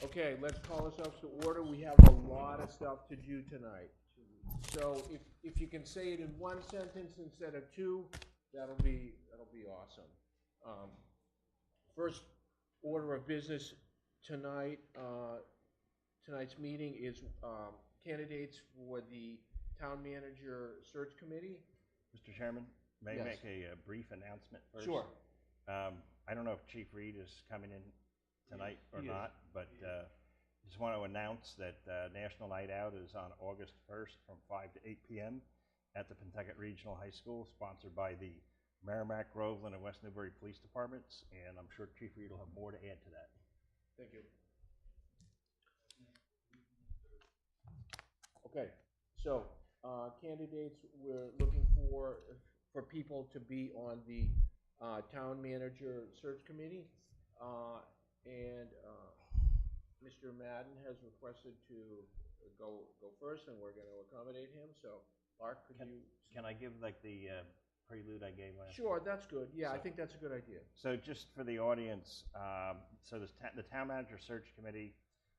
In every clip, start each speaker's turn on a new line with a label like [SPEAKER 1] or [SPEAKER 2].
[SPEAKER 1] Okay, let's call ourselves to order. We have a lot of stuff to do tonight. So if you can say it in one sentence instead of two, that'll be awesome. First order of business tonight, tonight's meeting is candidates for the town manager search committee.
[SPEAKER 2] Mr. Chairman, may I
[SPEAKER 1] Yes.
[SPEAKER 2] make a brief announcement first?
[SPEAKER 1] Sure.
[SPEAKER 2] I don't know if Chief Reed is coming in tonight or
[SPEAKER 1] He is.
[SPEAKER 2] not, but just want to announce that National Night Out is on August 1st from 5 to 8 p.m. at the Pentucket Regional High School, sponsored by the Merrimack, Groveland, and West Newbury Police Departments, and I'm sure Chief Reed will have more to add to that.
[SPEAKER 1] Thank you. Okay, so candidates, we're looking for people to be on the town manager search committee, and Mr. Madden has requested to go first, and we're going to accommodate him. So, Mark,
[SPEAKER 2] Can I give like the prelude I gave last?
[SPEAKER 1] Sure, that's good. Yeah, I
[SPEAKER 2] So-
[SPEAKER 1] think that's a good idea.
[SPEAKER 2] So just for the audience, so the town manager search committee,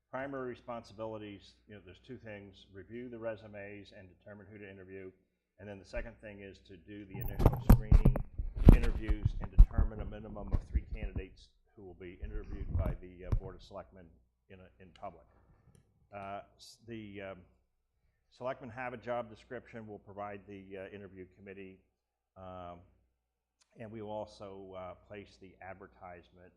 [SPEAKER 2] primary responsibilities, there's two things: review the resumes and determine who to interview. And then the second thing is to do the initial screening, interviews, and determine a minimum of 3 candidates who will be interviewed by the Board of Selectmen in public. The Selectmen have a job description. We'll provide the interview committee. And we will also place the advertisement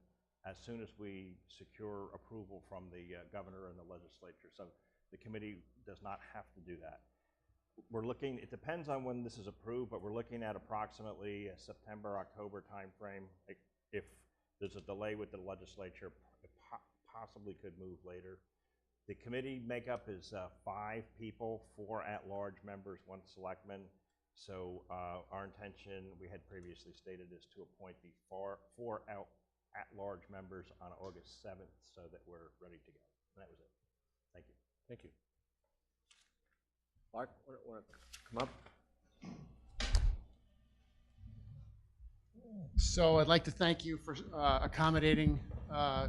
[SPEAKER 2] as soon as we secure approval from the governor and the legislature. So the committee does not have to do that. We're looking, it depends on when this is approved, but we're looking at approximately a September, October timeframe. If there's a delay with the legislature, it possibly could move later. The committee makeup is 5 people, 4 at-large members, 1 selectman. So our intention, we had previously stated, is to appoint the 4 at-large members on August 7th so that we're ready to go. And that was it. Thank you.
[SPEAKER 1] Thank you. Mark, want to come up?
[SPEAKER 3] So I'd like to thank you for accommodating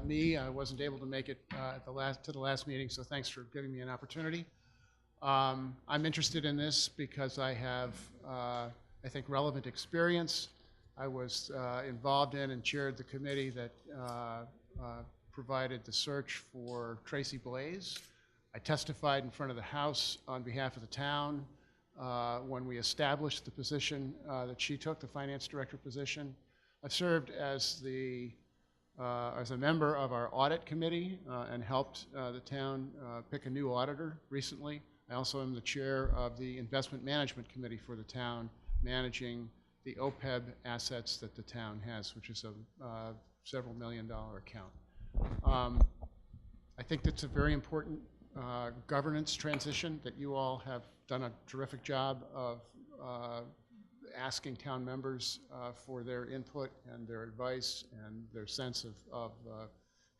[SPEAKER 3] me. I wasn't able to make it to the last meeting, so thanks for giving me an opportunity. I'm interested in this because I have, I think, relevant experience. I was involved in and chaired the committee that provided the search for Tracy Blaze. I testified in front of the House on behalf of the town when we established the position that she took, the finance director position. I've served as a member of our audit committee and helped the town pick a new auditor recently. I also am the chair of the investment management committee for the town, managing the OPEB assets that the town has, which is a several million-dollar account. I think that's a very important governance transition that you all have done a terrific job of asking town members for their input and their advice, and their sense of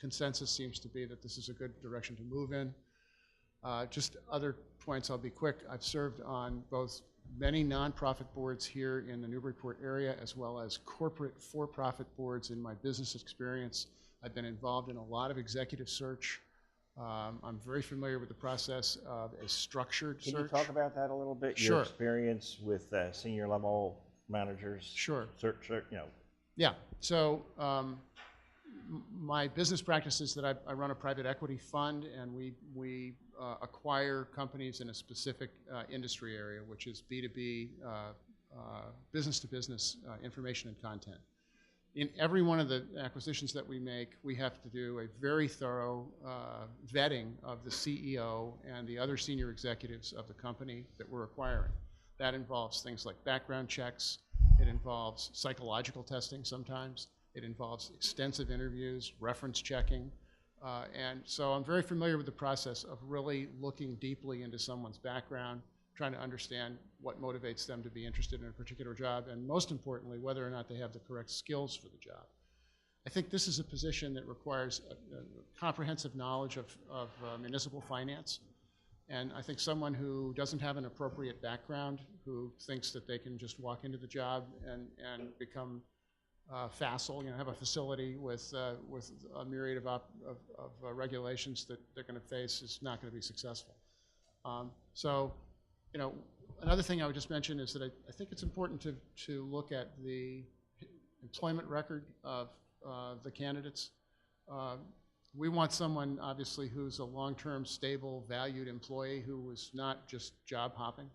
[SPEAKER 3] consensus seems to be that this is a good direction to move in. Just other points, I'll be quick. I've served on both many nonprofit boards here in the Newburyport area, as well as corporate for-profit boards in my business experience. I've been involved in a lot of executive search. I'm very familiar with the process of a structured search.
[SPEAKER 2] Can you talk about that a little bit?
[SPEAKER 3] Sure.
[SPEAKER 2] Your experience with senior level managers?
[SPEAKER 3] Sure.
[SPEAKER 2] Search,
[SPEAKER 3] Yeah. So my business practice is that I run a private equity fund, and we acquire companies in a specific industry area, which is B2B, business-to-business information and content. In every one of the acquisitions that we make, we have to do a very thorough vetting of the CEO and the other senior executives of the company that we're acquiring. That involves things like background checks. It involves psychological testing sometimes. It involves extensive interviews, reference checking. And so I'm very familiar with the process of really looking deeply into someone's background, trying to understand what motivates them to be interested in a particular job, and most importantly, whether or not they have the correct skills for the job. I think this is a position that requires a comprehensive knowledge of municipal finance. And I think someone who doesn't have an appropriate background, who thinks that they can just walk into the job and become facile, have a facility with a myriad of regulations that they're going to face is not going to be successful. So, another thing I would just mention is that I think it's important to look at the employment record of the candidates. We want someone, obviously, who's a long-term, stable, valued employee who is not just job hopping.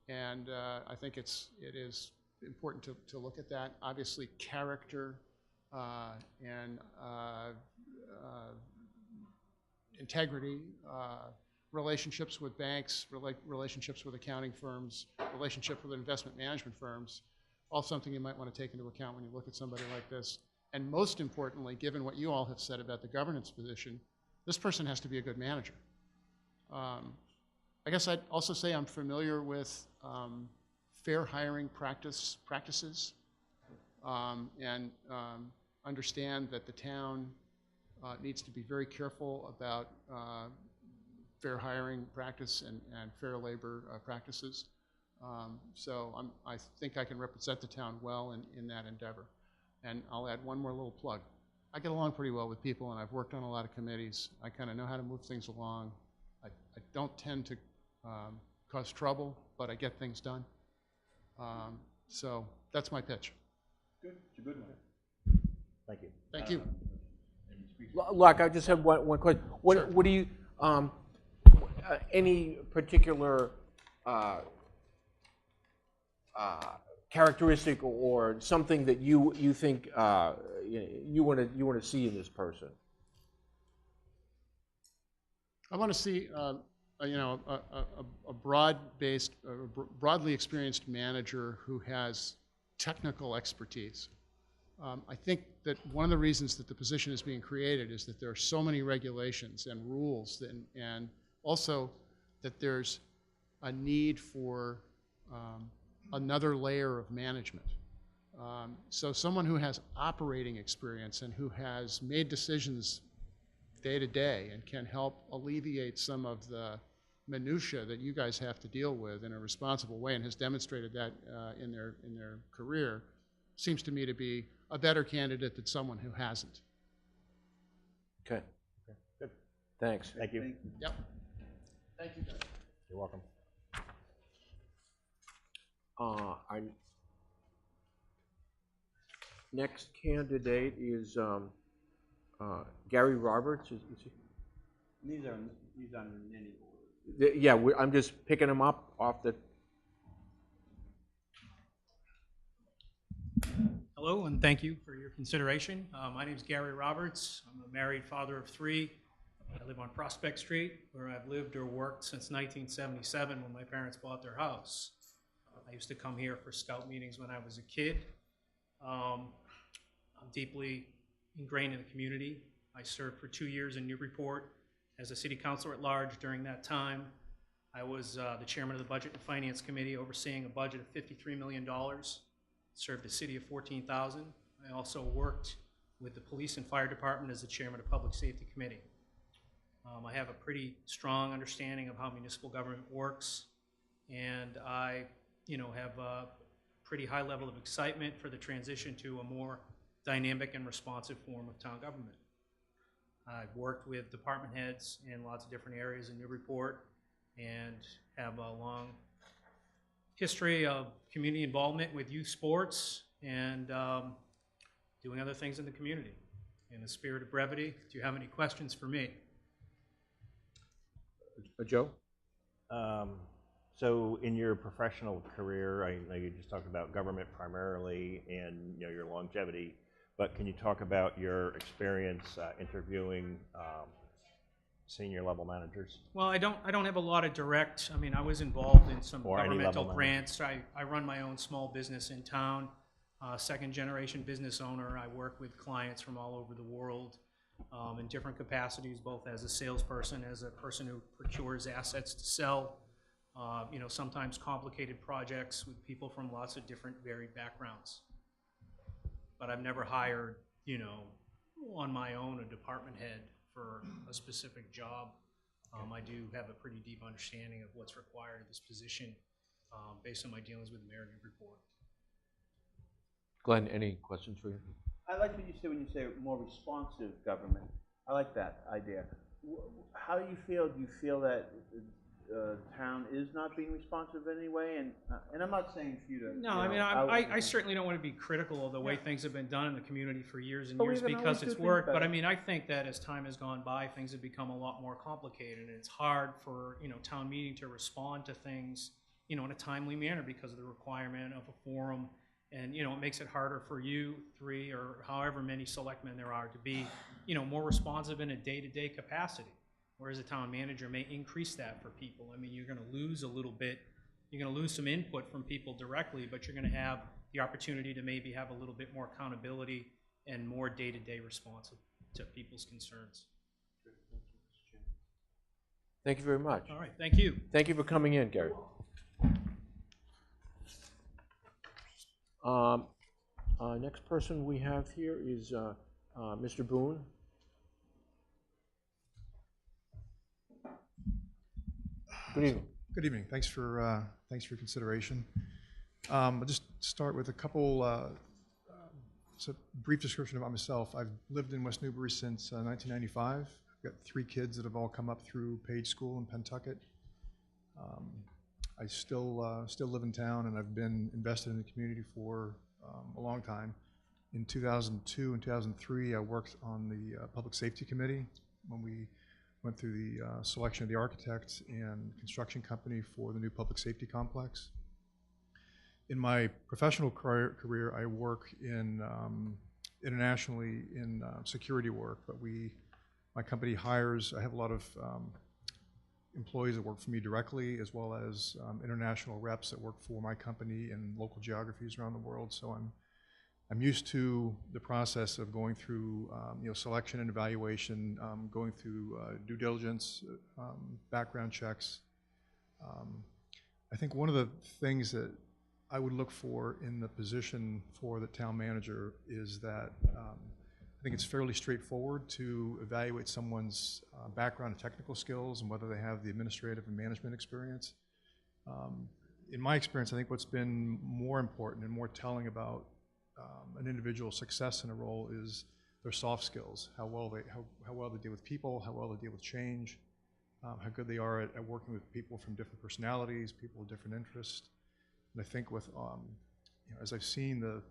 [SPEAKER 3] And I think it is important to look at that. Obviously, character and integrity, relationships with banks, relationships with accounting firms, relationship with investment management firms, all something you might want to take into account when you look at somebody like this. And most importantly, given what you all have said about the governance position, this person has to be a good manager. I guess I'd also say I'm familiar with fair hiring practices and understand that the town needs to be very careful about fair hiring practice and fair labor practices. So I think I can represent the town well in that endeavor. And I'll add one more little plug. I get along pretty well with people, and I've worked on a lot of committees. I kind of know how to move things along. I don't tend to cause trouble, but I get things done. So that's my pitch.
[SPEAKER 4] Good. It's a good one.
[SPEAKER 2] Thank you.
[SPEAKER 3] Thank you.
[SPEAKER 1] Look, I just have one question.
[SPEAKER 3] Sure.
[SPEAKER 1] What do you, any particular characteristic or something that you think you want to see in this person?
[SPEAKER 3] I want to see a broadly experienced manager who has technical expertise. I think that one of the reasons that the position is being created is that there are so many regulations and rules, and also that there's a need for another layer of management. So someone who has operating experience and who has made decisions day to day and can help alleviate some of the minutia that you guys have to deal with in a responsible way and has demonstrated that in their career seems to me to be a better candidate than someone who hasn't.
[SPEAKER 1] Okay.
[SPEAKER 2] Good.
[SPEAKER 1] Thanks.
[SPEAKER 2] Thank you.
[SPEAKER 3] Yep. Thank you, guys.
[SPEAKER 2] You're welcome.
[SPEAKER 1] Our next candidate is Gary Roberts. Is he?
[SPEAKER 4] These are many boards.
[SPEAKER 1] Yeah, I'm just picking him up off the.
[SPEAKER 5] Hello, and thank you for your consideration. My name is Gary Roberts. I'm a married father of 3. I live on Prospect Street, where I've lived or worked since 1977 when my parents bought their house. I used to come here for scout meetings when I was a kid. I'm deeply ingrained in the community. I served for 2 years in Newburyport as a city councilor at large. During that time, I was the chairman of the Budget and Finance Committee, overseeing a budget of $53 million. Served a city of 14,000. I also worked with the police and fire department as the chairman of Public Safety Committee. I have a pretty strong understanding of how municipal government works, and I have a pretty high level of excitement for the transition to a more dynamic and responsive form of town government. I've worked with department heads in lots of different areas in Newburyport and have a long history of community involvement with youth sports and doing other things in the community. In the spirit of brevity, do you have any questions for me?
[SPEAKER 1] Joe?
[SPEAKER 2] So in your professional career, I know you just talked about government primarily and your longevity, but can you talk about your experience interviewing senior level managers?
[SPEAKER 5] Well, I don't have a lot of direct. I mean, I was involved in some governmental grants. I run my own small business in town. Second generation business owner. I work with clients from all over the world in different capacities, both as a salesperson, as a person who procures assets to sell. Sometimes complicated projects with people from lots of different varied backgrounds. But I've never hired, on my own a department head for a specific job. I do have a pretty deep understanding of what's required of this position based on my dealings with the mayor of Newburyport.
[SPEAKER 1] Glenn, any questions for you?
[SPEAKER 4] I like what you say when you say more responsive government. I like that idea. How do you feel? Do you feel that town is not being responsive in any way? And I'm not saying for you to.
[SPEAKER 5] No, I mean, I certainly don't want to be critical of the way things have been done in the community for years and
[SPEAKER 4] But we
[SPEAKER 5] years
[SPEAKER 4] can always
[SPEAKER 5] because
[SPEAKER 4] do
[SPEAKER 5] it's
[SPEAKER 4] things
[SPEAKER 5] worked. But
[SPEAKER 4] better.
[SPEAKER 5] I mean, I think that as time has gone by, things have become a lot more complicated, and it's hard for, you know, town meeting to respond to things, you know, in a timely manner because of the requirement of a forum. And, you know, it makes it harder for you three or however many selectmen there are to be, you know, more responsive in a day-to-day capacity. Whereas a town manager may increase that for people. I mean, you're going to lose a little bit. You're going to lose some input from people directly, but you're going to have the opportunity to maybe have a little bit more accountability and more day-to-day response to people's concerns.
[SPEAKER 1] Thank you very much.
[SPEAKER 5] All right, thank you.
[SPEAKER 1] Thank you for coming in, Gary. Next person we have here is Mr. Boone. Good evening.
[SPEAKER 6] Good evening. Thanks for consideration. I'll just start with a couple, it's a brief description about myself. I've lived in West Newbury since 1995. I've got 3 kids that have all come up through Page School in Pentucket. I still live in town, and I've been invested in the community for a long time. In 2002 and 2003, I worked on the Public Safety Committee when we went through the selection of the architect and construction company for the new public safety complex. In my professional career, I work in internationally in security work, but my company hires, I have a lot of employees that work for me directly, as well as international reps that work for my company in local geographies around the world. So I'm used to the process of going through selection and evaluation, going through due diligence, background checks. I think one of the things that I would look for in the position for the town manager is that I think it's fairly straightforward to evaluate someone's background and technical skills and whether they have the administrative and management experience. In my experience, I think what's been more important and more telling about an individual's success in a role is their soft skills, how well they deal with people, how well they deal with change, how good they are at working with people from different personalities, people with different interests. And I think with, as I've seen the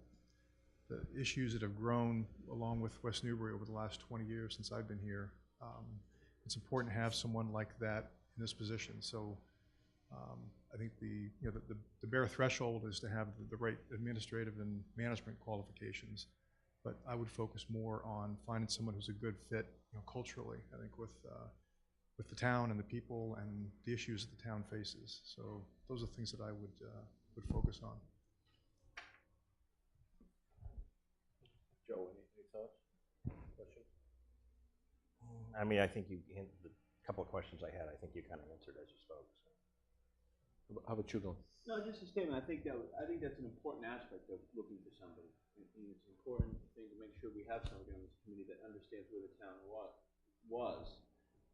[SPEAKER 6] issues that have grown along with West Newbury over the last 20 years since I've been here, it's important to have someone like that in this position. So I think the bare threshold is to have the right administrative and management qualifications, but I would focus more on finding someone who's a good fit, culturally, I think, with the town and the people and the issues that the town faces. So those are things that I would focus on.
[SPEAKER 1] Joe, any thoughts? Questions?
[SPEAKER 2] I mean, I think the couple of questions I had, I think you kind of answered as you spoke. So.
[SPEAKER 1] How about you, Glenn?
[SPEAKER 4] No, just a statement. I think that's an important aspect of looking for somebody. And it's an important thing to make sure we have somebody on this committee that understands where the town was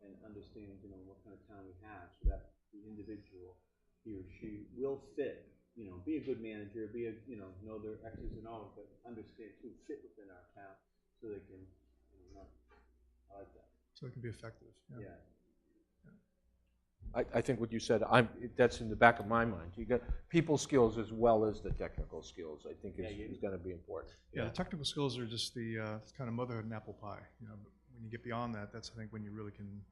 [SPEAKER 4] and understands, what kind of town we have, so that the individual, he or she, will fit. Be a good manager, know their X's and O's, but understand to fit within our town, so they can, I like that.
[SPEAKER 6] So it can be effective.
[SPEAKER 4] Yeah.
[SPEAKER 1] I think what you said, that's in the back of my mind. You got people skills as well as the technical skills, I think is going to be important.
[SPEAKER 6] Yeah, the technical skills are just the kind of motherhood and apple pie. But when you get beyond that, that's, I think, when you really can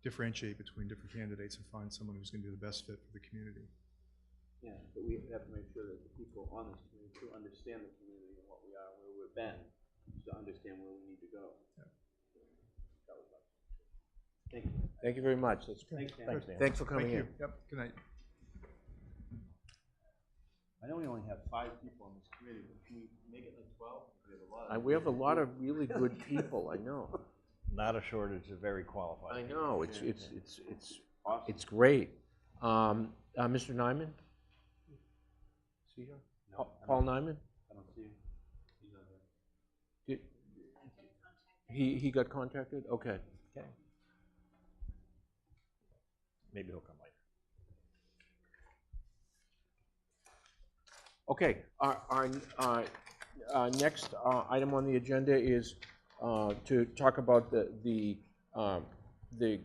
[SPEAKER 6] differentiate between different candidates and find someone who's going to be the best fit for the community.
[SPEAKER 4] Yeah, but we have to make sure that the people on this community to understand the community and what we are, where we've been, to understand where we need to go.
[SPEAKER 6] Yeah.
[SPEAKER 4] That was us. Thank you.
[SPEAKER 1] Thank you very much.
[SPEAKER 4] Thanks, Dan.
[SPEAKER 2] Thanks, Dan.
[SPEAKER 1] Thanks for coming in.
[SPEAKER 6] Yep, good night.
[SPEAKER 4] I know we only have 5 people on this committee, but can we make it like 12?
[SPEAKER 1] We have a lot of really good people, I know.
[SPEAKER 2] Not a shortage of very qualified.
[SPEAKER 1] I know, it's
[SPEAKER 4] Awesome.
[SPEAKER 1] it's great. Mr. Nyman? See here?
[SPEAKER 4] No,
[SPEAKER 1] Paul Nyman?
[SPEAKER 4] I don't see him. He's not there.
[SPEAKER 1] He got contacted? Okay.
[SPEAKER 2] Okay. Maybe he'll come later.
[SPEAKER 1] Okay, our next item on the agenda is to talk about the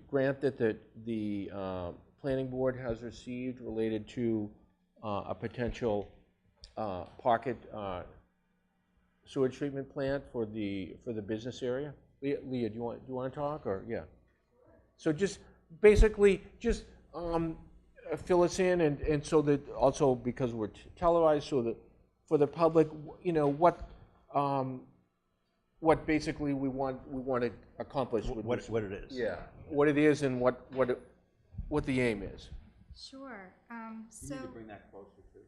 [SPEAKER 1] grant that the planning board has received related to a potential pocket sewage treatment plant for the business area. Leah, do you want to talk, or yeah? So just basically just fill us in, and so that also, because we're televised, so that for the public, you know, what basically we want to accomplish with
[SPEAKER 2] What
[SPEAKER 1] this.
[SPEAKER 2] it is.
[SPEAKER 1] Yeah, what it is and what the aim is.
[SPEAKER 7] Sure.
[SPEAKER 4] You need to bring that closer too.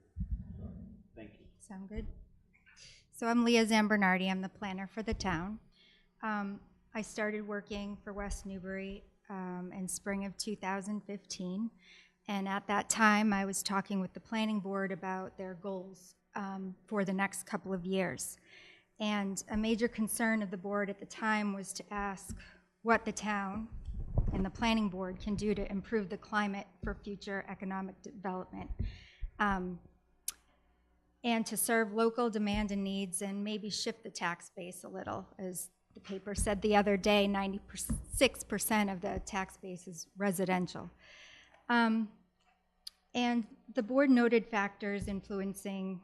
[SPEAKER 4] Thank you.
[SPEAKER 7] Sound good? So I'm Leah Zambernardi. I'm the planner for the town. I started working for West Newbury in spring of 2015. And at that time, I was talking with the planning board about their goals for the next couple of years. And a major concern of the board at the time was to ask what the town and the planning board can do to improve the climate for future economic development. And to serve local demand and needs, and maybe shift the tax base a little. As the paper said the other day, 96% of the tax base is residential. And the board noted factors influencing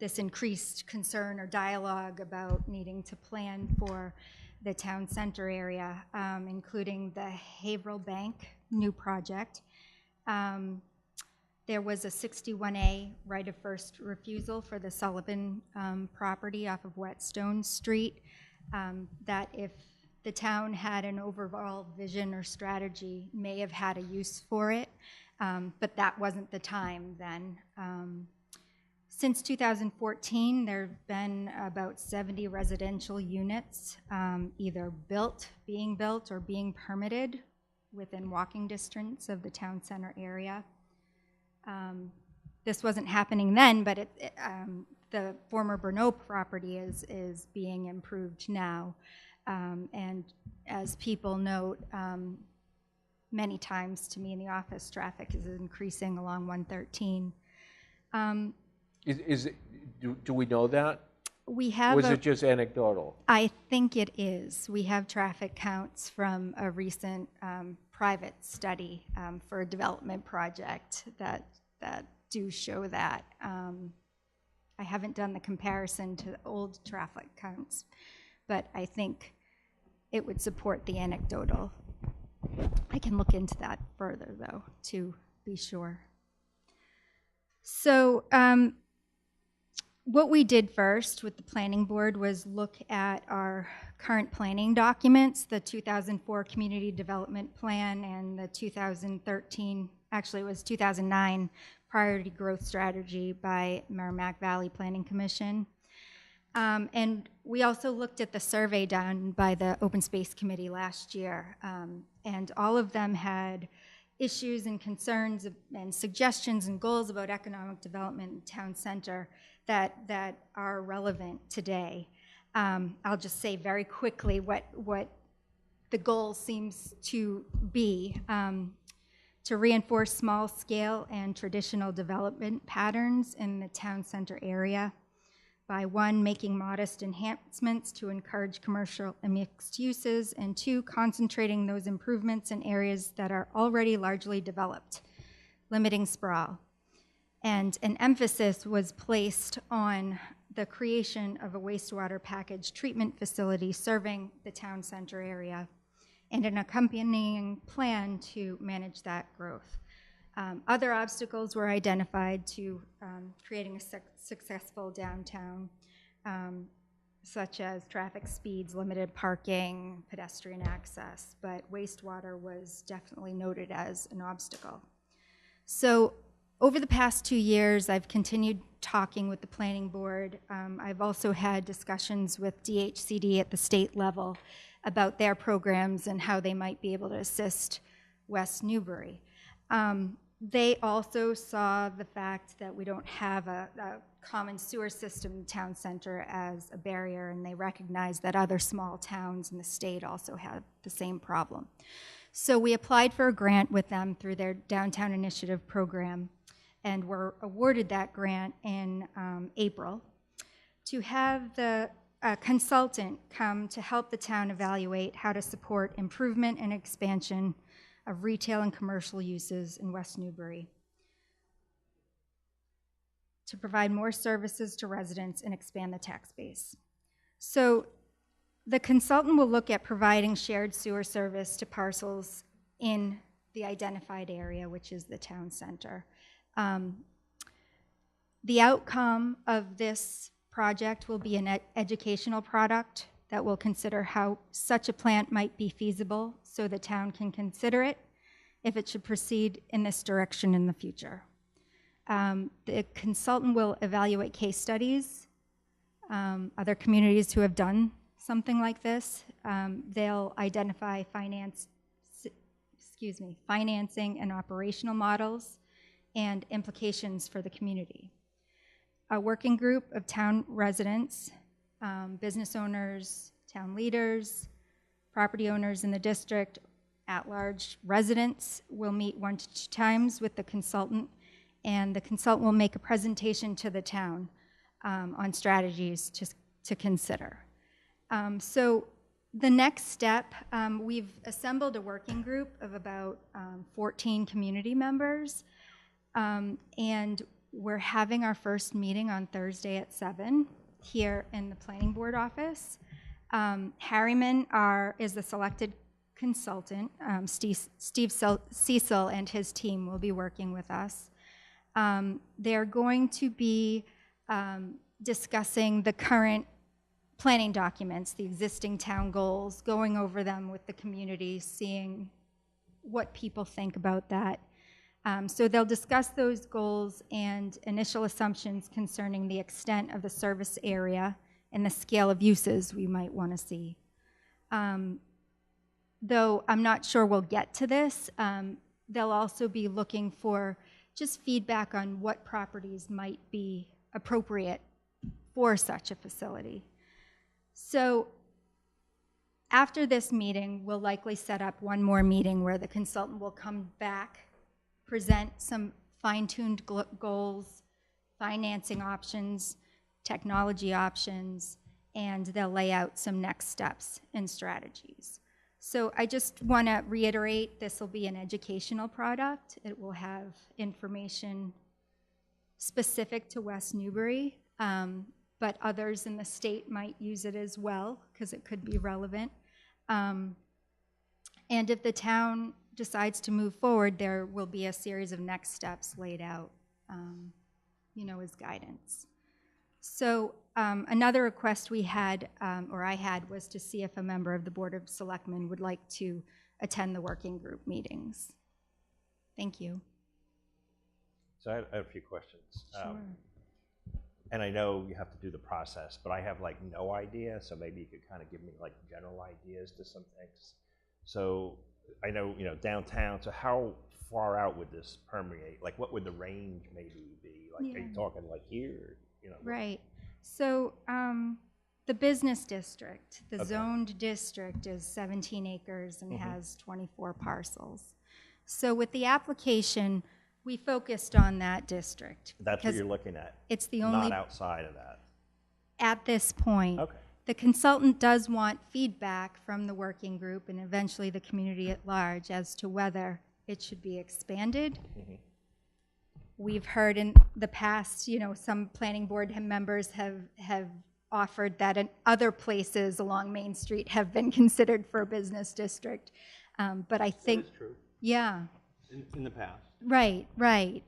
[SPEAKER 7] this increased concern or dialogue about needing to plan for the town center area, including the Haverhill Bank new project. There was a 61A right of first refusal for the Sullivan property off of Whetstone Street, that if the town had an overall vision or strategy, may have had a use for it, but that wasn't the time then. Since 2014, there have been about 70 residential units, either being built, or being permitted within walking distance of the town center area. This wasn't happening then, but the former Bernot property is being improved now. And as people note many times to me in the office, traffic is increasing along 113.
[SPEAKER 1] Do we know that?
[SPEAKER 7] We have.
[SPEAKER 1] Was it just anecdotal?
[SPEAKER 7] I think it is. We have traffic counts from a recent private study for a development project that do show that. I haven't done the comparison to the old traffic counts, but I think it would support the anecdotal. I can look into that further, though, to be sure. So what we did first with the planning board was look at our current planning documents, the 2004 Community Development Plan and the 2013, actually it was 2009, Priority Growth Strategy by Merrimack Valley Planning Commission. And we also looked at the survey done by the Open Space Committee last year, and all of them had issues and concerns and suggestions and goals about economic development in town center that are relevant today. I'll just say very quickly what the goal seems to be. To reinforce small-scale and traditional development patterns in the town center area by 1, making modest enhancements to encourage commercial and mixed uses, and 2, concentrating those improvements in areas that are already largely developed, limiting sprawl. And an emphasis was placed on the creation of a wastewater package treatment facility serving the town center area, and an accompanying plan to manage that growth. Other obstacles were identified to creating a successful downtown, such as traffic speeds, limited parking, pedestrian access, but wastewater was definitely noted as an obstacle. So over the past 2 years, I've continued talking with the planning board. I've also had discussions with DHCD at the state level about their programs and how they might be able to assist West Newbury. They also saw the fact that we don't have a common sewer system in town center as a barrier, and they recognize that other small towns in the state also have the same problem. So we applied for a grant with them through their Downtown Initiative program, and were awarded that grant in April to have the consultant come to help the town evaluate how to support improvement and expansion of retail and commercial uses in West Newbury, to provide more services to residents and expand the tax base. So the consultant will look at providing shared sewer service to parcels in the identified area, which is the town center. The outcome of this project will be an educational product that will consider how such a plant might be feasible so the town can consider it if it should proceed in this direction in the future. The consultant will evaluate case studies, other communities who have done something like this. They'll identify financing and operational models and implications for the community. A working group of town residents, business owners, town leaders, property owners in the district, at-large residents will meet 1 to 2 times with the consultant, and the consultant will make a presentation to the town on strategies to consider. So the next step, we've assembled a working group of about 14 community members, and we're having our first meeting on Thursday at 7 here in the planning board office. Harriman is the selected consultant. Steve Cecil and his team will be working with us. They're going to be discussing the current planning documents, the existing town goals, going over them with the community, seeing what people think about that. So they'll discuss those goals and initial assumptions concerning the extent of the service area and the scale of uses we might want to see. Though I'm not sure we'll get to this, they'll also be looking for just feedback on what properties might be appropriate for such a facility. So after this meeting, we'll likely set up one more meeting where the consultant will come back, present some fine-tuned goals, financing options, technology options, and they'll lay out some next steps and strategies. So I just want to reiterate, this will be an educational product. It will have information specific to West Newbury, but others in the state might use it as well because it could be relevant. And if the town decides to move forward, there will be a series of next steps laid out, as guidance. So another request we had, or I had, was to see if a member of the Board of Selectmen would like to attend the working group meetings. Thank you.
[SPEAKER 2] So I have a few questions.
[SPEAKER 7] Sure.
[SPEAKER 2] And I know you have to do the process, but I have like no idea, so maybe you could kind of give me like general ideas to some things. So I know, downtown, so how far out would this permeate? Like what would the range maybe be? Like, Are you talking like here?
[SPEAKER 7] Right. So the business district, the
[SPEAKER 2] Okay.
[SPEAKER 7] zoned district is 17 acres and has 24 parcels. So with the application, we focused on that district.
[SPEAKER 2] That's what
[SPEAKER 7] because
[SPEAKER 2] you're looking at?
[SPEAKER 7] It's the only,
[SPEAKER 2] Not outside of that?
[SPEAKER 7] at this point.
[SPEAKER 2] Okay.
[SPEAKER 7] The consultant does want feedback from the working group and eventually the community at large as to whether it should be expanded. We've heard in the past, some planning board members have offered that in other places along Main Street have been considered for a business district. But I think,
[SPEAKER 4] That is true,
[SPEAKER 7] yeah,
[SPEAKER 4] in the past.
[SPEAKER 7] right.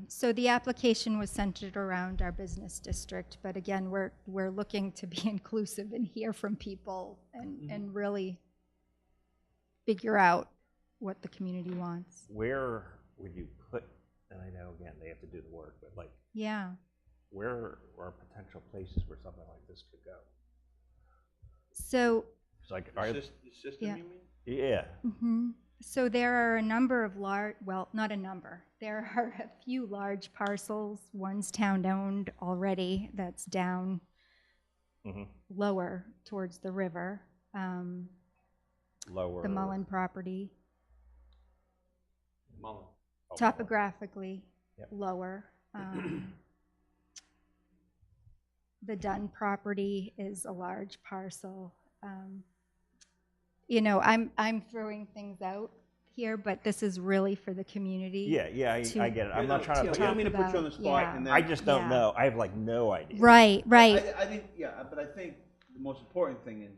[SPEAKER 7] So the application was centered around our business district, but again, we're looking to be inclusive and hear from people and really figure out what the community wants.
[SPEAKER 2] Where would you put, and I know, again, they have to do the work, but like,
[SPEAKER 7] Yeah.
[SPEAKER 2] where are potential places where something like this could go?
[SPEAKER 7] So,
[SPEAKER 2] It's like,
[SPEAKER 4] The system,
[SPEAKER 7] Yeah.
[SPEAKER 4] you mean?
[SPEAKER 2] yeah,
[SPEAKER 7] so there are a number of not a number. There are a few large parcels. One's town-owned already that's down lower towards the river.
[SPEAKER 2] lower.
[SPEAKER 7] The Mullen property,
[SPEAKER 4] Mullen.
[SPEAKER 2] Oh,
[SPEAKER 7] topographically
[SPEAKER 2] Yep.
[SPEAKER 7] lower. the Dunn property is a large parcel. You know, I'm throwing things out here, but this is really for the community.
[SPEAKER 2] Yeah, I get it. I'm not trying to put
[SPEAKER 4] I don't mean to put you on the
[SPEAKER 7] about-
[SPEAKER 4] spot,
[SPEAKER 7] yeah.
[SPEAKER 4] and then.
[SPEAKER 2] I just don't
[SPEAKER 7] Yeah.
[SPEAKER 2] know. I have like no idea.
[SPEAKER 7] Right, right.
[SPEAKER 4] I think, yeah, but I think the most important thing is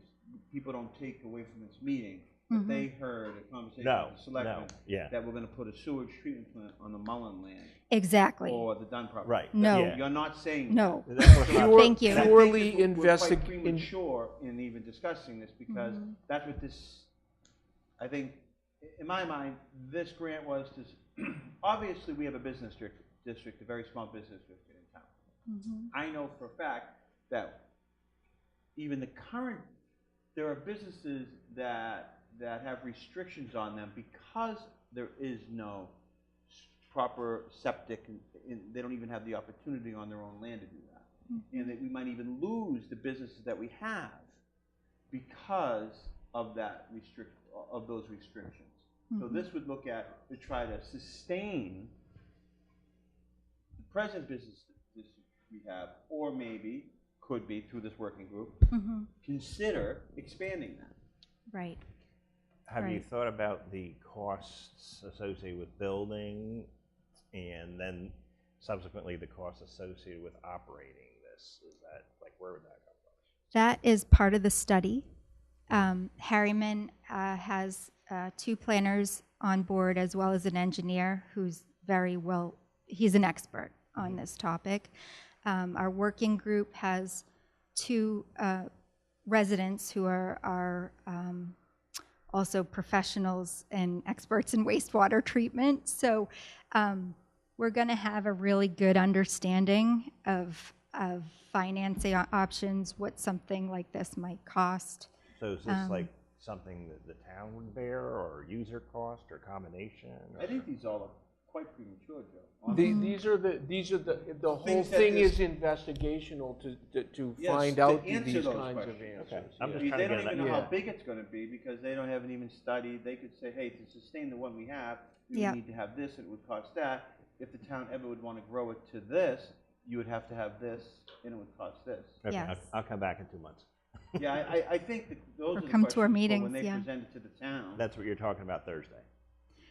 [SPEAKER 4] people don't take away from this meeting that they heard a conversation
[SPEAKER 2] No,
[SPEAKER 4] with the selectmen
[SPEAKER 2] no, yeah.
[SPEAKER 4] that we're gonna put a sewage treatment plant on the Mullen land
[SPEAKER 7] Exactly.
[SPEAKER 4] or the Dunn property.
[SPEAKER 2] Right.
[SPEAKER 7] No.
[SPEAKER 2] Yeah.
[SPEAKER 4] You're not saying.
[SPEAKER 7] No.
[SPEAKER 2] That was not-
[SPEAKER 1] Pure-
[SPEAKER 7] Thank you.
[SPEAKER 4] And I think
[SPEAKER 1] Purely
[SPEAKER 4] that we're quite
[SPEAKER 1] in,
[SPEAKER 4] premature in even discussing this because that's what this, I think, in my mind, this grant was to, obviously, we have a business district, a very small business district in town. I know for a fact that even the current, there are businesses that have restrictions on them because there is no proper septic, and they don't even have the opportunity on their own land to do that. And that we might even lose the businesses that we have because of that of those restrictions. So this would look at to try to sustain the present business we have, or maybe could be through this working group, consider expanding that.
[SPEAKER 7] Right.
[SPEAKER 2] Have you
[SPEAKER 7] Right.
[SPEAKER 2] thought about the costs associated with building and then subsequently the costs associated with operating this? Is that, like, where would that come from?
[SPEAKER 7] That is part of the study. Harriman has 2 planners on board as well as an engineer who's he's an expert on this topic. Our working group has 2 residents who are also professionals and experts in wastewater treatment. So we're going to have a really good understanding of financing options, what something like this might cost.
[SPEAKER 2] So is this like something that the town would bear, or user cost, or combination? Or?
[SPEAKER 4] I think these all are quite premature, Joe.
[SPEAKER 1] these are the whole
[SPEAKER 4] things that
[SPEAKER 1] thing
[SPEAKER 4] this-
[SPEAKER 1] is investigational to
[SPEAKER 4] Yes,
[SPEAKER 1] find
[SPEAKER 4] to
[SPEAKER 1] out
[SPEAKER 4] answer
[SPEAKER 1] these
[SPEAKER 4] those
[SPEAKER 1] kinds of
[SPEAKER 4] questions.
[SPEAKER 1] answers.
[SPEAKER 2] Okay. I'm just
[SPEAKER 4] They
[SPEAKER 2] trying to
[SPEAKER 4] don't
[SPEAKER 2] get
[SPEAKER 4] even
[SPEAKER 2] that.
[SPEAKER 4] know how
[SPEAKER 1] Yeah.
[SPEAKER 4] big it's gonna be because they haven't even studied. They could say, hey, to sustain the one we have, we
[SPEAKER 7] Yep.
[SPEAKER 4] need to have this, and it would cost that. If the town ever would wanna grow it to this, you would have to have this, and it would cost this.
[SPEAKER 2] Okay,
[SPEAKER 7] Yes.
[SPEAKER 2] I'll come back in 2 months.
[SPEAKER 4] Yeah, I think that those are the
[SPEAKER 7] come to our
[SPEAKER 4] questions for
[SPEAKER 7] meetings,
[SPEAKER 4] when they
[SPEAKER 7] yeah.
[SPEAKER 4] present it to the town.
[SPEAKER 2] That's what you're talking about Thursday,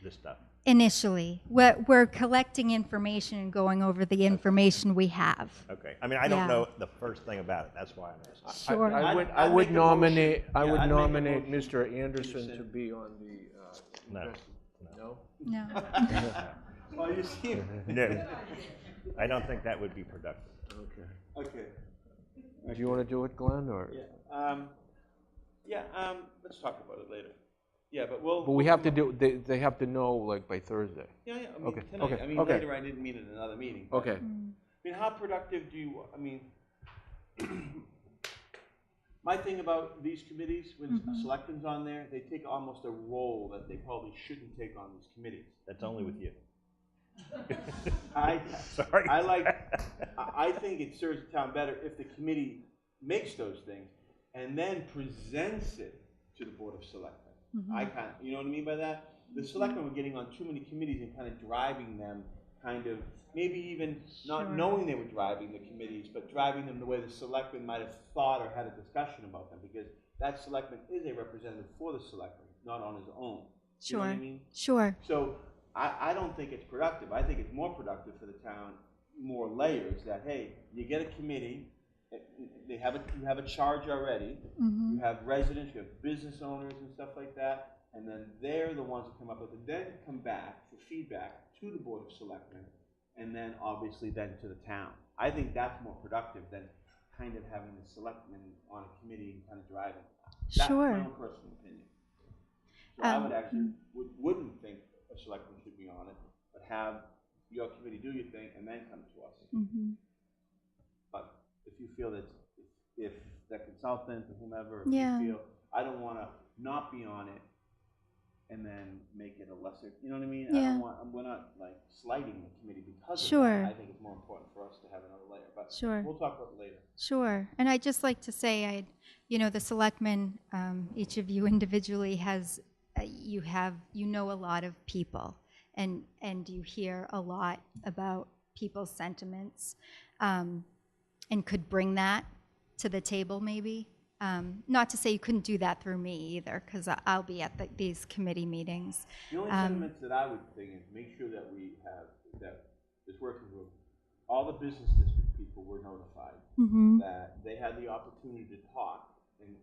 [SPEAKER 2] this stuff.
[SPEAKER 7] Initially, we're collecting information and going over the information we have.
[SPEAKER 2] Okay. I mean, I don't
[SPEAKER 7] Yeah.
[SPEAKER 2] know the first thing about it. That's why I'm asking.
[SPEAKER 7] Sure.
[SPEAKER 1] I would
[SPEAKER 4] I'd make a
[SPEAKER 1] nominate,
[SPEAKER 4] motion.
[SPEAKER 1] I
[SPEAKER 4] Yeah,
[SPEAKER 1] would
[SPEAKER 4] I'd make a
[SPEAKER 1] nominate
[SPEAKER 4] motion.
[SPEAKER 1] Mr. Anderson
[SPEAKER 4] Anderson.
[SPEAKER 1] to be on the,
[SPEAKER 2] No.
[SPEAKER 1] No?
[SPEAKER 7] No.
[SPEAKER 4] Well, you see,
[SPEAKER 2] No, I don't think that would be productive.
[SPEAKER 1] Okay.
[SPEAKER 4] okay.
[SPEAKER 1] Do you want to do it, Glenn, or?
[SPEAKER 4] Let's talk about it later. Yeah, but we'll.
[SPEAKER 1] But we have to do, they have to know, like, by Thursday.
[SPEAKER 4] Yeah, I mean,
[SPEAKER 1] Okay,
[SPEAKER 4] tonight.
[SPEAKER 1] okay,
[SPEAKER 4] I mean,
[SPEAKER 1] okay.
[SPEAKER 4] later I didn't mean it in another meeting. but-
[SPEAKER 1] Okay.
[SPEAKER 4] I mean, how productive do you, I mean, my thing about these committees, when selectmen's on there, they take almost a role that they probably shouldn't take on these committees.
[SPEAKER 2] That's only with you.
[SPEAKER 4] Sorry. I think it serves the town better if the committee makes those things and then presents it to the Board of Selectmen. You know what I mean by that? The selectmen were getting on too many committees and kind of driving them, kind of, maybe even not knowing they were driving the committees, but driving them the way the selectmen might have thought or had a discussion about them, because that selectman is a representative for the selectmen, not on his own. You know what I mean?
[SPEAKER 7] Sure.
[SPEAKER 4] So I don't think it's productive. I think it's more productive for the town, more layers, that, hey, you get a committee, you have a charge already, you have residents, you have business owners and stuff like that, and then they're the ones that come up with it, then come back for feedback to the Board of Selectmen, and then obviously then to the town. I think that's more productive than kind of having the selectmen on a committee and kind of driving. That's
[SPEAKER 7] Sure.
[SPEAKER 4] my own personal opinion. So I would actually, wouldn't think a selectman should be on it, but have your committee do your thing and then come to us. But if you feel that, if the consultant or whomever, if
[SPEAKER 7] Yeah.
[SPEAKER 4] you feel, I don't want to not be on it and then make it a lesser, you know what I mean? I
[SPEAKER 7] Yeah.
[SPEAKER 4] don't want, we're not like slighting the committee because of
[SPEAKER 7] Sure.
[SPEAKER 4] that. I think it's more important for us to have another layer, but
[SPEAKER 7] Sure.
[SPEAKER 4] we'll talk about it later.
[SPEAKER 7] Sure. And I'd just like to say, the selectmen, each of you individually has, you know a lot of people, and you hear a lot about people's sentiments. and could bring that to the table maybe. Not to say you couldn't do that through me either, because I'll be at these committee meetings.
[SPEAKER 4] The only sentiments that I would think is make sure that we have, that this working group, all the business district people were notified, that they had the opportunity to talk and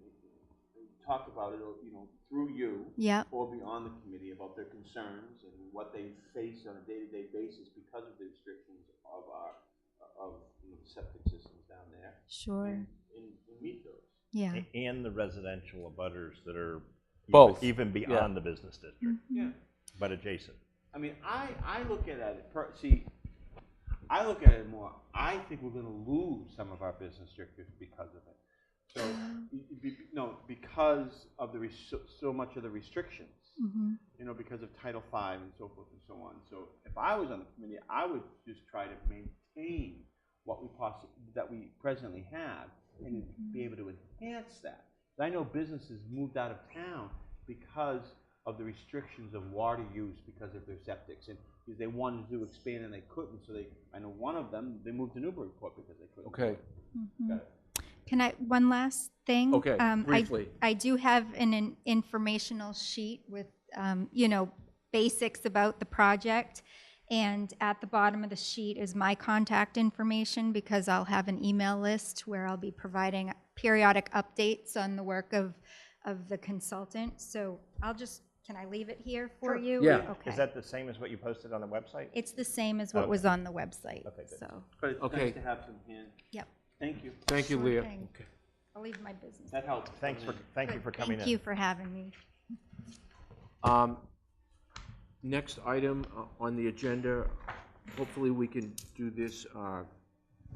[SPEAKER 4] talk about it, you know, through you
[SPEAKER 7] Yep.
[SPEAKER 4] or beyond the committee about their concerns and what they face on a day-to-day basis because of the restrictions of our, you know, the septic systems down there.
[SPEAKER 7] Sure.
[SPEAKER 4] And meet those.
[SPEAKER 7] Yeah.
[SPEAKER 2] And the residential abutters that are
[SPEAKER 1] Both.
[SPEAKER 2] even beyond the business district,
[SPEAKER 4] Yeah.
[SPEAKER 2] but adjacent.
[SPEAKER 4] I mean, I look at it, I look at it more, I think we're gonna lose some of our business districts because of it. So, no, because of so much of the restrictions, you know, because of Title V and so forth and so on. So if I was on the committee, I would just try to maintain what that we presently have and be able to enhance that. I know businesses moved out of town because of the restrictions of water use because of their septics, and because they wanted to expand and they couldn't. So I know one of them, they moved to Newburyport because they couldn't.
[SPEAKER 1] Okay.
[SPEAKER 4] Got it.
[SPEAKER 7] Can one last thing?
[SPEAKER 1] Okay, briefly.
[SPEAKER 7] I do have an informational sheet with, you know, basics about the project. And at the bottom of the sheet is my contact information, because I'll have an email list where I'll be providing periodic updates on the work of the consultant. So can I leave it here for you?
[SPEAKER 1] Yeah.
[SPEAKER 7] Okay.
[SPEAKER 2] Is that the same as what you posted on the website?
[SPEAKER 7] It's the same as what
[SPEAKER 2] Okay.
[SPEAKER 7] was on the website.
[SPEAKER 2] Okay, good.
[SPEAKER 7] So,
[SPEAKER 4] But it's
[SPEAKER 1] Okay.
[SPEAKER 4] nice to have some hand.
[SPEAKER 7] yep.
[SPEAKER 4] Thank you.
[SPEAKER 1] Thank you,
[SPEAKER 7] Sure
[SPEAKER 1] Leah.
[SPEAKER 7] thing. I'll leave my business.
[SPEAKER 4] That helps.
[SPEAKER 2] Thank you for coming in.
[SPEAKER 7] Thank you for having me.
[SPEAKER 1] Next item on the agenda, hopefully we can do this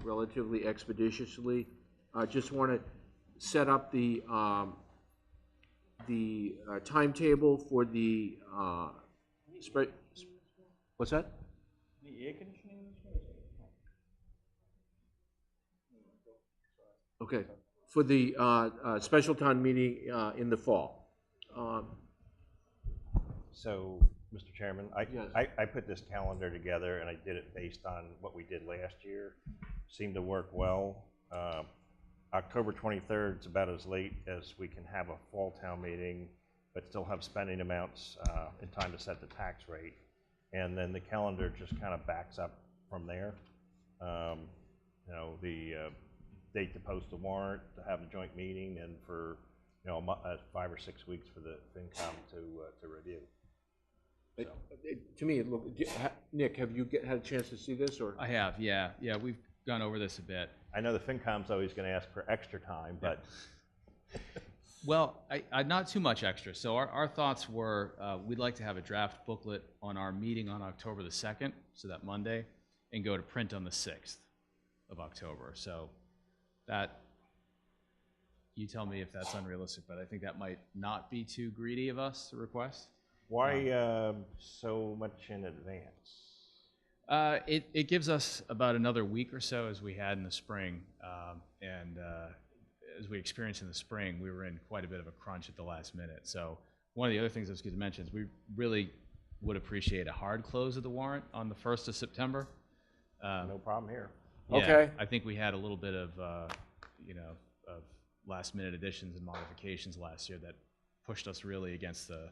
[SPEAKER 1] relatively expeditiously. I just want to set up the timetable for the, what's that?
[SPEAKER 2] The air conditioning?
[SPEAKER 1] Okay, for the special town meeting in the fall.
[SPEAKER 2] So, Mr. Chairman,
[SPEAKER 1] Yes.
[SPEAKER 2] I put this calendar together and I did it based on what we did last year. Seemed to work well. October 23rd is about as late as we can have a fall town meeting, but still have spending amounts in time to set the tax rate. And then the calendar just kind of backs up from there. You know, the date to post the warrant, to have a joint meeting, and for, you know, 5 or 6 weeks for the FinCom to review. So.
[SPEAKER 1] To me, look, Nick, have you had a chance to see this, or?
[SPEAKER 8] I have, yeah. Yeah, we've gone over this a bit.
[SPEAKER 2] I know the FinCom's always going to ask for extra time, but
[SPEAKER 8] Well, not too much extra. So our thoughts were we'd like to have a draft booklet on our meeting on October the 2nd, so that Monday, and go to print on the 6th of October. So that, you tell me if that's unrealistic, but I think that might not be too greedy of us to request.
[SPEAKER 2] why so much in advance?
[SPEAKER 8] It gives us about another week or so, as we had in the spring, and as we experienced in the spring, we were in quite a bit of a crunch at the last minute. So one of the other things I was going to mention is we really would appreciate a hard close of the warrant on the 1st of September.
[SPEAKER 2] No problem here.
[SPEAKER 8] Yeah,
[SPEAKER 1] Okay.
[SPEAKER 8] I think we had a little bit of, you know, of last-minute additions and modifications last year that pushed us really against the,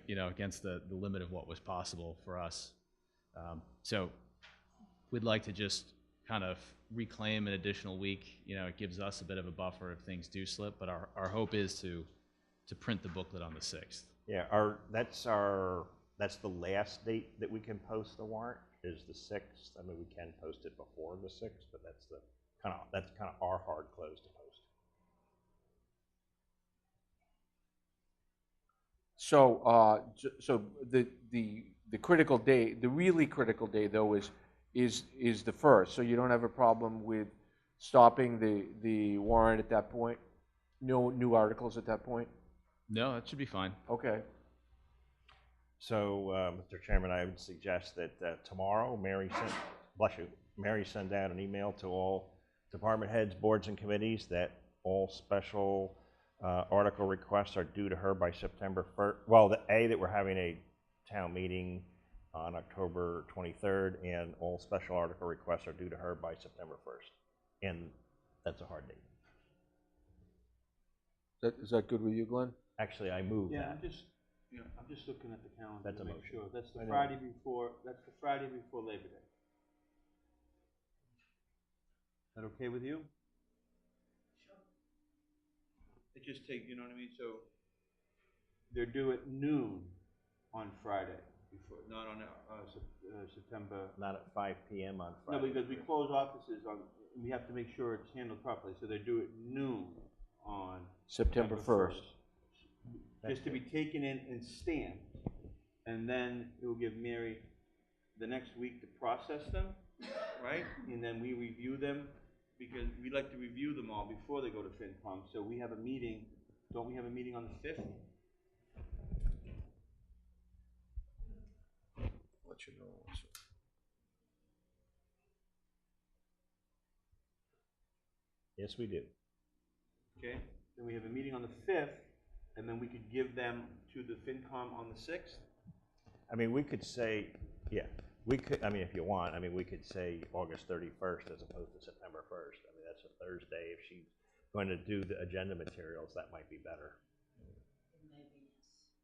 [SPEAKER 8] you know, against the limit of what was possible for us. So we'd like to just kind of reclaim an additional week. You know, it gives us a bit of a buffer if things do slip, but our hope is to print the booklet on the 6th.
[SPEAKER 2] Yeah, that's the last date that we can post the warrant is the 6th. I mean, we can post it before the 6th, but that's kind of our hard close to post.
[SPEAKER 1] So, so the critical day, the really critical day though is the 1st. So you don't have a problem with stopping the warrant at that point? No new articles at that point?
[SPEAKER 8] No, that should be fine.
[SPEAKER 1] Okay.
[SPEAKER 2] So, Mr. Chairman, I would suggest that tomorrow, Mary send out an email to all department heads, boards, and committees that all special article requests are due to her by September 1st. Well, that we're having a town meeting on October 23rd, and all special article requests are due to her by September 1st. and that's a hard date.
[SPEAKER 1] Is that good with you, Glenn?
[SPEAKER 2] Actually, I moved
[SPEAKER 4] Yeah,
[SPEAKER 2] that.
[SPEAKER 4] I'm just looking at the calendar
[SPEAKER 2] That's
[SPEAKER 4] to
[SPEAKER 2] a
[SPEAKER 4] make
[SPEAKER 2] motion.
[SPEAKER 4] sure. That's
[SPEAKER 1] I
[SPEAKER 4] the
[SPEAKER 1] know.
[SPEAKER 4] Friday before, Labor Day. Is that okay with you? Sure. It just take, you know what I mean, so they're due at noon on Friday before, not on, September.
[SPEAKER 2] Not at 5 p.m. on
[SPEAKER 4] No,
[SPEAKER 2] Friday.
[SPEAKER 4] because we close offices on, we have to make sure it's handled properly, so they're due at noon on
[SPEAKER 1] September 1st.
[SPEAKER 4] Just to be taken in and stamped, and then it will give Mary the next week to process them, right? And then we review them, because we like to review them all before they go to FinCom, so we have a meeting, don't we have a meeting on the 5th?
[SPEAKER 1] Let you know also.
[SPEAKER 2] Yes, we do.
[SPEAKER 4] Okay, then we have a meeting on the 5th, and then we could give them to the FinCom on the 6th?
[SPEAKER 2] I mean, we could say, yeah, we could, I mean, if you want, I mean, we could say August 31st as opposed to September 1st. I mean, that's a Thursday. If she's going to do the agenda materials, that might be better.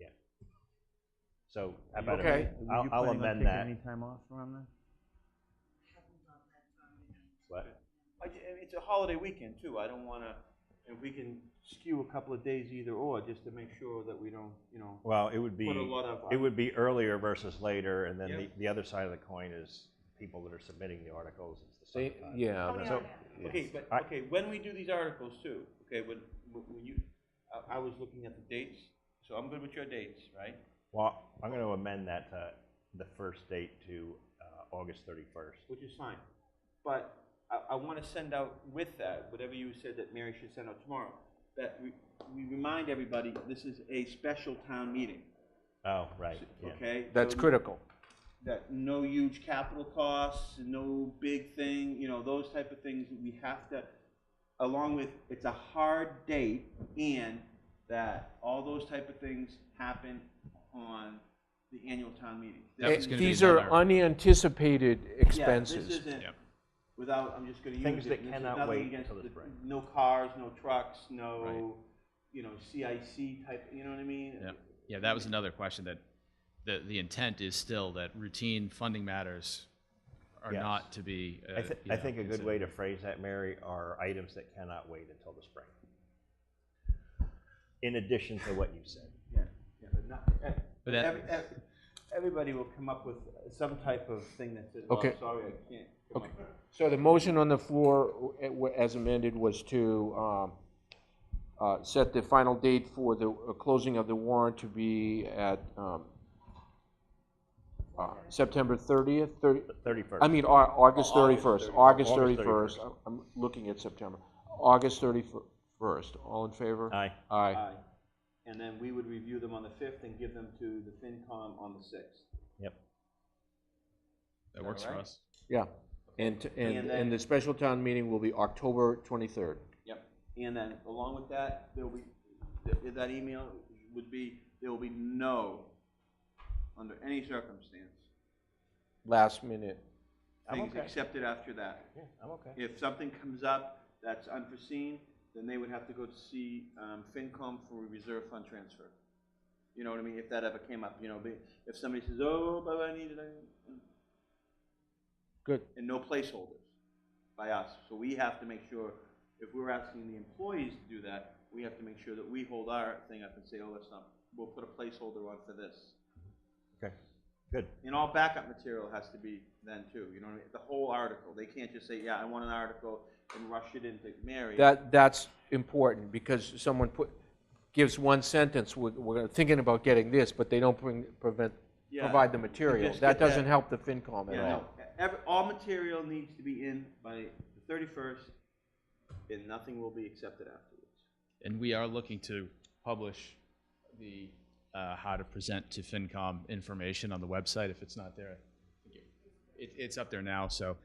[SPEAKER 2] Yeah. So, how about
[SPEAKER 1] Okay.
[SPEAKER 2] I'll amend that.
[SPEAKER 4] Any time off around then?
[SPEAKER 2] What?
[SPEAKER 4] It's a holiday weekend too, I don't wanna, if we can skew a couple of days either or, just to make sure that we don't, you know.
[SPEAKER 2] Well, it would be,
[SPEAKER 4] Put a lot of-
[SPEAKER 2] it would be earlier versus later, and then
[SPEAKER 4] Yep.
[SPEAKER 2] the other side of the coin is people that are submitting the articles, it's the
[SPEAKER 1] They,
[SPEAKER 2] summertime.
[SPEAKER 1] yeah.
[SPEAKER 2] So,
[SPEAKER 4] Okay, but,
[SPEAKER 2] I-
[SPEAKER 4] okay, when we do these articles too, okay, when you, I was looking at the dates, so I'm good with your dates, right?
[SPEAKER 2] well, I'm going to amend that to the first date to August 31st.
[SPEAKER 4] Which is fine, but I wanna send out with that, whatever you said that Mary should send out tomorrow, that we remind everybody, this is a special town meeting,
[SPEAKER 2] Oh, right, yeah.
[SPEAKER 4] okay?
[SPEAKER 1] That's
[SPEAKER 4] So
[SPEAKER 1] critical.
[SPEAKER 4] that no huge capital costs, no big thing, you know, those type of things, we have to, along with, it's a hard date, and that all those type of things happen on the annual town meeting.
[SPEAKER 8] That was gonna be
[SPEAKER 1] These are
[SPEAKER 8] another-
[SPEAKER 1] unanticipated
[SPEAKER 4] Yeah,
[SPEAKER 1] expenses.
[SPEAKER 4] this isn't,
[SPEAKER 8] Yep.
[SPEAKER 4] without, I'm just gonna use it.
[SPEAKER 2] Things that
[SPEAKER 4] this is
[SPEAKER 2] cannot
[SPEAKER 4] nothing
[SPEAKER 2] wait
[SPEAKER 4] against
[SPEAKER 2] until the spring.
[SPEAKER 4] No cars, no trucks, no,
[SPEAKER 8] Right.
[SPEAKER 4] you know, CIC type, you know what I mean?
[SPEAKER 8] Yeah, yeah, that was another question, that the intent is still that routine funding matters are
[SPEAKER 2] Yes.
[SPEAKER 8] not to be,
[SPEAKER 2] I think a good way to phrase that, Mary, are items that cannot wait until the spring. In addition to what you said.
[SPEAKER 4] Yeah, yeah, but not,
[SPEAKER 8] But that-
[SPEAKER 4] everybody will come up with some type of thing that says, well,
[SPEAKER 1] Okay.
[SPEAKER 4] sorry, I can't come up.
[SPEAKER 1] So the motion on the floor, as amended, was to set the final date for the closing of the warrant to be at September 30th,
[SPEAKER 2] 31st.
[SPEAKER 1] I mean, August
[SPEAKER 4] August
[SPEAKER 1] 31st.
[SPEAKER 4] 31st.
[SPEAKER 1] August
[SPEAKER 2] August
[SPEAKER 1] 31st. I'm looking at September. August 31st. All in favor?
[SPEAKER 2] Aye.
[SPEAKER 1] Aye.
[SPEAKER 4] Aye. And then we would review them on the 5th and give them to the FinCom on the 6th.
[SPEAKER 2] Yep.
[SPEAKER 8] that works for
[SPEAKER 4] alright?
[SPEAKER 8] us.
[SPEAKER 1] Yeah. And
[SPEAKER 4] then-
[SPEAKER 1] the special town meeting will be October 23rd.
[SPEAKER 4] Yep, and then along with that, there'll be, that email would be, there will be no, under any circumstance,
[SPEAKER 1] Last minute.
[SPEAKER 2] I'm
[SPEAKER 4] things
[SPEAKER 2] okay.
[SPEAKER 4] accepted after that.
[SPEAKER 2] Yeah, I'm okay.
[SPEAKER 4] If something comes up that's unforeseen, then they would have to go to see FinCom for a reserve fund transfer. You know what I mean, if that ever came up, you know, if somebody says, oh, but I need it,
[SPEAKER 1] Good.
[SPEAKER 4] and no placeholders by us. So we have to make sure, if we're asking the employees to do that, we have to make sure that we hold our thing up and say, oh, that's not, we'll put a placeholder on for this.
[SPEAKER 2] Okay, good.
[SPEAKER 4] And all backup material has to be then too, you know what I mean? The whole article. They can't just say, yeah, I want an article and rush it into Mary.
[SPEAKER 1] That's important, because someone gives one sentence, we're thinking about getting this, but they don't
[SPEAKER 4] Yeah,
[SPEAKER 1] provide the
[SPEAKER 4] you
[SPEAKER 1] material.
[SPEAKER 4] just
[SPEAKER 1] That
[SPEAKER 4] get
[SPEAKER 1] doesn't help the FinCom at
[SPEAKER 4] Yeah,
[SPEAKER 1] all.
[SPEAKER 4] no, all material needs to be in by the 31st, and nothing will be accepted afterwards.
[SPEAKER 8] And we are looking to publish the how to present to FinCom information on the website. If it's not there, it's up there now. So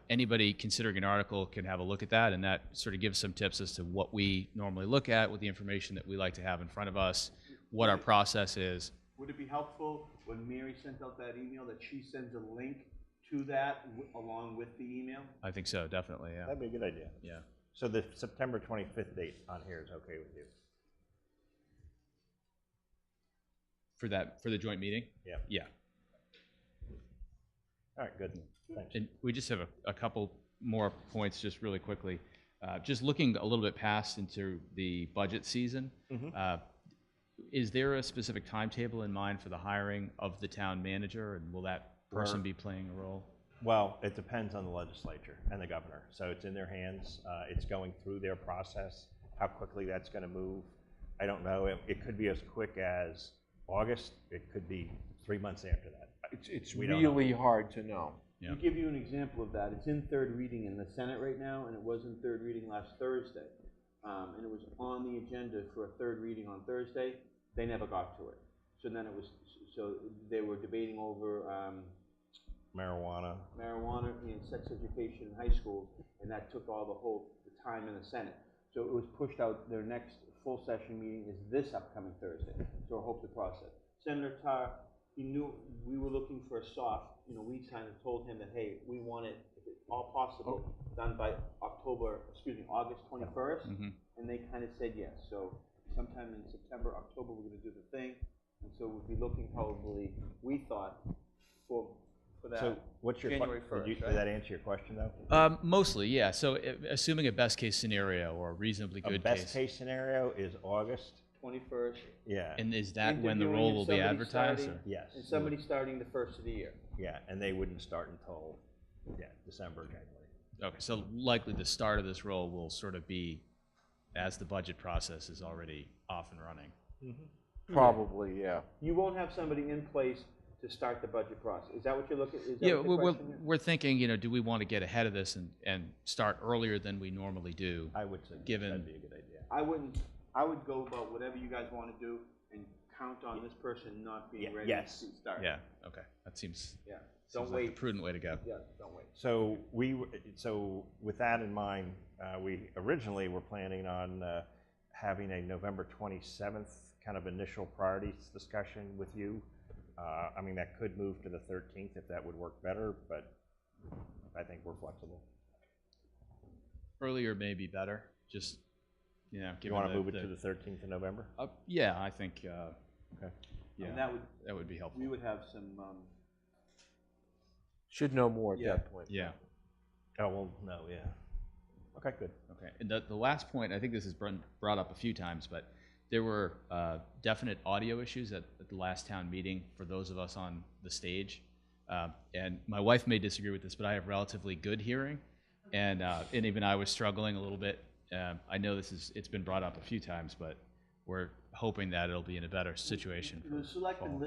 [SPEAKER 8] anybody considering an article can have a look at that, and that sort of gives some tips as to what we normally look at with the information that we like to have in front of us, what our process is.
[SPEAKER 4] Would it be helpful when Mary sent out that email that she sends a link to that along with the email?
[SPEAKER 8] I think so, definitely, yeah.
[SPEAKER 2] That'd be a good idea.
[SPEAKER 8] Yeah.
[SPEAKER 2] So the September 25th date on here is okay with you?
[SPEAKER 8] For the joint meeting?
[SPEAKER 2] Yeah.
[SPEAKER 8] Yeah.
[SPEAKER 2] All right, good. Thanks.
[SPEAKER 8] And we just have a couple more points just really quickly. Just looking a little bit past into the budget season, is there a specific timetable in mind for the hiring of the town manager, and will that person be playing a role?
[SPEAKER 2] Well, it depends on the legislature and the governor. So it's in their hands. It's going through their process. How quickly that's going to move, I don't know. It could be as quick as August. It could be 3 months after that.
[SPEAKER 1] It's
[SPEAKER 2] We don't know.
[SPEAKER 1] really hard to know.
[SPEAKER 8] Yeah.
[SPEAKER 4] To give you an example of that, it's in third reading in the Senate right now, and it was in third reading last Thursday. And it was on the agenda for a third reading on Thursday. They never got to it. So then they were debating over
[SPEAKER 2] Marijuana.
[SPEAKER 4] and sex education in high schools, and that took all the time in the Senate. So it was pushed out. Their next full session meeting is this upcoming Thursday. So I hope the process. Senator Tarr, he knew we were looking for a soft, we kind of told him that, hey, we want it, if it's all possible, done by August 21st, and they kind of said yes. So sometime in September, October, we're going to do the thing, and so we'll be looking probably, we thought, for that.
[SPEAKER 2] So what's your
[SPEAKER 4] January 1st,
[SPEAKER 2] did
[SPEAKER 4] right?
[SPEAKER 2] that answer your question though?
[SPEAKER 8] Mostly, yeah. So assuming a best case scenario or a reasonably good
[SPEAKER 2] Best case scenario is August.
[SPEAKER 4] 21st.
[SPEAKER 2] Yeah.
[SPEAKER 8] And is that when the
[SPEAKER 4] Interviewing
[SPEAKER 8] role
[SPEAKER 4] and
[SPEAKER 8] will be
[SPEAKER 4] somebody
[SPEAKER 8] advertised?
[SPEAKER 4] starting-
[SPEAKER 8] Or?
[SPEAKER 2] Yes.
[SPEAKER 4] And somebody starting the first of the year.
[SPEAKER 2] Yeah, and they wouldn't start until December, January.
[SPEAKER 8] Okay, so likely the start of this role will sort of be as the budget process is already off and running.
[SPEAKER 1] Probably, yeah.
[SPEAKER 4] You won't have somebody in place to start the budget process. Is that what you're looking, is that
[SPEAKER 8] Yeah,
[SPEAKER 4] what the
[SPEAKER 8] we're
[SPEAKER 4] question is?
[SPEAKER 8] we're thinking, do we want to get ahead of this and start earlier than we normally do?
[SPEAKER 2] I would say
[SPEAKER 8] Given-
[SPEAKER 2] that'd be a good idea.
[SPEAKER 4] I would go about whatever you guys want to do and count on this person not being ready
[SPEAKER 2] yes.
[SPEAKER 4] to start.
[SPEAKER 8] Yeah, okay, that seems
[SPEAKER 4] Yeah,
[SPEAKER 8] seems
[SPEAKER 4] don't
[SPEAKER 8] like the
[SPEAKER 4] wait.
[SPEAKER 8] prudent way to go.
[SPEAKER 4] Yeah, don't wait.
[SPEAKER 2] So so with that in mind, we originally were planning on having a November 27th kind of initial priorities discussion with you. I mean, that could move to the 13th if that would work better, but I think we're flexible.
[SPEAKER 8] Earlier may be better, just, given
[SPEAKER 2] You want to move it to the 13th of November?
[SPEAKER 8] Yeah, I think,
[SPEAKER 2] Okay.
[SPEAKER 8] yeah,
[SPEAKER 4] And
[SPEAKER 8] that would be helpful.
[SPEAKER 4] we would have some,
[SPEAKER 1] Should know more at
[SPEAKER 4] Yeah.
[SPEAKER 1] that point.
[SPEAKER 8] Yeah.
[SPEAKER 2] Oh, well, no, yeah. Okay, good.
[SPEAKER 8] Okay, and the last point, I think this has been brought up a few times, but there were definite audio issues at the last town meeting for those of us on the stage. And my wife may disagree with this, but I have relatively good hearing, and even I was struggling a little bit. I know it's been brought up a few times, but we're hoping that it'll be in a better situation.
[SPEAKER 4] the selectmen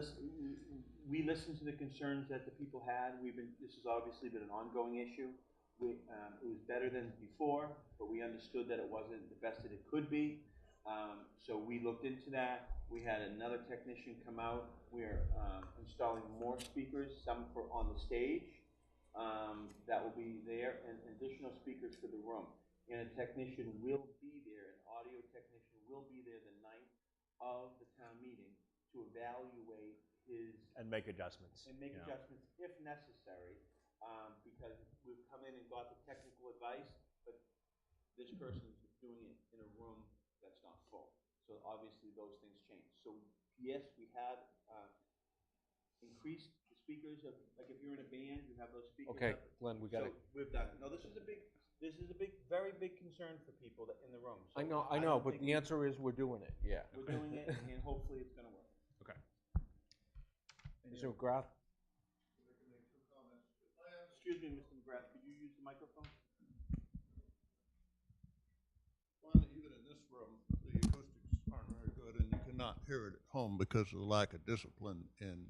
[SPEAKER 4] we listened to the concerns that the people had. This has obviously been an ongoing issue. It was better than before, but we understood that it wasn't the best that it could be. So we looked into that. We had another technician come out. We are installing more speakers, some on the stage that will be there, and additional speakers for the room. And a technician will be there, an audio technician will be there the night of the town meeting to evaluate his
[SPEAKER 2] And make adjustments.
[SPEAKER 4] adjustments if necessary, because we've come in and got the technical advice, but this person's doing it in a room that's not full. So obviously those things change. So yes, we have increased the speakers of, like if you're in a band, you have those speakers.
[SPEAKER 1] Okay,
[SPEAKER 4] up.
[SPEAKER 1] Glenn, we got
[SPEAKER 4] So
[SPEAKER 1] it.
[SPEAKER 4] we've done it. No, this is a very big concern for people that in the room. So
[SPEAKER 1] I know,
[SPEAKER 4] don't
[SPEAKER 1] but
[SPEAKER 4] think
[SPEAKER 1] the answer is we're doing it, yeah.
[SPEAKER 4] we're doing it, and hopefully it's gonna work.
[SPEAKER 1] Mr. McGrath?
[SPEAKER 4] Excuse me, Mr. McGrath, could you use the microphone?
[SPEAKER 9] Well, even in this room, the acoustics aren't very good, and you cannot hear it at home because of the lack of discipline in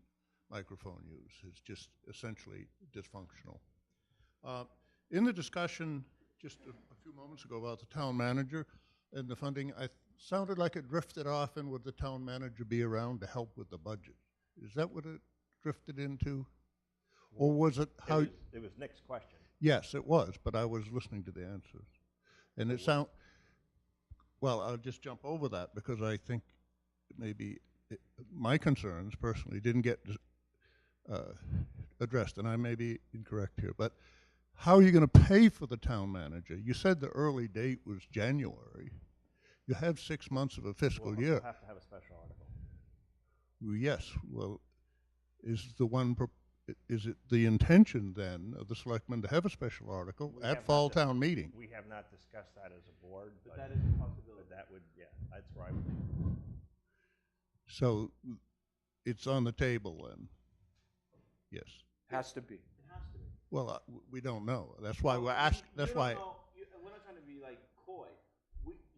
[SPEAKER 9] microphone use. It's just essentially dysfunctional. In the discussion just a few moments ago about the town manager and the funding, I sounded like it drifted off, and would the town manager be around to help with the budget? Is that what it drifted into? Or was it how?
[SPEAKER 2] It was Nick's question.
[SPEAKER 9] Yes, it was, but I was listening to the answers. And it well, I'll just jump over that because I think maybe my concerns personally didn't get addressed, and I may be incorrect here, but how are you going to pay for the town manager? You said the early date was January. You have 6 months of a fiscal
[SPEAKER 2] We'll
[SPEAKER 9] year.
[SPEAKER 2] have to have a special article.
[SPEAKER 9] Yes, well, is it the intention then of the selectmen to have a special article
[SPEAKER 2] We
[SPEAKER 9] at
[SPEAKER 2] have not
[SPEAKER 9] fall
[SPEAKER 2] dis-
[SPEAKER 9] town meeting?
[SPEAKER 2] We have not discussed that as a board,
[SPEAKER 4] But that is a possibility.
[SPEAKER 2] but that would, yeah, that's where I would.
[SPEAKER 9] So it's on the table then? Yes.
[SPEAKER 1] Has to be.
[SPEAKER 4] It has to be.
[SPEAKER 9] Well, we don't know. That's why we're asking, that's why.
[SPEAKER 4] And we're not trying to be like coy.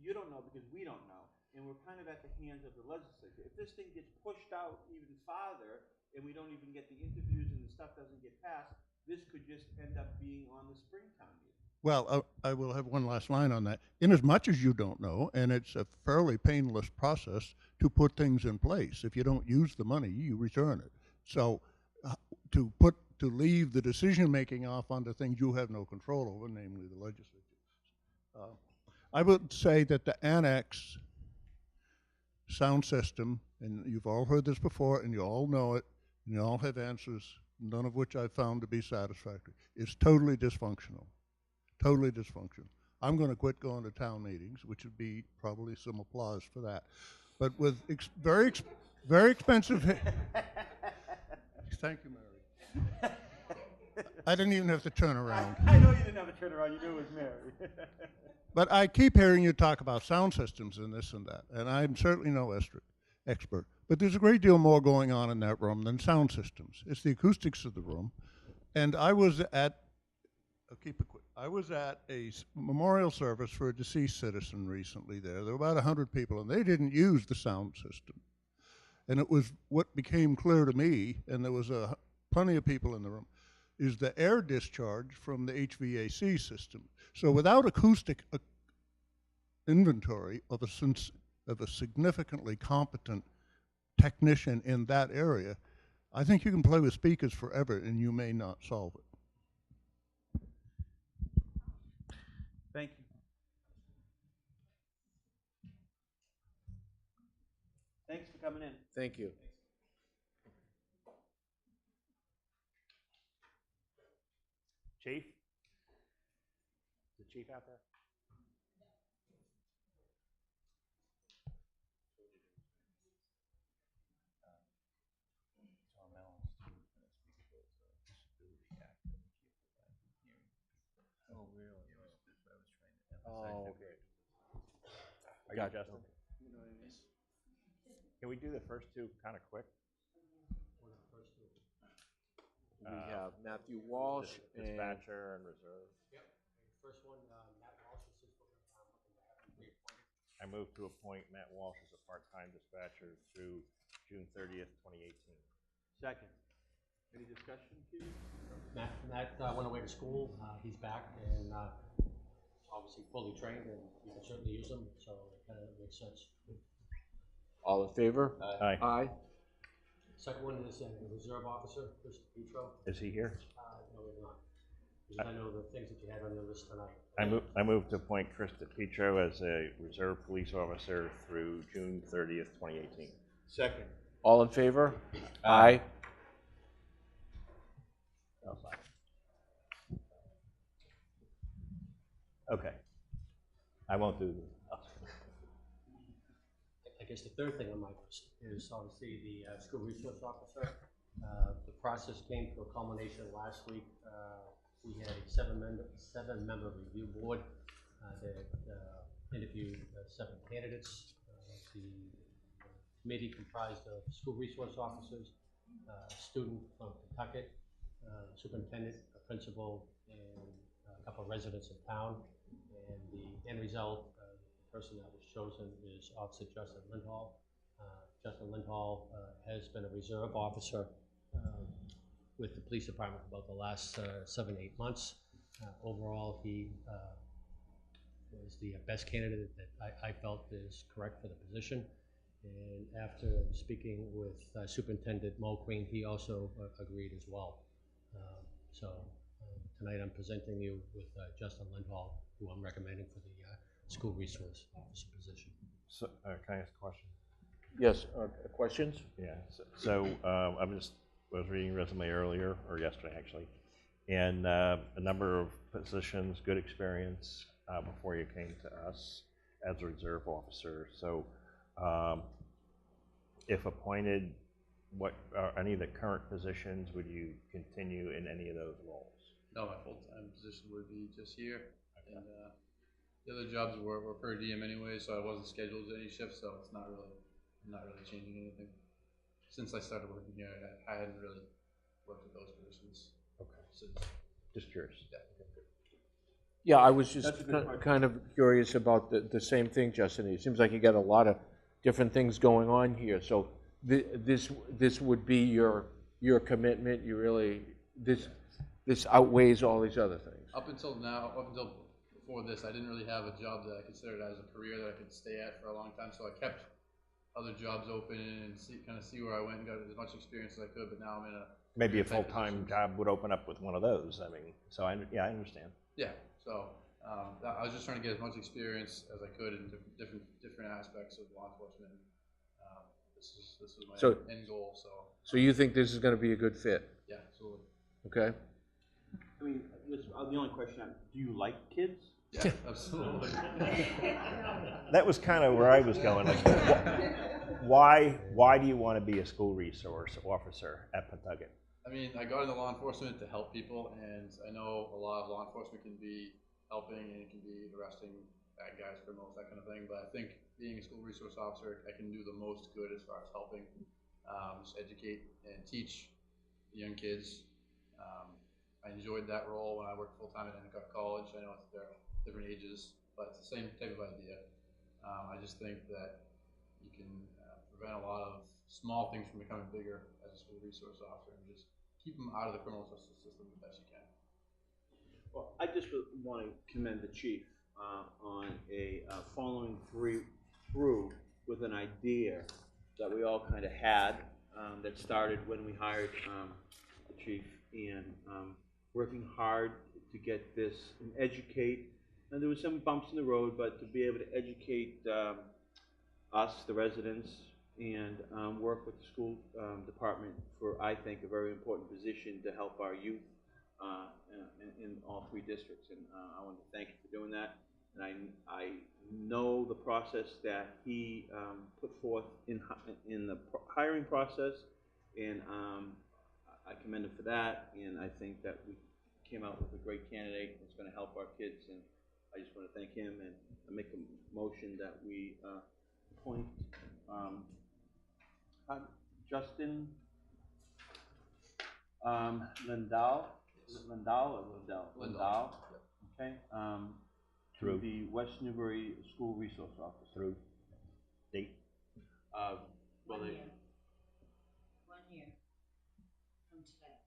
[SPEAKER 4] You don't know because we don't know, and we're kind of at the hands of the legislature. If this thing gets pushed out even farther, and we don't even get the interviews and the stuff doesn't get passed, this could just end up being on the Springtown meeting.
[SPEAKER 9] Well, I will have one last line on that. Inasmuch as you don't know, and it's a fairly painless process to put things in place. If you don't use the money, you return it. So to leave the decision-making off onto things you have no control over, namely the legislature. I would say that the annex sound system, and you've all heard this before, and you all know it, and you all have answers, none of which I've found to be satisfactory, is totally dysfunctional. Totally dysfunctional. I'm going to quit going to town meetings, which would be probably some applause for that. But with very expensive. Thank you, Mary. I didn't even have to turn around.
[SPEAKER 4] I know you didn't have a turnaround. You knew it was Mary.
[SPEAKER 9] But I keep hearing you talk about sound systems and this and that, and I'm certainly no expert. But there's a great deal more going on in that room than sound systems. It's the acoustics of the room. And I was at, I'll keep it quick. I was at a memorial service for a deceased citizen recently there. There were about 100 people, and they didn't use the sound system. And it was what became clear to me, and there was plenty of people in the room, is the air discharge from the HVAC system. So without acoustic inventory of a significantly competent technician in that area, I think you can play with speakers forever and you may not solve it.
[SPEAKER 4] Thank you. Thanks for coming in.
[SPEAKER 1] Thank you.
[SPEAKER 2] Chief? Is the chief out there?
[SPEAKER 1] Oh, okay.
[SPEAKER 2] Are you Justin? Can we do the first two kind of quick?
[SPEAKER 1] We have Matthew Walsh and
[SPEAKER 2] Dispatcher and reserve.
[SPEAKER 10] Yep. First one, Matt Walsh is looking to have him reappointed.
[SPEAKER 2] I move to appoint Matt Walsh as a part-time dispatcher through June 30th, 2018.
[SPEAKER 4] Second. Any discussion, Peter?
[SPEAKER 10] Matt went away to school. He's back and obviously fully trained, and you can certainly use him, so it kind of makes sense.
[SPEAKER 1] all in favor?
[SPEAKER 2] Aye.
[SPEAKER 1] Aye.
[SPEAKER 10] Second one is a reserve officer, Mr. Petro.
[SPEAKER 2] Is he here?
[SPEAKER 10] No, we're not. Because I know the things that you had on your list tonight.
[SPEAKER 2] I move to appoint Chris DePietro as a reserve police officer through June 30th, 2018.
[SPEAKER 4] Second.
[SPEAKER 1] All in favor? Aye.
[SPEAKER 2] Oh, sorry. Okay. I won't do this.
[SPEAKER 10] I guess the third thing on my list is obviously the school resource officer. The process came to a culmination last week. We had a seven-member review board that interviewed 7 candidates. The committee comprised of school resource officers, a student from Kentucky, superintendent, a principal, and a couple of residents in town. And the end result, the person that was chosen is Officer Justin Lindhall. Justin Lindhall has been a reserve officer with the police department for about the last 7-8 months. Overall, he was the best candidate that I felt is correct for the position. And after speaking with Superintendent Mulqueen, he also agreed as well. So tonight I'm presenting you with Justin Lindhall, who I'm recommending for the school resource officer position.
[SPEAKER 2] So, can I ask a question?
[SPEAKER 1] Yes, questions?
[SPEAKER 2] Yeah. So I'm just was reading your resume earlier, or yesterday actually, and a number of positions, good experience before you came to us as a reserve officer. So if appointed, what any of the current positions, would you continue in any of those roles?
[SPEAKER 11] No, my full-time position would be just here, and the other jobs were per diem anyway, so I wasn't scheduled to any shifts, so I'm not really changing anything. Since I started working here, I hadn't really worked with those positions.
[SPEAKER 2] Okay.
[SPEAKER 11] Since.
[SPEAKER 2] Just curious.
[SPEAKER 11] Yeah.
[SPEAKER 1] Yeah, I was just
[SPEAKER 4] That's a good part.
[SPEAKER 1] kind of curious about the same thing, Justin. It seems like you got a lot of different things going on here. So this would be your commitment. You really this outweighs all these other things.
[SPEAKER 11] Up until before this, I didn't really have a job that I considered as a career that I could stay at for a long time. So I kept other jobs open and see where I went and got as much experience as I could. But now I'm in a
[SPEAKER 2] Maybe a full-time job would open up with one of those. I mean, so I understand.
[SPEAKER 11] Yeah. So I was just trying to get as much experience as I could in different aspects of law enforcement. This was my end goal.
[SPEAKER 1] So you think this is going to be a good fit?
[SPEAKER 11] Yeah, absolutely.
[SPEAKER 1] Okay.
[SPEAKER 4] I mean, the only question, do you like kids?
[SPEAKER 11] Yeah, absolutely.
[SPEAKER 2] That was kind of where I was going. Like, why do you want to be a school resource officer at Pawtucket?
[SPEAKER 11] I mean, I got into law enforcement to help people, and I know a lot of law enforcement can be helping and it can be arresting bad guys, criminals, that kind of thing. But I think being a school resource officer, I can do the most good as far as helping, just educate and teach young kids. I enjoyed that role when I worked full-time at Endicott College. I know they're different ages, but it's the same type of idea. I just think that you can prevent a lot of small things from becoming bigger as a school resource officer and just keep them out of the criminal justice system the best you can.
[SPEAKER 4] Well, I just want to commend the chief on following through with an idea that we all kind of had that started when we hired the chief, and working hard to get this and educate. And there was some bumps in the road, but to be able to educate us, the residents, and work with the school department for, I think, a very important position to help our youth in all three districts. And I want to thank you for doing that. And I know the process that he put forth in the hiring process, and I commend him for that. And I think that we came out with a great candidate that's going to help our kids. And I just want to thank him, and I make a motion that we appoint Justin Lindahl. Is it Lindahl or Lindell? Lindahl. Okay. To the West Newbury School Resource Officer.
[SPEAKER 2] Through date?
[SPEAKER 4] Well,
[SPEAKER 12] 1 year. 1 year from today.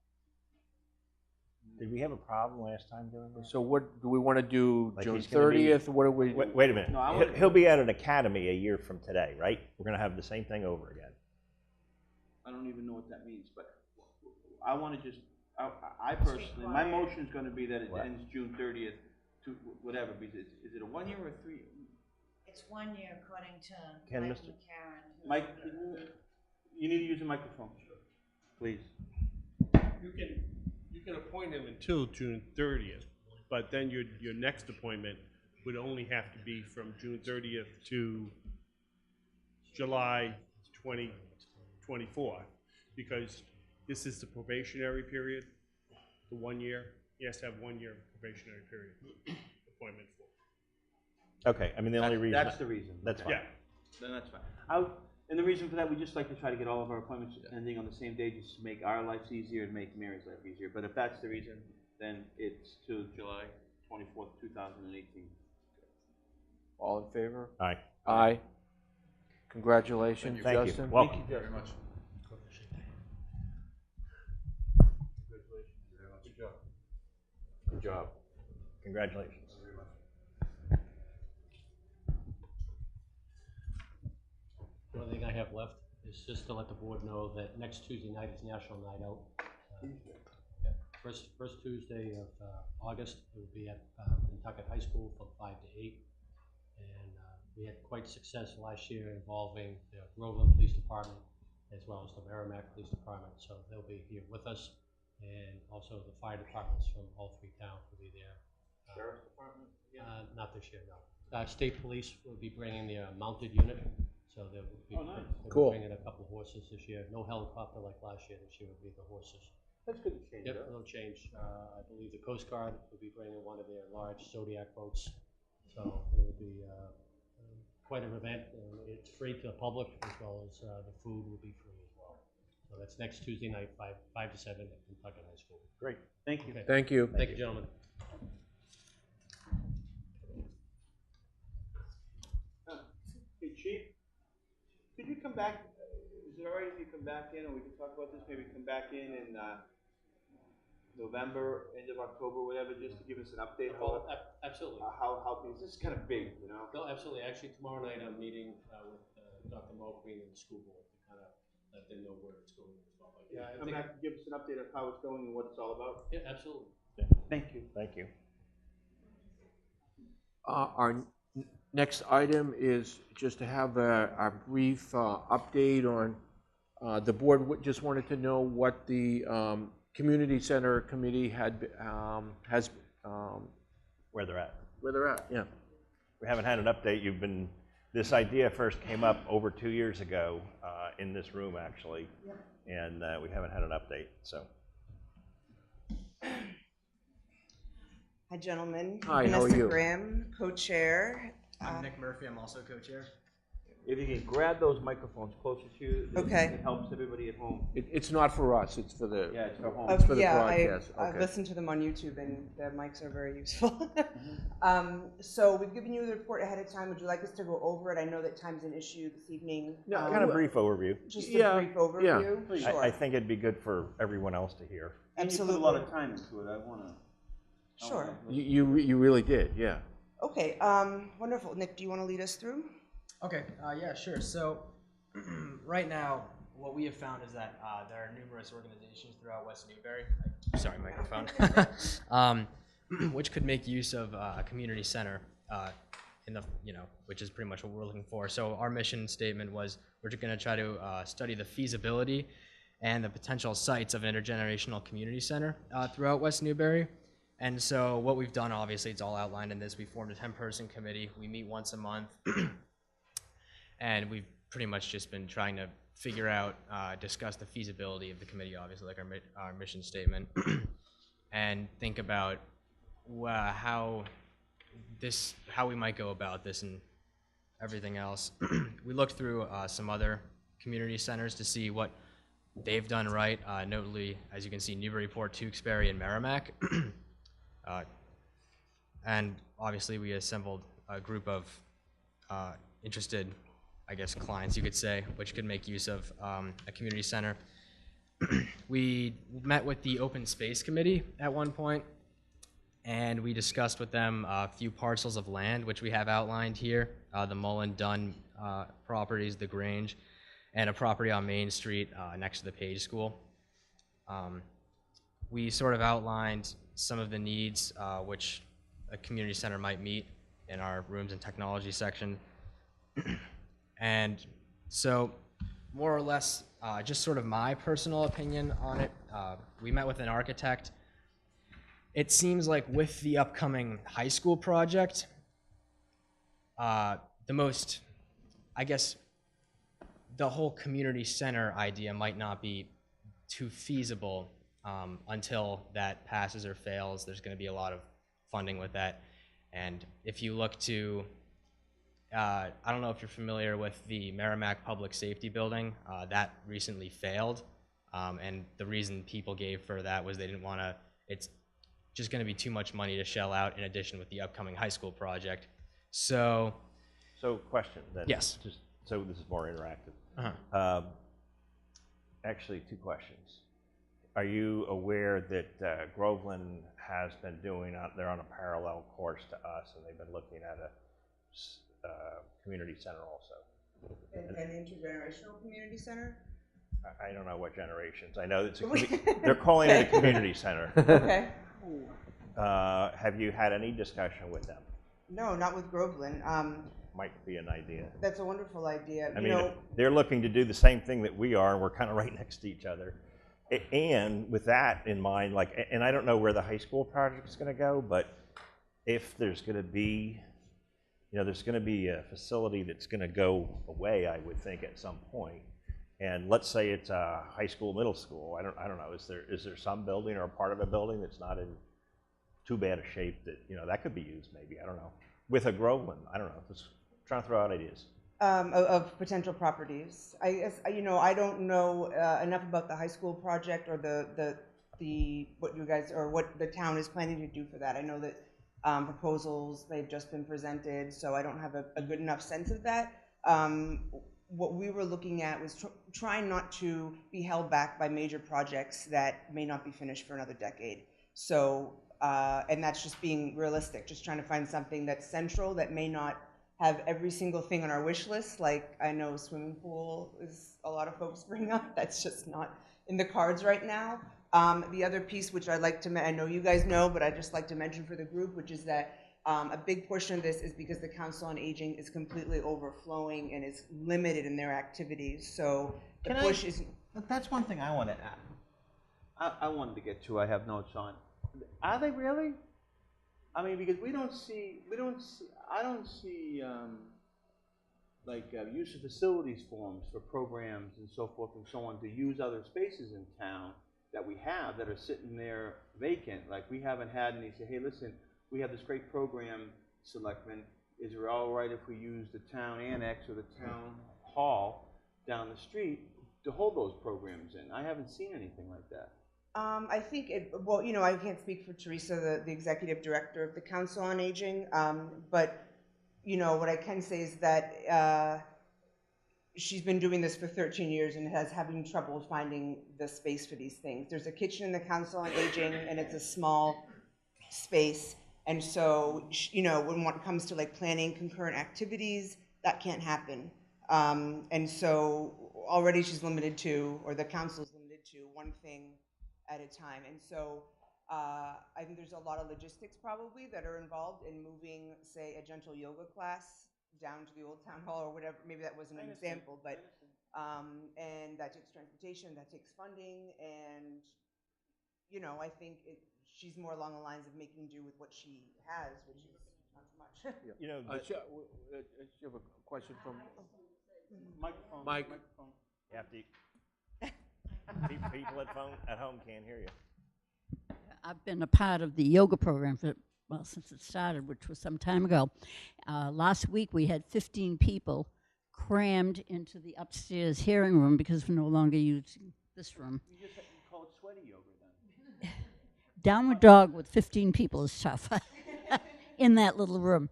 [SPEAKER 2] Did we have a problem last time doing this?
[SPEAKER 1] So what do we want to do?
[SPEAKER 2] Like
[SPEAKER 1] June
[SPEAKER 2] he's gonna be-
[SPEAKER 1] 30th? What do we?
[SPEAKER 2] Wait a minute.
[SPEAKER 4] No, I want-
[SPEAKER 2] He'll be at an academy a year from today, right? We're going to have the same thing over again.
[SPEAKER 4] I don't even know what that means, but I want to just, I personally, my motion is going to be that it ends June 30th to whatever, because is it a 1 year or a 3 year?
[SPEAKER 12] It's 1 year according to
[SPEAKER 2] Can
[SPEAKER 12] Mike
[SPEAKER 2] Mr.
[SPEAKER 12] McCarron.
[SPEAKER 4] Mike, you need to use a microphone, please.
[SPEAKER 13] You can appoint him until June 30th, but then your next appointment would only have to be from June 30th to July 2024, because this is the probationary period, the 1 year. He has to have 1 year probationary period appointment for.
[SPEAKER 2] Okay, I mean, the only reason.
[SPEAKER 4] That's the reason.
[SPEAKER 2] That's fine.
[SPEAKER 13] Yeah.
[SPEAKER 4] Then that's fine. And the reason for that, we just like to try to get all of our appointments ending on the same day, just to make our lives easier and make Mary's life easier. But if that's the reason, then it's to July 24th, 2018.
[SPEAKER 1] All in favor?
[SPEAKER 2] Aye.
[SPEAKER 1] Aye. Congratulations,
[SPEAKER 2] Thank you.
[SPEAKER 1] Justin.
[SPEAKER 2] Welcome.
[SPEAKER 11] Thank you very much.
[SPEAKER 1] Good job.
[SPEAKER 2] Congratulations.
[SPEAKER 10] The only thing I have left is just to let the board know that next Tuesday night is National Night Out. First Tuesday of August, it will be at Pentucket High School from 5 to 8. And we had quite success last year involving the Groveland Police Department as well as the Merrimack Police Department, so they'll be here with us. And also the fire departments from all 3 towns will be there.
[SPEAKER 4] Sheriff's Department?
[SPEAKER 10] Not this year, no. State Police will be bringing their mounted unit, so they'll be,
[SPEAKER 4] nice.
[SPEAKER 10] they'll
[SPEAKER 1] Cool.
[SPEAKER 10] be bringing a couple of horses this year. No helicopter like last year. This year will be the horses.
[SPEAKER 4] That's good to change
[SPEAKER 10] Yep,
[SPEAKER 4] up.
[SPEAKER 10] no change. I believe the Coast Guard will be bringing one of their large Zodiac boats. So it will be quite an event. It's free to the public, as well as the food will be free as well. So that's next Tuesday night, 5 to 7 at Kentucky High School.
[SPEAKER 4] Great, thank you.
[SPEAKER 10] Okay.
[SPEAKER 1] Thank you.
[SPEAKER 10] Thank you, gentlemen.
[SPEAKER 4] Hey, Chief, could you come back, is it all right if you come back in, and we can talk about this, maybe come back in November, end of October, whatever, just to give us an update?
[SPEAKER 10] Absolutely.
[SPEAKER 4] How things, this is kind of big, you know?
[SPEAKER 10] No, absolutely. Actually, tomorrow night I'm meeting with Dr. Mo Green and the school board to kind of let them know where it's going and stuff like that.
[SPEAKER 4] Come back and give us an update of how it's going and what it's all about?
[SPEAKER 10] Yeah, absolutely.
[SPEAKER 4] Thank you.
[SPEAKER 2] Thank you.
[SPEAKER 1] Our next item is just to have a brief update on, the board just wanted to know what the community center committee has,
[SPEAKER 2] Where they're at.
[SPEAKER 1] where they're at, yeah.
[SPEAKER 2] We haven't had an update. This idea first came up over 2 years ago in this room, actually, and we haven't had an update, so.
[SPEAKER 14] Hi, gentlemen.
[SPEAKER 1] Hi, how are
[SPEAKER 14] Vanessa
[SPEAKER 1] you?
[SPEAKER 14] Graham, co-chair.
[SPEAKER 15] I'm Nick Murphy. I'm also co-chair.
[SPEAKER 4] If you can grab those microphones closer to you,
[SPEAKER 14] Okay.
[SPEAKER 4] it helps everybody at home.
[SPEAKER 1] It's not for us, it's for the,
[SPEAKER 4] Yeah, it's for home.
[SPEAKER 1] it's for the
[SPEAKER 14] Yeah,
[SPEAKER 1] broadcast.
[SPEAKER 14] I've
[SPEAKER 1] Okay.
[SPEAKER 14] listened to them on YouTube, and the mics are very useful. So we've given you the report ahead of time. Would you like us to go over it? I know that time's an issue this evening.
[SPEAKER 1] No,
[SPEAKER 2] Kind of brief overview.
[SPEAKER 14] Just
[SPEAKER 1] Yeah,
[SPEAKER 14] a brief overview?
[SPEAKER 1] yeah.
[SPEAKER 14] Sure.
[SPEAKER 2] I think it'd be good for everyone else to hear.
[SPEAKER 4] And you
[SPEAKER 14] Absolutely.
[SPEAKER 4] put a lot of time into it, I wanna.
[SPEAKER 14] Sure.
[SPEAKER 1] You really did, yeah.
[SPEAKER 14] Okay, wonderful. Nick, do you want to lead us through?
[SPEAKER 15] Okay, yeah, sure. So right now, what we have found is that there are numerous organizations throughout West Newbury, sorry, microphone, which could make use of a community center which is pretty much what we're looking for. So our mission statement was we're going to try to study the feasibility and the potential sites of an intergenerational community center throughout West Newbury. And so what we've done, obviously, it's all outlined in this. We formed a 10-person committee. We meet once a month. And we've pretty much just been trying to figure out, discuss the feasibility of the committee, obviously, like our mission statement, and think about how we might go about this and everything else. We looked through some other community centers to see what they've done right, notably, as you can see, Newburyport, Tewksbury, and Merrimack. And obviously, we assembled a group of interested, I guess, clients, you could say, which could make use of a community center. We met with the Open Space Committee at one point, and we discussed with them a few parcels of land, which we have outlined here, the Mullen Dunn properties, the Grange, and a property on Main Street next to the Page School. We sort of outlined some of the needs which a community center might meet in our rooms and technology section. And so, more or less, just sort of my personal opinion on it, we met with an architect. It seems like with the upcoming high school project, the whole community center idea might not be too feasible until that passes or fails. There's going to be a lot of funding with that. And if you look to, I don't know if you're familiar with the Merrimack Public Safety Building, that recently failed. And the reason people gave for that was they didn't want to, it's just going to be too much money to shell out in addition with the upcoming high school project. So
[SPEAKER 2] question then.
[SPEAKER 15] Yes.
[SPEAKER 2] So this is more interactive.
[SPEAKER 15] Uh-huh.
[SPEAKER 2] Actually, 2 questions. Are you aware that Groveland has been doing, they're on a parallel course to us, and they've been looking at a community center also?
[SPEAKER 14] An intergenerational community center?
[SPEAKER 2] I don't know what generations. I know it's they're calling it a community center.
[SPEAKER 14] Okay.
[SPEAKER 2] Have you had any discussion with them?
[SPEAKER 14] No, not with Groveland.
[SPEAKER 2] might be an idea.
[SPEAKER 14] That's a wonderful idea.
[SPEAKER 2] I
[SPEAKER 14] You
[SPEAKER 2] mean,
[SPEAKER 14] know,
[SPEAKER 2] they're looking to do the same thing that we are, and we're kind of right next to each other. And with that in mind, like, and I don't know where the high school project is going to go, but if there's going to be, you know, there's going to be a facility that's going to go away, I would think, at some point. And let's say it's a high school, middle school. I don't know. Is there some building or a part of a building that's not in too bad a shape that, you know, that could be used maybe? I don't know. With a Groveland, I don't know. Just trying to throw out ideas.
[SPEAKER 14] of potential properties. I guess, you know, I don't know enough about the high school project or the what you guys, or what the town is planning to do for that. I know that proposals, they've just been presented, so I don't have a good enough sense of that. What we were looking at was trying not to be held back by major projects that may not be finished for another decade. So, and that's just being realistic, just trying to find something that's central, that may not have every single thing on our wish list. Like, I know swimming pool is a lot of folks bring up. That's just not in the cards right now. The other piece, which I'd like to, I know you guys know, but I'd just like to mention for the group, which is that a big portion of this is because the Council on Aging is completely overflowing and is limited in their activities. So the push is.
[SPEAKER 4] That's one thing I want to add. I wanted to get to, I have notes on. Are they really? I mean, because I don't see use of facilities forms for programs and so forth and so on to use other spaces in town that we have that are sitting there vacant. Like, we haven't had any say, hey, listen, we have this great program, Selectmen. Is it all right if we use the town annex or the town hall down the street to hold those programs in? I haven't seen anything like that.
[SPEAKER 14] I think well, you know, I can't speak for Teresa, the executive director of the Council on Aging, but, you know, what I can say is that she's been doing this for 13 years and has having trouble finding the space for these things. There's a kitchen in the Council on Aging, and it's a small space. And so, you know, when it comes to like planning concurrent activities, that can't happen. And so already she's limited to, or the council's limited to, one thing at a time. And so I think there's a lot of logistics probably that are involved in moving, say, a gentle yoga class down to the old town hall or whatever. Maybe that wasn't an example, but and that takes transportation, that takes funding, and, you know, I think she's more along the lines of making do with what she has, which is not too much.
[SPEAKER 2] You know,
[SPEAKER 1] you have a question from
[SPEAKER 4] Microphone.
[SPEAKER 1] Mike?
[SPEAKER 4] Microphone.
[SPEAKER 2] you have to, people at home can't hear you.
[SPEAKER 16] I've been a part of the yoga program since it started, which was some time ago. Last week we had 15 people crammed into the upstairs hearing room because we're no longer using this room.
[SPEAKER 4] You just call it sweaty yoga then.
[SPEAKER 16] Downward dog with 15 people is tough in that little room.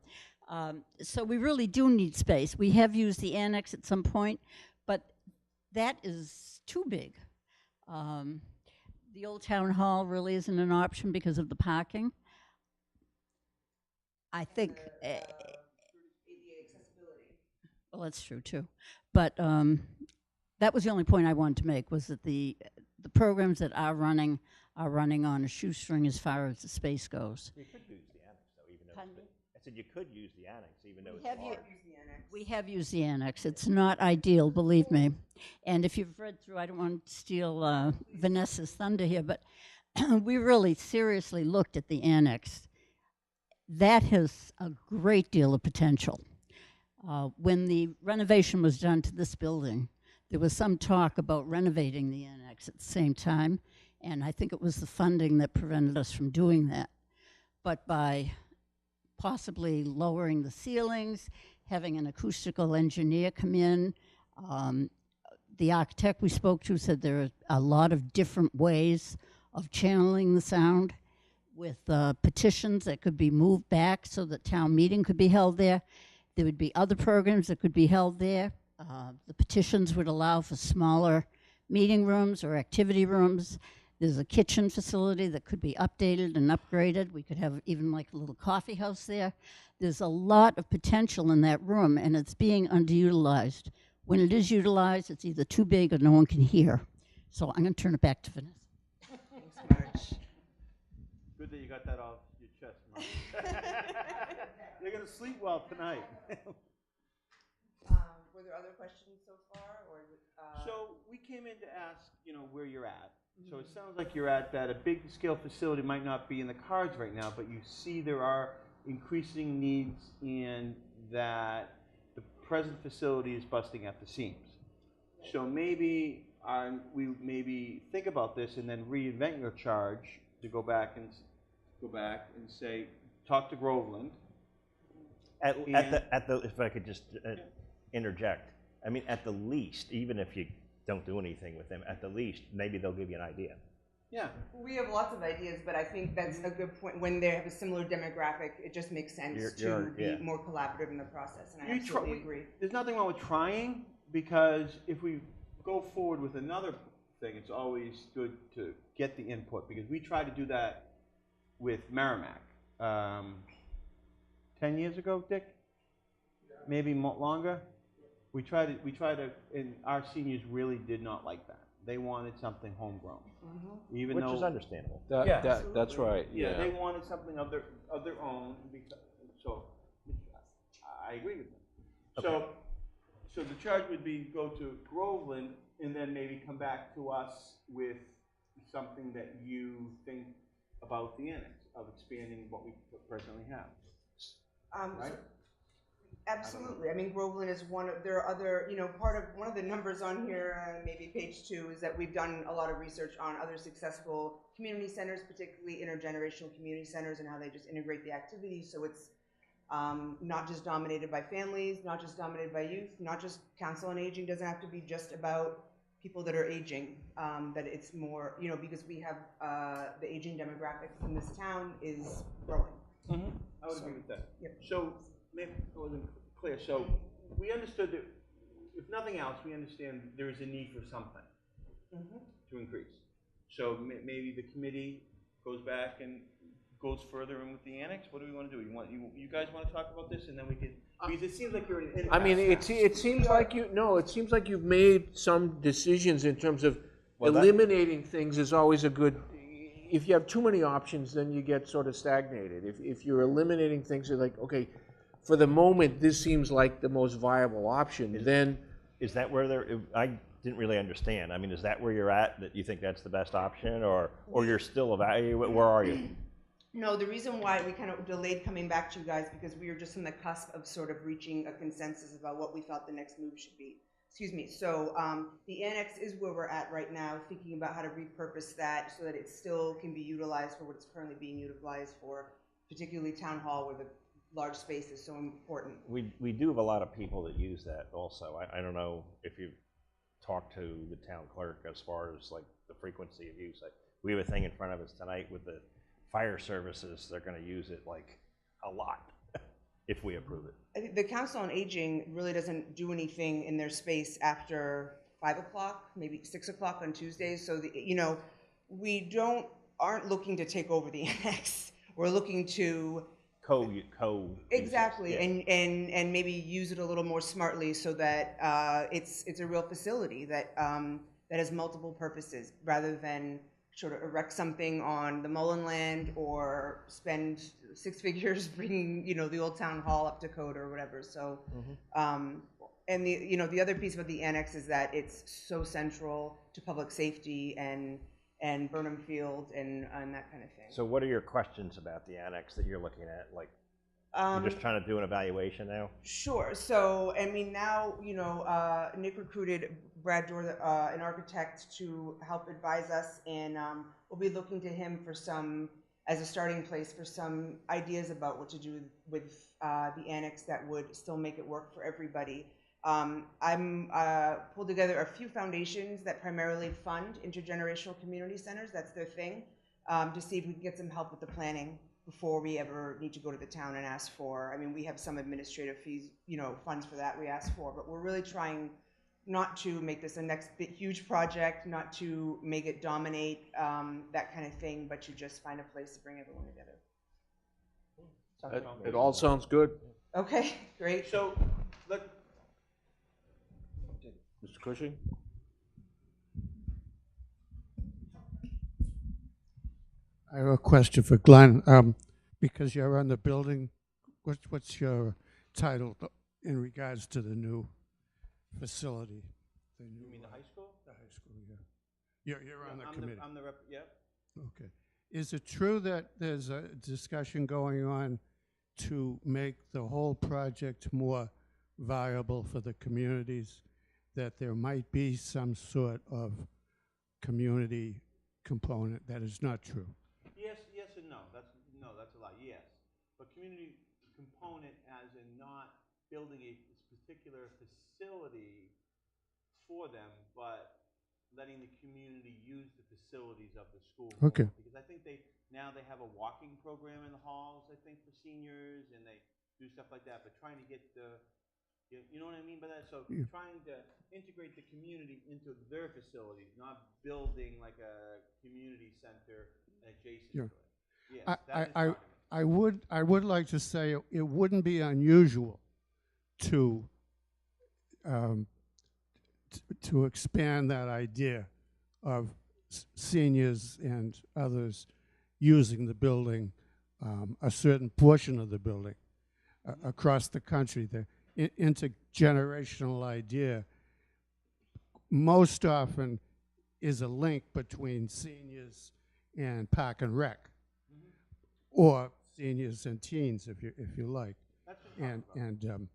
[SPEAKER 16] So we really do need space. We have used the annex at some point, but that is too big. The old town hall really isn't an option because of the parking. I think,
[SPEAKER 14] ADA accessibility.
[SPEAKER 16] well, that's true too. But that was the only point I wanted to make, was that the programs that are running on a shoestring as far as the space goes.
[SPEAKER 2] You could use the annex, though, even though
[SPEAKER 16] Pardon me?
[SPEAKER 2] I said you could use the annex, even though
[SPEAKER 16] We
[SPEAKER 2] it's
[SPEAKER 16] have
[SPEAKER 2] large.
[SPEAKER 16] We have used the annex. It's not ideal, believe me. And if you've read through, I don't want to steal Vanessa's thunder here, but we really seriously looked at the annex. That has a great deal of potential. When the renovation was done to this building, there was some talk about renovating the annex at the same time, and I think it was the funding that prevented us from doing that. But by possibly lowering the ceilings, having an acoustical engineer come in, the architect we spoke to said there are a lot of different ways of channeling the sound, with petitions that could be moved back so that town meeting could be held there. There would be other programs that could be held there. The petitions would allow for smaller meeting rooms or activity rooms. There's a kitchen facility that could be updated and upgraded. We could have even like a little coffee house there. There's a lot of potential in that room, and it's being underutilized. When it is utilized, it's either too big or no one can hear. So I'm going to turn it back to Vanessa.
[SPEAKER 14] Thanks, Marge.
[SPEAKER 4] Good that you got that off your chest, Mark. You're going to sleep well tonight.
[SPEAKER 14] other questions so far, or is it?
[SPEAKER 4] So we came in to ask, where you're at. So it sounds like you're at that a big scale facility might not be in the cards right now, but you see there are increasing needs and that the present facility is busting at the seams. So maybe we maybe think about this and then reinvent your charge to go back and say, talk to Groveland.
[SPEAKER 2] If I could just interject, I mean, at the least, even if you don't do anything with them, at the least, maybe they'll give you an idea.
[SPEAKER 4] Yeah.
[SPEAKER 14] We have lots of ideas, but I think that's a good point. When they have a similar demographic, it just makes sense to be more collaborative in the process, and I absolutely agree.
[SPEAKER 4] There's nothing wrong with trying, because if we go forward with another thing, it's always good to get the input, because we tried to do that with Merrimack 10 years ago, Dick? Maybe longer? We tried to, and our seniors really did not like that. They wanted something homegrown, even
[SPEAKER 2] Which
[SPEAKER 4] though
[SPEAKER 2] is understandable.
[SPEAKER 1] That's right.
[SPEAKER 4] Yeah, they wanted something of their own. So I agree with them.
[SPEAKER 2] Okay.
[SPEAKER 4] So the charge would be go to Groveland and then maybe come back to us with something that you think about the annex of expanding what we presently have. Right?
[SPEAKER 14] So, absolutely. I mean, Groveland is there are other, one of the numbers on here, maybe page 2, is that we've done a lot of research on other successful community centers, particularly intergenerational community centers, and how they just integrate the activities. So it's not just dominated by families, not just dominated by youth, not just council on aging. Doesn't have to be just about people that are aging, that it's more, because we have the aging demographic in this town is growing.
[SPEAKER 4] I would agree with that.
[SPEAKER 14] Yep.
[SPEAKER 4] So, maybe it wasn't clear. So, we understood that, if nothing else, we understand there is a need for something to increase. So, maybe the committee goes back and goes further in with the annex. What do we want to do? You guys want to talk about this, and then we can. Because it seems like you're in.
[SPEAKER 1] I mean, it seems like it seems like you've made some decisions in terms of eliminating things is always a good. If you have too many options, then you get sort of stagnated. If you're eliminating things, you're like, okay, for the moment, this seems like the most viable option. Then
[SPEAKER 2] is that where I didn't really understand. I mean, is that where you're at? That you think that's the best option, or you're still evaluating? Where are you?
[SPEAKER 14] No, the reason why we kind of delayed coming back to you guys because we were just on the cusp of sort of reaching a consensus about what we felt the next move should be. Excuse me. So the annex is where we're at right now, thinking about how to repurpose that so that it still can be utilized for what it's currently being utilized for, particularly town hall where the large space is so important.
[SPEAKER 2] We do have a lot of people that use that also. I don't know if you've talked to the town clerk as far as like the frequency of use. We have a thing in front of us tonight with the fire services. They're going to use it like a lot if we approve it.
[SPEAKER 14] I think the Council on Aging really doesn't do anything in their space after 5 o'clock, maybe 6 o'clock on Tuesdays. So we aren't looking to take over the annex. We're looking to exactly, yeah. and maybe use it a little more smartly so that it's a real facility that has multiple purposes rather than sort of erect something on the Mullen land or spend 6 figures bringing the old town hall up to code or whatever. So and the other piece about the annex is that it's so central to public safety and Burnham Field and that kind of thing.
[SPEAKER 2] So what are your questions about the annex that you're looking at? Like, you're just trying to do an evaluation now?
[SPEAKER 14] Sure. So, I mean, now, Nick recruited Brad Dorr, an architect, to help advise us, and we'll be looking to him for as a starting place for some ideas about what to do with the annex that would still make it work for everybody. I'm pulled together a few foundations that primarily fund intergenerational community centers. That's their thing, to see if we can get some help with the planning before we ever need to go to the town and ask for. I mean, we have some administrative fees, funds for that we ask for, but we're really trying not to make this a next big, huge project, not to make it dominate that kind of thing, but to just find a place to bring everyone together.
[SPEAKER 1] it all sounds good.
[SPEAKER 14] Okay, great.
[SPEAKER 4] So,
[SPEAKER 1] Mr. Cushing?
[SPEAKER 17] I have a question for Glenn. Because you're on the building, what's your title in regards to the new facility.
[SPEAKER 4] You mean the high school?
[SPEAKER 17] The high school, yeah. You're on the
[SPEAKER 4] I'm
[SPEAKER 17] committee.
[SPEAKER 4] I'm the rep, yep.
[SPEAKER 17] Okay. Is it true that there's a discussion going on to make the whole project more viable for the communities, that there might be some sort of community component? That is not true.
[SPEAKER 4] Yes, yes and no. That's a lie. Yes, but community component, as in not building a particular facility for them, but letting the community use the facilities of the school.
[SPEAKER 17] Okay.
[SPEAKER 4] More. Because I think they have a walking program in the halls. I think for seniors, and they do stuff like that. But trying to get you know what I mean by that? So
[SPEAKER 17] Yeah.
[SPEAKER 4] trying to integrate the community into their facilities, not building like a community center adjacent
[SPEAKER 17] Yeah.
[SPEAKER 4] to it. Yes, that is part of it.
[SPEAKER 17] I would like to say it wouldn't be unusual to to expand that idea of seniors and others using the building, a certain portion of the building across the country. The intergenerational idea most often is a link between seniors and Park and Rec, or seniors and teens, if you like.
[SPEAKER 4] That's what I'm talking about.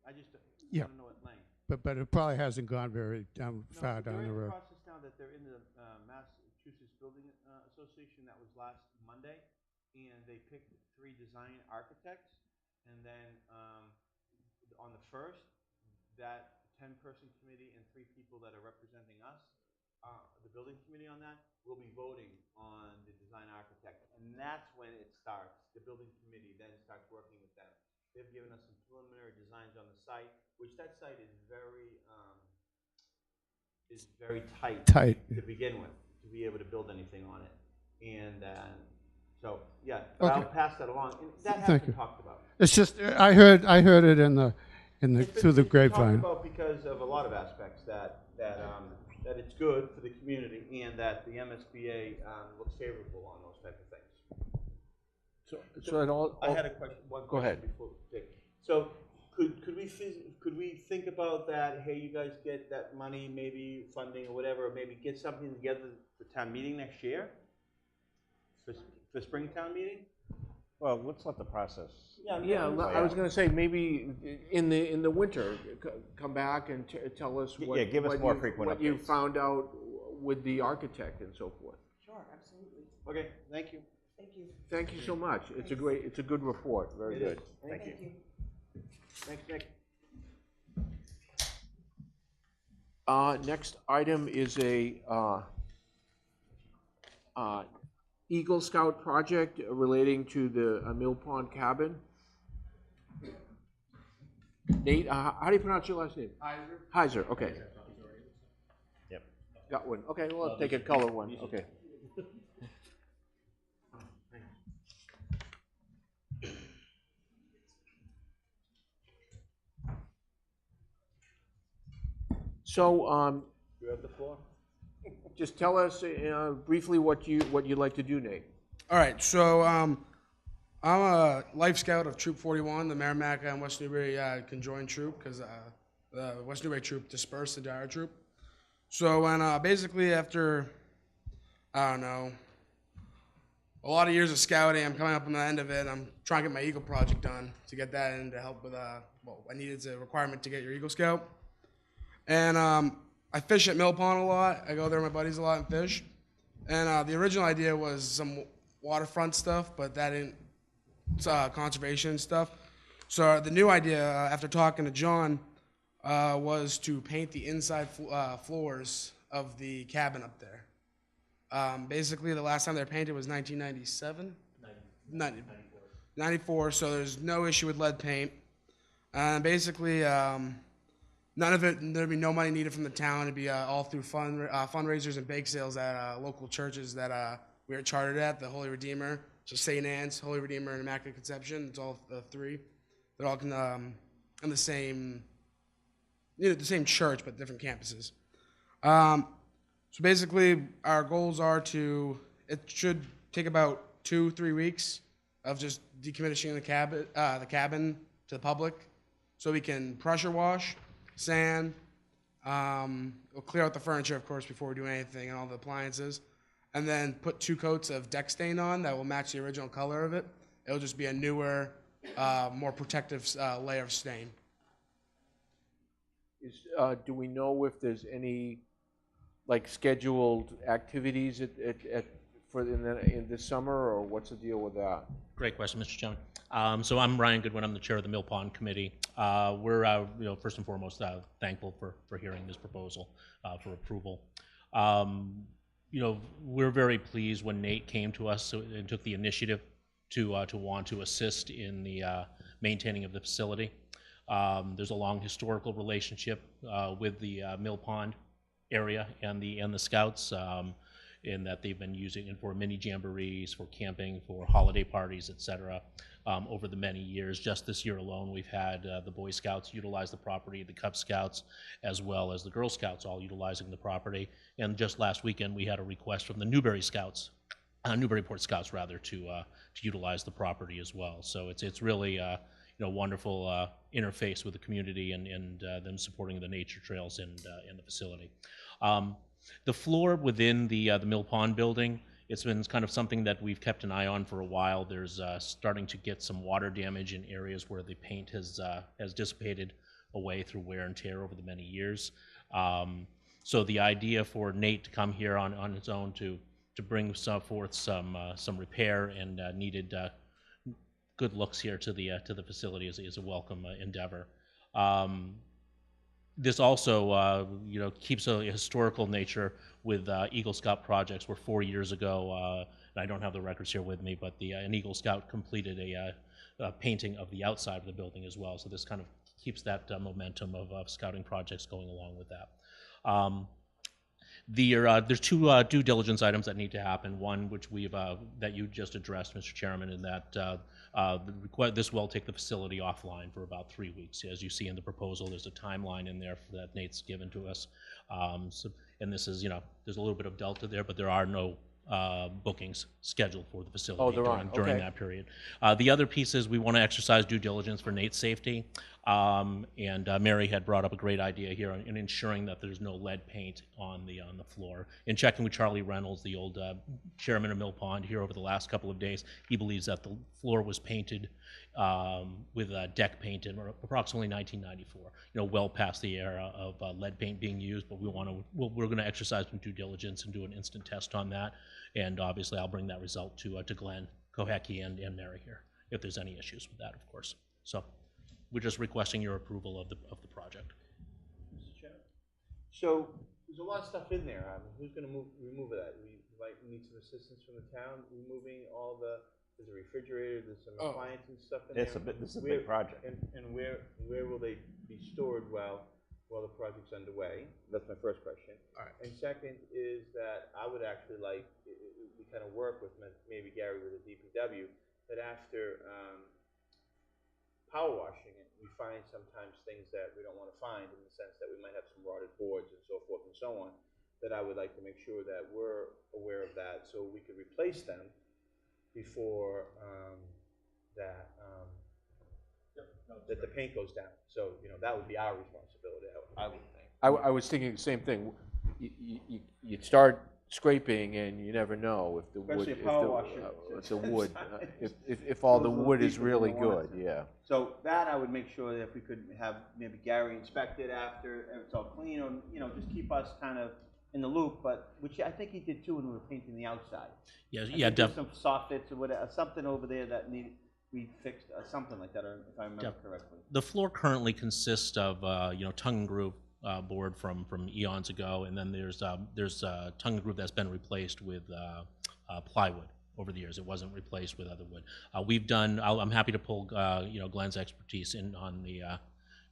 [SPEAKER 4] I just
[SPEAKER 17] yeah.
[SPEAKER 4] don't know what length.
[SPEAKER 17] But it probably hasn't gone very far down
[SPEAKER 4] They're
[SPEAKER 17] the
[SPEAKER 4] in
[SPEAKER 17] road.
[SPEAKER 4] the process now that they're in the Massachusetts Building Association. That was last Monday, and they picked 3 design architects, and then on the 1st, that 10-person committee and 3 people that are representing us, the building committee on that, will be voting on the design architect, and that's when it starts. The building committee then starts working with them. They've given us some preliminary designs on the site, which that site is very tight to begin with, to be able to build anything on it. And so, yeah, but
[SPEAKER 17] Okay.
[SPEAKER 4] I'll pass that along. And that has
[SPEAKER 17] Thank
[SPEAKER 4] been
[SPEAKER 17] you.
[SPEAKER 4] talked about.
[SPEAKER 17] It's just I heard it in the through the
[SPEAKER 4] It's been
[SPEAKER 17] grapevine.
[SPEAKER 4] talked about because of a lot of aspects that it's good for the community, and that the MSBA looks favorable on those type of things.
[SPEAKER 1] So it all.
[SPEAKER 4] I had a question. One
[SPEAKER 1] Go
[SPEAKER 4] question
[SPEAKER 1] ahead.
[SPEAKER 4] before we take. So could we think about that? Hey, you guys get that money, maybe funding or whatever, or maybe get something together for town meeting next year, for spring town meeting.
[SPEAKER 2] Well, let's let the process.
[SPEAKER 1] Yeah, I was going to say maybe in the winter, come back and tell us what,
[SPEAKER 2] Yeah, give us more frequent
[SPEAKER 1] what you
[SPEAKER 2] updates.
[SPEAKER 1] found out with the architect and so forth.
[SPEAKER 14] Sure, absolutely.
[SPEAKER 4] Okay, thank you.
[SPEAKER 14] Thank you.
[SPEAKER 1] Thank you so much. It's a good report. Very
[SPEAKER 4] It
[SPEAKER 1] good.
[SPEAKER 4] is.
[SPEAKER 1] Thank you.
[SPEAKER 4] Thanks, Nick.
[SPEAKER 1] Next item is a Eagle Scout project relating to the Mill Pond cabin. Nate, how do you pronounce your last name? Heiser. Okay.
[SPEAKER 2] Yep.
[SPEAKER 1] Got one. Okay, well, I'll take a color one. Okay. So,
[SPEAKER 4] You have the floor.
[SPEAKER 1] just tell us briefly what you'd like to do, Nate.
[SPEAKER 18] All right, so I'm a Life Scout of Troop 41, the Merrimack and West Newbury conjoined troop, because the West Newbury troop dispersed into our troop. So when basically after, I don't know, a lot of years of scouting, I'm coming up on the end of it. I'm trying to get my Eagle project done to get that in to help with, well, I needed a requirement to get your Eagle Scout. And I fish at Mill Pond a lot. I go there with my buddies a lot and fish. And the original idea was some waterfront stuff, but that didn't, conservation stuff. So the new idea, after talking to John, was to paint the inside floors of the cabin up there. Basically, the last time they were painted was 1997? 94, so there's no issue with lead paint. And basically, none of it, there'd be no money needed from the town. It'd be all through fundraisers and bake sales at local churches that we were chartered at, the Holy Redeemer, so St. Anne's, Holy Redeemer, and Immaculate Conception. It's all the 3. They're all in the same, the same church, but different campuses. So basically, our goals are it should take about 2-3 weeks of just decommissioning the cabin to the public, so we can pressure wash, sand, We'll clear out the furniture, of course, before we do anything, and all the appliances, and then put 2 coats of deck stain on that will match the original color of it. It'll just be a newer, more protective layer of stain.
[SPEAKER 1] Do we know if there's any, like, scheduled activities in this summer, or what's the deal with that?
[SPEAKER 19] Great question, Mr. Chairman. So I'm Ryan Goodwin. I'm the chair of the Mill Pond Committee. We're, first and foremost, thankful for hearing this proposal for approval. We're very pleased when Nate came to us and took the initiative to want to assist in the maintaining of the facility. There's a long historical relationship with the Mill Pond area and the Scouts, in that they've been using it for mini jamborees, for camping, for holiday parties, etc. Over the many years. Just this year alone, we've had the Boy Scouts utilize the property, the Cub Scouts, as well as the Girl Scouts all utilizing the property. And just last weekend, we had a request from the Newbury Scouts, Newburyport Scouts rather, to utilize the property as well. So it's really wonderful interface with the community and them supporting the nature trails and the facility. The floor within the Mill Pond building, it's been kind of something that we've kept an eye on for a while. There's starting to get some water damage in areas where the paint has dissipated away through wear and tear over the many years. So the idea for Nate to come here on his own to bring forth some repair and needed good looks here to the facility is a welcome endeavor. This also, keeps a historical nature with Eagle Scout projects, where 4 years ago, and I don't have the records here with me, but an Eagle Scout completed a painting of the outside of the building as well. So this kind of keeps that momentum of scouting projects going along with that. There's 2 due diligence items that need to happen. One, which that you just addressed, Mr. Chairman, in that this will take the facility offline for about 3 weeks. As you see in the proposal, there's a timeline in there that Nate's given to us. And this is, there's a little bit of delta there, but there are no bookings scheduled for the facility during that period. The other piece is we want to exercise due diligence for Nate's safety. And Mary had brought up a great idea here in ensuring that there's no lead paint on the floor. In checking with Charlie Reynolds, the old chairman of Mill Pond, here over the last couple of days, he believes that the floor was painted with deck paint in approximately 1994. Well past the era of lead paint being used, but we're going to exercise some due diligence and do an instant test on that. And obviously, I'll bring that result to Glenn Kohecki and Mary here if there's any issues with that, of course. So we're just requesting your approval of the project.
[SPEAKER 4] Mr. Chairman? So there's a lot of stuff in there. I mean, who's going to remove that? We might need some assistance from the town removing all the. There's a refrigerator. There's some appliances and stuff in there.
[SPEAKER 2] This is a big project.
[SPEAKER 4] And where will they be stored while the project's underway? That's my first question.
[SPEAKER 18] All right.
[SPEAKER 4] And second is that I would actually like we kind of work with maybe Gary with the DPW that after power washing it, we find sometimes things that we don't want to find, in the sense that we might have some rotted boards and so forth and so on, that I would like to make sure that we're aware of that so we could replace them before that the paint goes down. So, that would be our responsibility, I would think.
[SPEAKER 1] I was thinking the same thing. You'd start scraping and you never know if the wood, if all the wood is really good, yeah.
[SPEAKER 4] So that I would make sure that if we could have maybe Gary inspect it after it's all clean, or just keep us kind of in the loop. But which I think he did too when we were painting the outside.
[SPEAKER 19] Yeah,
[SPEAKER 4] definitely. Some soffits or whatever, something over there that we fixed, something like that, or if I remember correctly.
[SPEAKER 19] The floor currently consists of tongue and groove board from eons ago, and then there's tongue and groove that's been replaced with plywood over the years. It wasn't replaced with other wood. We've done. I'm happy to pull Glenn's expertise in on the.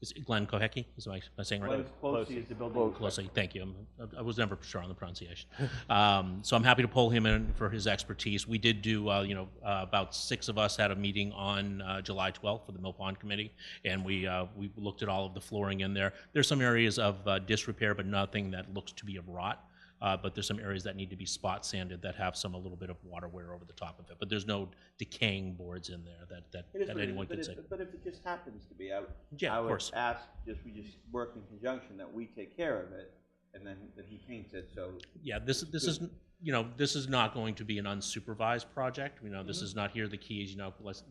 [SPEAKER 19] Is it Glenn Kohecki? Am I saying right?
[SPEAKER 4] Closely is the building.
[SPEAKER 19] Closely, thank you. I was never sure on the pronunciation. So I'm happy to pull him in for his expertise. We did do, about 6 of us had a meeting on July 12th for the Mill Pond Committee, and we looked at all of the flooring in there. There's some areas of disrepair, but nothing that looks to be of rot. but there's some areas that need to be spot sanded that have a little bit of water wear over the top of it. But there's no decaying boards in there that anyone can say.
[SPEAKER 4] But if it just happens to be, I
[SPEAKER 19] Yeah, of
[SPEAKER 4] would
[SPEAKER 19] course.
[SPEAKER 4] ask, we just work in conjunction, that we take care of it, and then that he paints it, so.
[SPEAKER 19] Yeah, this is, this is not going to be an unsupervised project. This is not here are the keys,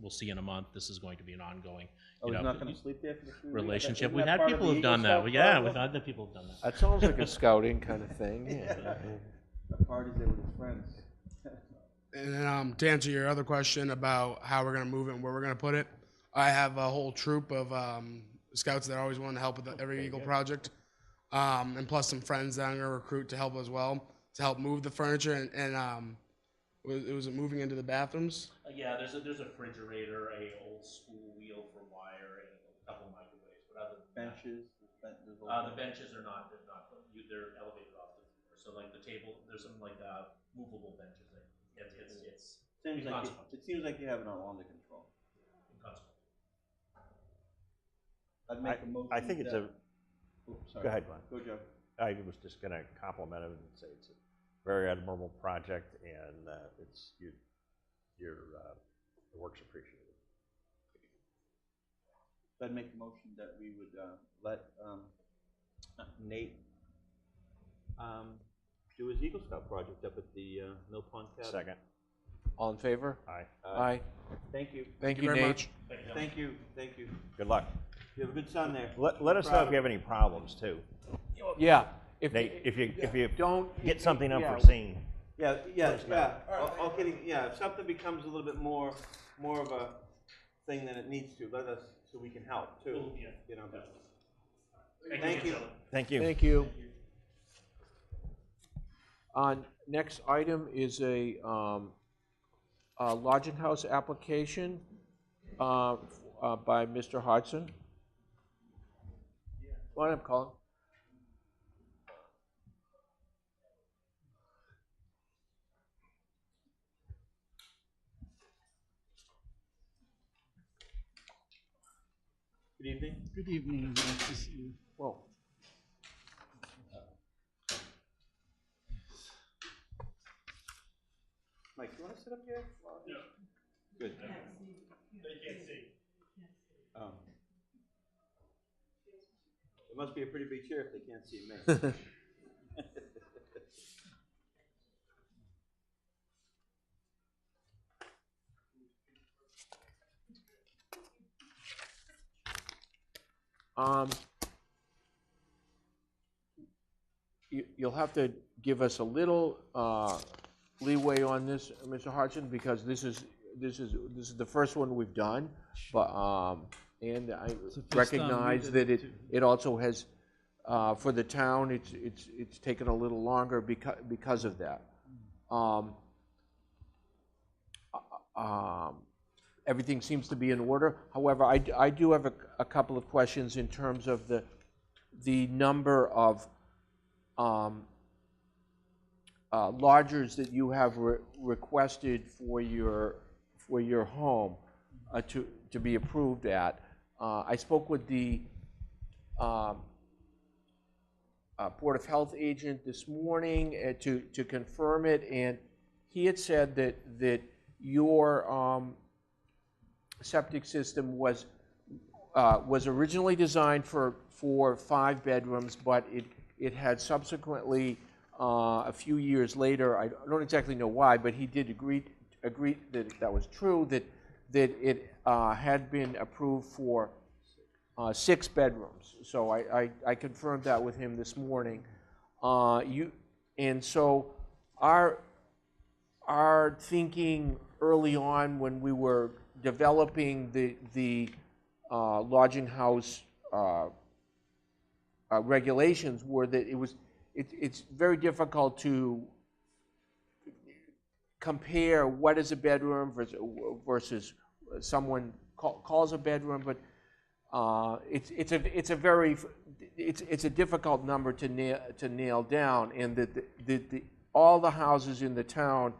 [SPEAKER 19] we'll see in a month. This is going to be an ongoing,
[SPEAKER 4] Oh, he's not gonna sleep there for the 3 weeks?
[SPEAKER 19] relationship.
[SPEAKER 4] Isn't
[SPEAKER 19] We've
[SPEAKER 4] that
[SPEAKER 19] had
[SPEAKER 4] part of
[SPEAKER 19] people
[SPEAKER 4] the
[SPEAKER 19] who've
[SPEAKER 4] Eagle
[SPEAKER 19] done that.
[SPEAKER 4] Scout
[SPEAKER 19] Well, yeah, we've
[SPEAKER 4] program?
[SPEAKER 19] had people who've done that.
[SPEAKER 1] That sounds like a scouting kind of thing, yeah.
[SPEAKER 4] The party's there with his friends.
[SPEAKER 18] And then to answer your other question about how we're gonna move it and where we're gonna put it, I have a whole troop of scouts that always want to help with every Eagle project, and plus some friends that I'm gonna recruit to help as well, to help move the furniture and was it moving into the bathrooms?
[SPEAKER 19] Yeah, there's a refrigerator, a old school wheel for wire, and a couple microwaves. But other than
[SPEAKER 4] Benches?
[SPEAKER 19] the benches are not, they're elevated off the floor. So like the table, there's some like movable benches there. It's
[SPEAKER 4] It seems like you have it all under control. I'd make a motion.
[SPEAKER 2] I think it's
[SPEAKER 4] that-
[SPEAKER 2] a,
[SPEAKER 4] sorry.
[SPEAKER 2] go ahead, Glenn.
[SPEAKER 4] Go, Joe.
[SPEAKER 2] I was just going to compliment him and say it's a very admirable project, and your work's appreciated.
[SPEAKER 4] I'd make a motion that we would let Nate do his Eagle Scout project up at the Mill Pond Cabin.
[SPEAKER 2] Second.
[SPEAKER 1] All in favor?
[SPEAKER 2] Aye.
[SPEAKER 1] Aye.
[SPEAKER 4] Thank you.
[SPEAKER 1] Thank you,
[SPEAKER 18] very
[SPEAKER 1] Nate.
[SPEAKER 18] much.
[SPEAKER 4] Thank you. Thank you.
[SPEAKER 2] Good luck.
[SPEAKER 4] You have a good son there.
[SPEAKER 2] Let us know if you have any problems too.
[SPEAKER 1] Yeah.
[SPEAKER 2] Nate, if you
[SPEAKER 1] don't
[SPEAKER 2] get something
[SPEAKER 1] yeah.
[SPEAKER 2] unforeseen.
[SPEAKER 4] Yeah. All kidding. Yeah, if something becomes a little bit more of a thing than it needs to, let us, so we can help too. You know. Thank you.
[SPEAKER 2] Thank you.
[SPEAKER 1] Thank you. Next item is a lodging house application by Mr. Hodgson. Go on up, Colin.
[SPEAKER 4] Good evening.
[SPEAKER 20] Good evening, nice to see you.
[SPEAKER 1] Whoa.
[SPEAKER 4] Mike, you want to sit up here? No. Good.
[SPEAKER 13] They can't see.
[SPEAKER 4] It must be a pretty big chair if they can't see me.
[SPEAKER 1] You'll have to give us a little leeway on this, Mr. Hodgson, because this is the first one we've done, but and I recognize that it also has for the town it's taken a little longer because of that. Everything seems to be in order. However, I do have a couple of questions in terms of the number of lodgers that you have requested for your home to be approved at. I spoke with the Board of Health agent this morning to confirm it, and he had said that your septic system was originally designed for 5 bedrooms, but it had subsequently, a few years later, I don't exactly know why, but he did agree that was true, that it had been approved for 6 bedrooms. So I confirmed that with him this morning. And so our thinking early on when we were developing the lodging house regulations were that it's very difficult to compare what is a bedroom versus someone calls a bedroom, but it's a difficult number to nail down, and that all the houses in the town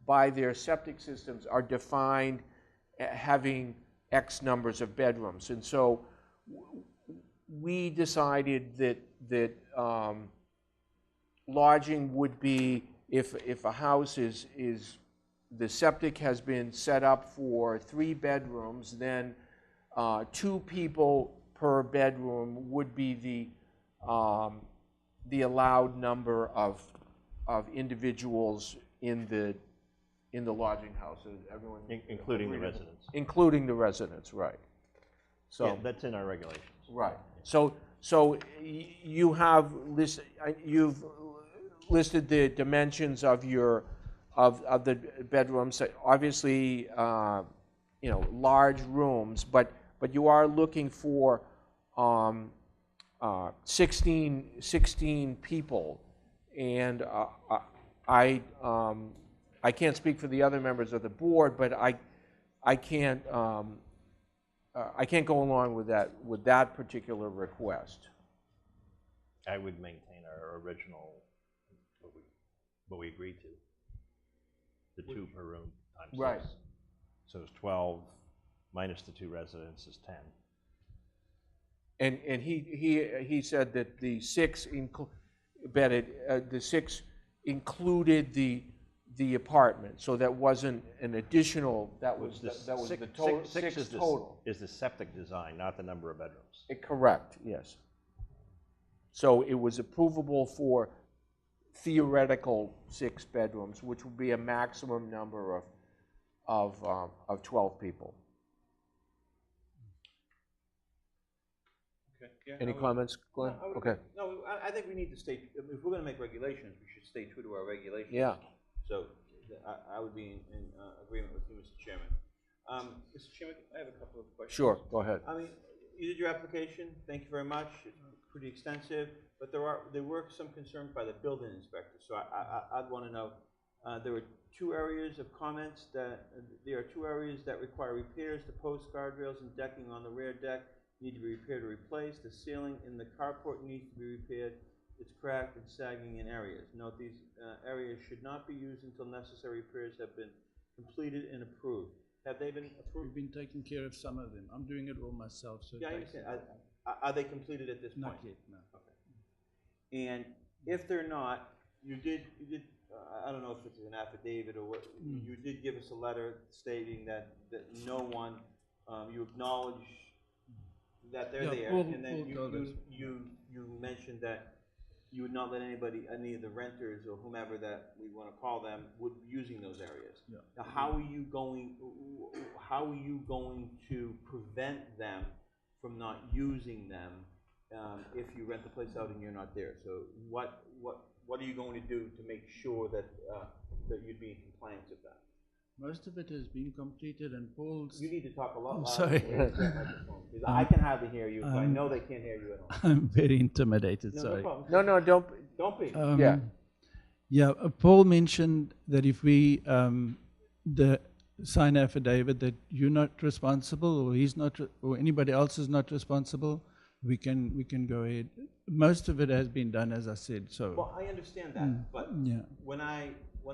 [SPEAKER 1] by their septic systems are defined having X numbers of bedrooms, and so we decided that lodging would be if a house the septic has been set up for 3 bedrooms, then 2 people per bedroom would be the allowed number of individuals in the lodging house. Everyone,
[SPEAKER 2] Including the residents.
[SPEAKER 1] including the residents, right? So
[SPEAKER 2] Yeah, that's in our regulations.
[SPEAKER 1] right. So you have you've listed the dimensions of your of the bedrooms. Obviously, you know, large rooms, but you are looking for 16 people, and I can't speak for the other members of the board, but I can't go along with that particular request.
[SPEAKER 2] I would maintain our original, what we agreed to. The 2 per room times 6.
[SPEAKER 1] Right.
[SPEAKER 2] So it's 12 minus the 2 residents is 10.
[SPEAKER 1] And he said that the 6 included the apartment, so that wasn't an additional. That was the total. 6
[SPEAKER 2] is
[SPEAKER 1] total.
[SPEAKER 2] Is the septic design, not the number of bedrooms.
[SPEAKER 1] Correct. Yes. So it was approvable for theoretical 6 bedrooms, which would be a maximum number of 12 people.
[SPEAKER 4] Okay. Yeah,
[SPEAKER 1] Any comments, Glenn? Okay.
[SPEAKER 4] No, I think we need to stay, if we're gonna make regulations, we should stay true to our regulations.
[SPEAKER 1] Yeah.
[SPEAKER 4] So I would be in agreement with you, Mr. Chairman. Mr. Chairman, I have a couple of questions.
[SPEAKER 1] Sure, go ahead.
[SPEAKER 4] I mean, you did your application, thank you very much, it's pretty extensive, but there were some concerns by the building inspector, so I'd wanna know, there were 2 areas of comments there are 2 areas that require repairs, the post guardrails and decking on the rear deck need to be repaired or replaced, the ceiling in the carport needs to be repaired, it's cracked and sagging in areas. Note these areas should not be used until necessary repairs have been completed and approved. Have they been approved?
[SPEAKER 20] We've been taking care of some of them. I'm doing it all myself, so.
[SPEAKER 4] Yeah, I understand. Are they completed at this point?
[SPEAKER 20] Not yet, no.
[SPEAKER 4] Okay. And if they're not, you did, I don't know if it's an affidavit or what, you did give us a letter stating that no one, you acknowledge that they're there, and then you mentioned that you would not let any of the renters or whomever that we want to call them, would be using those areas.
[SPEAKER 20] Yeah.
[SPEAKER 4] Now, how are you going to prevent them from not using them if you rent the place out and you're not there? So what are you going to do to make sure that that you'd be in compliance with that?
[SPEAKER 20] Most of it has been completed, and Paul's.
[SPEAKER 4] You need to talk a lot louder.
[SPEAKER 20] Sorry.
[SPEAKER 4] Because I can hardly hear you, so I know they can't hear you at all.
[SPEAKER 20] I'm very intimidated,
[SPEAKER 4] No,
[SPEAKER 20] sorry.
[SPEAKER 4] no problem.
[SPEAKER 1] No, don't
[SPEAKER 4] be.
[SPEAKER 1] Yeah.
[SPEAKER 20] Yeah, Paul mentioned that if we sign affidavit that you're not responsible, or he's not, or anybody else is not responsible, we can go ahead. Most of it has been done, as I said. So.
[SPEAKER 4] Well, I understand that, but
[SPEAKER 20] yeah.
[SPEAKER 4] when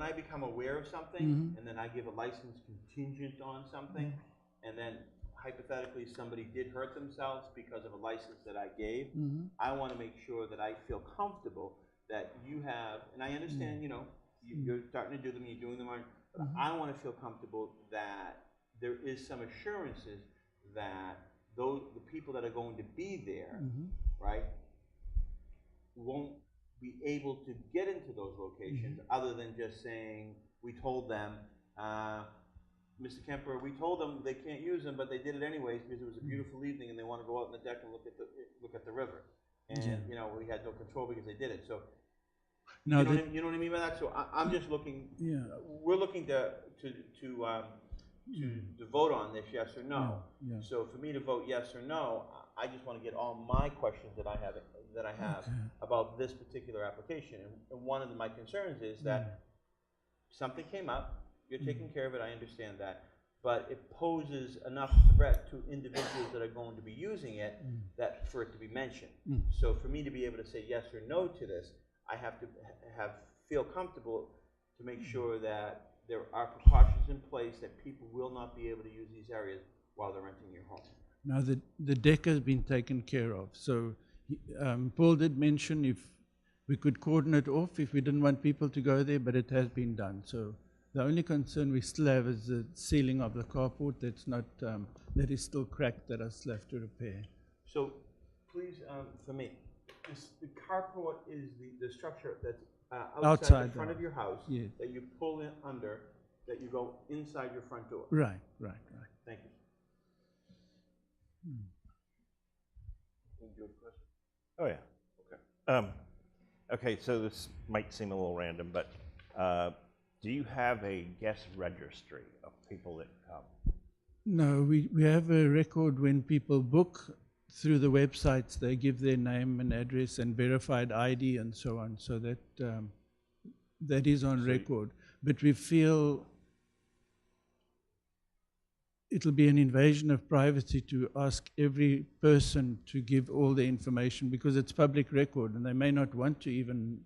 [SPEAKER 4] I become aware of something, and then I give a license contingent on something, and then hypothetically somebody did hurt themselves because of a license that I gave, I want to make sure that I feel comfortable that you have, and I understand, you know, you're starting to do them, you're doing them on, but I want to feel comfortable that there is some assurances that the people that are going to be there, right, won't be able to get into those locations other than just saying, we told them, Mr. Kemper, we told them they can't use them, but they did it anyways because it was a beautiful evening and they want to go out on the deck and look at the river. And you know, we had no control because they did it. So
[SPEAKER 20] No,
[SPEAKER 4] you know what I mean by that? So I'm just looking, we're looking to vote on this, yes or no.
[SPEAKER 20] Yeah.
[SPEAKER 4] So for me to vote yes or no, I just want to get all my questions that I have about this particular application. And one of my concerns is that something came up, you're taking care of it, I understand that, but it poses enough threat to individuals that are going to be using it that for it to be mentioned. So for me to be able to say yes or no to this, I have to feel comfortable to make sure that there are precautions in place that people will not be able to use these areas while they're renting your home.
[SPEAKER 20] Now, the deck has been taken care of. So Paul did mention if We could cordon it off if we didn't want people to go there, but it has been done. So the only concern we still have is the ceiling of the carport that's not, that is still cracked, that I still have to repair.
[SPEAKER 4] So, please, for me, the carport is the structure that's outside the front of your house,
[SPEAKER 20] yes.
[SPEAKER 4] that you pull in under, that you go inside your front door.
[SPEAKER 20] Right.
[SPEAKER 4] Thank you.
[SPEAKER 2] Oh, yeah. Okay, so this might seem a little random, but do you have a guest registry of people that come?
[SPEAKER 20] No, we have a record when people book through the websites. They give their name and address and verified ID and so on, so that that is on record. But we feel it'll be an invasion of privacy to ask every person to give all the information, because it's public record and they may not want to even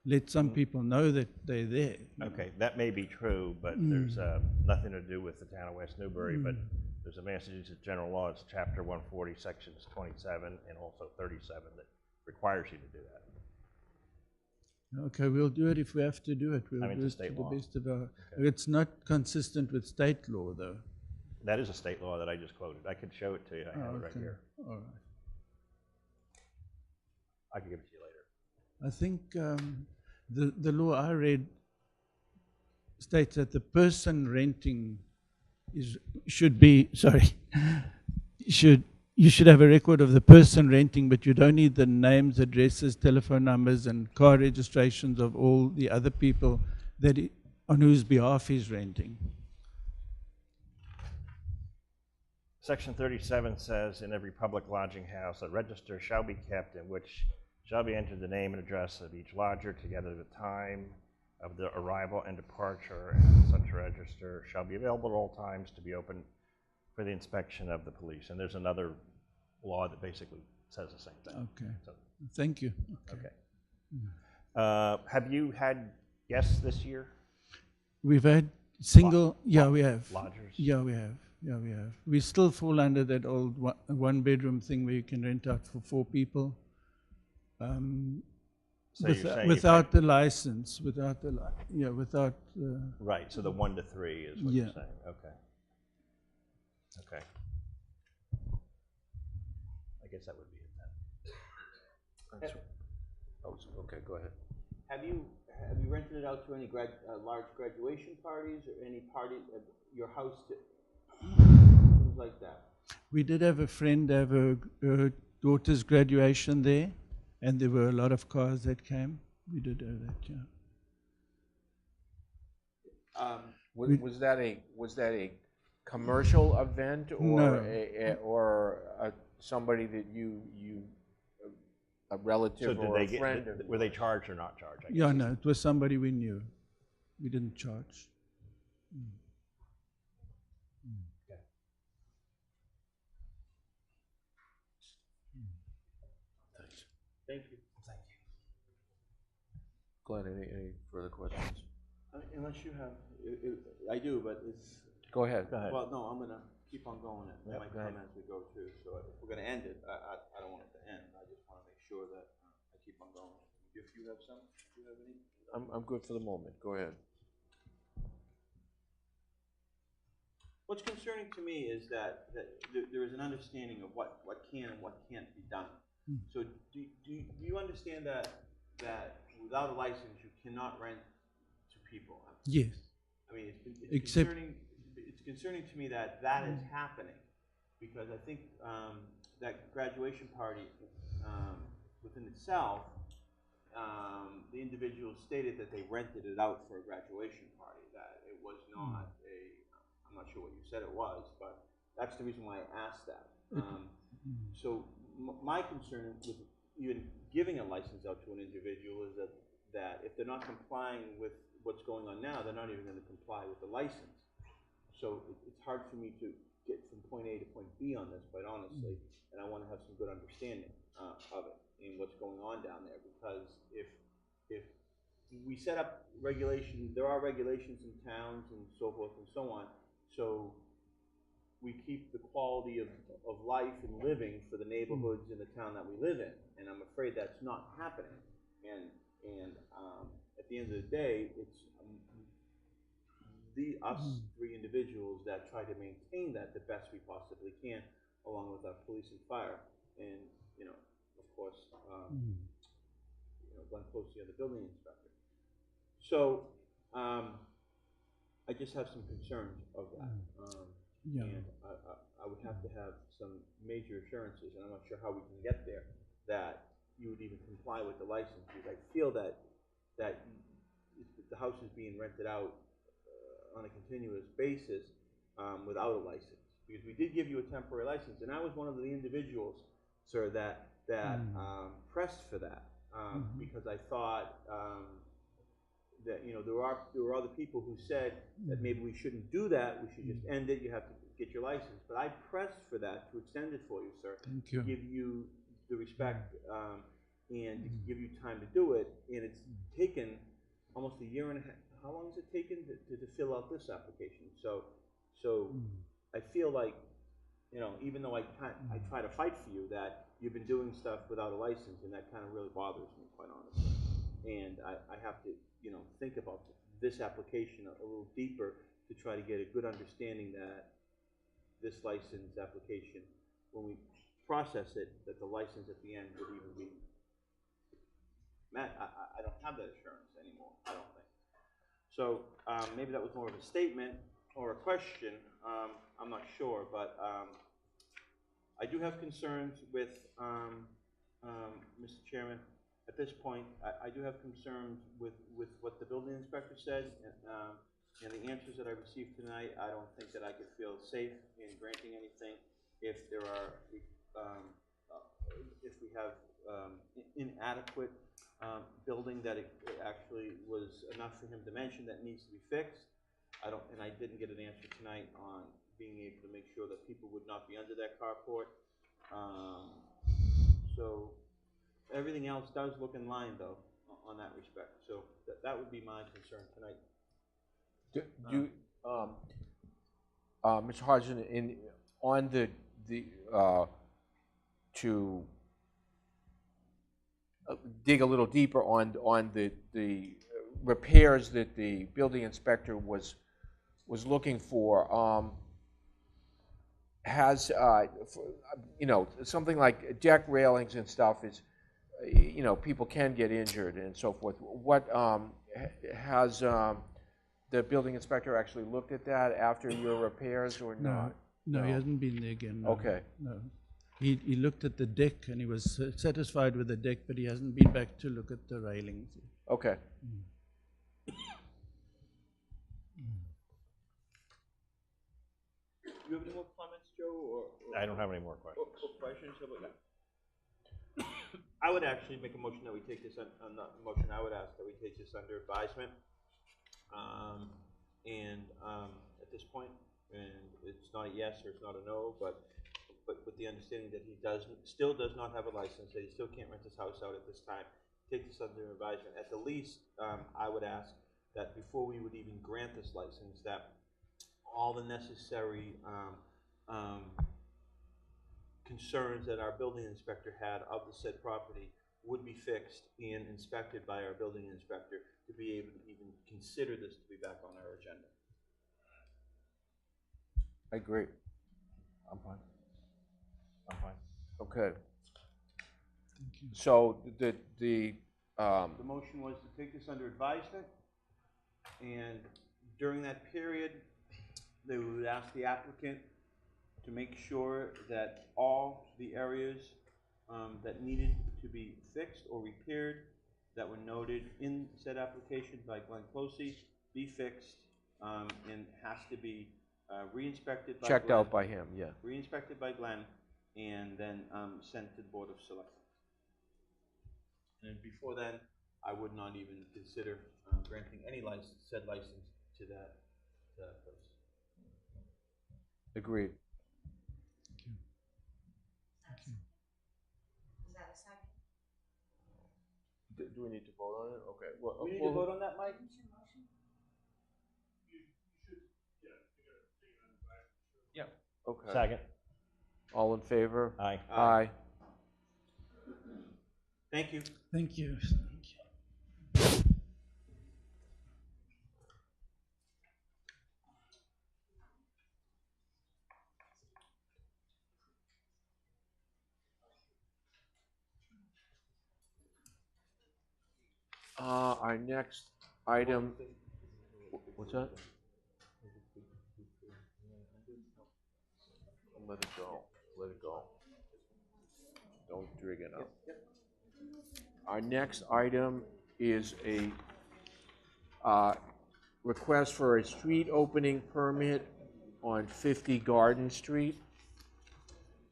[SPEAKER 20] let some people know that they're there.
[SPEAKER 2] Okay, that may be true, but there's nothing to do with the town of West Newbury, but there's a Massachusetts General Law, it's Chapter 140, Sections 27 and also 37 that requires you to do that.
[SPEAKER 20] Okay, we'll do it if we have to do it. We'll do it to the best of our... It's not consistent with state law, though.
[SPEAKER 2] That is a state law that I just quoted. I could show it to you. I have it right here.
[SPEAKER 20] All right.
[SPEAKER 2] I can give it to you later.
[SPEAKER 20] I think the law I read states that the person renting should have a record of the person renting, but you don't need the names, addresses, telephone numbers, and car registrations of all the other people on whose behalf he's renting.
[SPEAKER 2] Section 37 says, in every public lodging house, a register shall be kept in which shall be entered the name and address of each lodger, together with the time of the arrival and departure, and such register shall be available at all times to be open for the inspection of the police. And there's another law that basically says the same thing.
[SPEAKER 20] Okay.
[SPEAKER 2] So,
[SPEAKER 20] thank you.
[SPEAKER 2] Okay. Have you had guests this year?
[SPEAKER 20] We've had single, we have.
[SPEAKER 2] Lodgers?
[SPEAKER 20] Yeah, we have. We still fall under that old one-bedroom thing where you can rent out for 4 people. Without the license, without.
[SPEAKER 2] Right, so the 1 to 3 is what you're saying. Okay. Okay. I guess that would be it then.
[SPEAKER 1] Okay, go ahead.
[SPEAKER 4] Have you rented it out to any large graduation parties or any party at your house, things like that?
[SPEAKER 20] We did have a friend have her daughter's graduation there, and there were a lot of cars that came. We did have that, yeah.
[SPEAKER 1] Was that a commercial event, or
[SPEAKER 20] No.
[SPEAKER 1] Somebody that you a relative
[SPEAKER 2] So
[SPEAKER 1] or a friend?
[SPEAKER 2] were they charged or not charged? I guess.
[SPEAKER 20] Yeah, no, it was somebody we knew. We didn't charge.
[SPEAKER 2] Okay.
[SPEAKER 1] Thanks.
[SPEAKER 4] Thank you.
[SPEAKER 1] Thank you. Glenn, any further questions?
[SPEAKER 4] Unless you have, I do, but it's...
[SPEAKER 1] Go ahead.
[SPEAKER 4] Well, no, I'm going to keep on going. It might
[SPEAKER 1] go ahead.
[SPEAKER 4] come as we go too. So if we're going to end it, I don't want it to end. I just want to make sure that I keep on going. If you have some, do you have any?
[SPEAKER 1] I'm good for the moment. Go ahead.
[SPEAKER 4] What's concerning to me is that there is an understanding of what can and what can't be done. So do you understand that without a license you cannot rent to people?
[SPEAKER 20] Yes.
[SPEAKER 4] I mean, it's concerning to me that is happening, because I think that graduation party within itself, the individual stated that they rented it out for a graduation party, that it was not I'm not sure what you said it was, but that's the reason why I asked that. So my concern with even giving a license out to an individual is that if they're not complying with what's going on now, they're not even going to comply with the license. So it's hard for me to get from point A to point B on this, quite honestly, and I want to have some good understanding of it and what's going on down there, because if we set up regulations, there are regulations in towns and so forth and so on, so we keep the quality of life and living for the neighborhoods in the town that we live in, and I'm afraid that's not happening. And And at the end of the day, it's us three individuals that try to maintain that the best we possibly can, along with our police and fire, and of course, Glenn Closey, the building inspector. So I just have some concerns of that, and I would have to have some major assurances, and I'm not sure how we can get there, that you would even comply with the license, because I feel that the house is being rented out on a continuous basis without a license, because we did give you a temporary license, and I was one of the individuals, sir, that pressed for that, because I thought that there were other people who said that maybe we shouldn't do that, we should just end it, you have to get your license, but I pressed for that to extend it for you, sir.
[SPEAKER 20] Thank you.
[SPEAKER 4] To give you the respect and to give you time to do it, and it's taken almost a year and a half. How long has it taken to fill out this application? So I feel like, even though I try to fight for you, that you've been doing stuff without a license, and that kind of really bothers me, quite honestly. And I have to, think about this application a little deeper to try to get a good understanding that this license application, when we process it, that the license at the end would even be met. I don't have that assurance anymore, I don't think. So maybe that was more of a statement or a question. I'm not sure, but I do have concerns with, Mr. Chairman, at this point, I do have concerns with what the building inspector said, and the answers that I received tonight. I don't think that I could feel safe in granting anything if there are, if we have inadequate building that it actually was enough for him to mention that needs to be fixed. And I didn't get an answer tonight on being able to make sure that people would not be under that carport. So everything else does look in line, though, on that respect. So that would be my concern tonight.
[SPEAKER 1] Mr. Hodgson, on to dig a little deeper on the repairs that the building inspector was looking for, has something like deck railings and stuff is, people can get injured and so forth. What has the building inspector actually looked at that after your repairs or not?
[SPEAKER 20] No, he hasn't been there again. No.
[SPEAKER 1] Okay.
[SPEAKER 20] No. He looked at the deck and he was satisfied with the deck, but he hasn't been back to look at the railings.
[SPEAKER 1] Okay.
[SPEAKER 4] Do you have any more comments, Joe?
[SPEAKER 2] I don't have any more questions.
[SPEAKER 4] Or questions? How about that? I would actually make a motion that we take this I would ask that we take this under advisement. At this point, and it's not a yes or it's not a no, but with the understanding that he still does not have a license, that he still can't rent his house out at this time, take this under advisement. At the least, I would ask that before we would even grant this license, that all the necessary concerns that our building inspector had of the said property would be fixed and inspected by our building inspector to be able to even consider this to be back on our agenda.
[SPEAKER 1] I agree.
[SPEAKER 2] I'm fine. I'm fine.
[SPEAKER 1] Okay. So the
[SPEAKER 4] motion was to take this under advisement, and during that period, they would ask the applicant to make sure that all the areas that needed to be fixed or repaired that were noted in said application by Glenn Closey be fixed and has to be re-inspected by
[SPEAKER 1] checked
[SPEAKER 4] Glenn,
[SPEAKER 1] out by him, yeah.
[SPEAKER 4] re-inspected by Glenn, and then sent to the Board of Selectmen. And before then, I would not even consider granting any said license to that place.
[SPEAKER 1] Agreed.
[SPEAKER 12] Is that a second?
[SPEAKER 1] Do we need to vote on it? Okay. Well,
[SPEAKER 4] We need to vote on that, Mike?
[SPEAKER 1] Yeah. Okay.
[SPEAKER 2] Second.
[SPEAKER 1] All in favor?
[SPEAKER 2] Aye.
[SPEAKER 1] Aye.
[SPEAKER 4] Thank you.
[SPEAKER 20] Thank you.
[SPEAKER 1] Our next item, what's that? Let it go, let it go. Don't drag it up. Our next item is a request for a street opening permit on 50 Garden Street.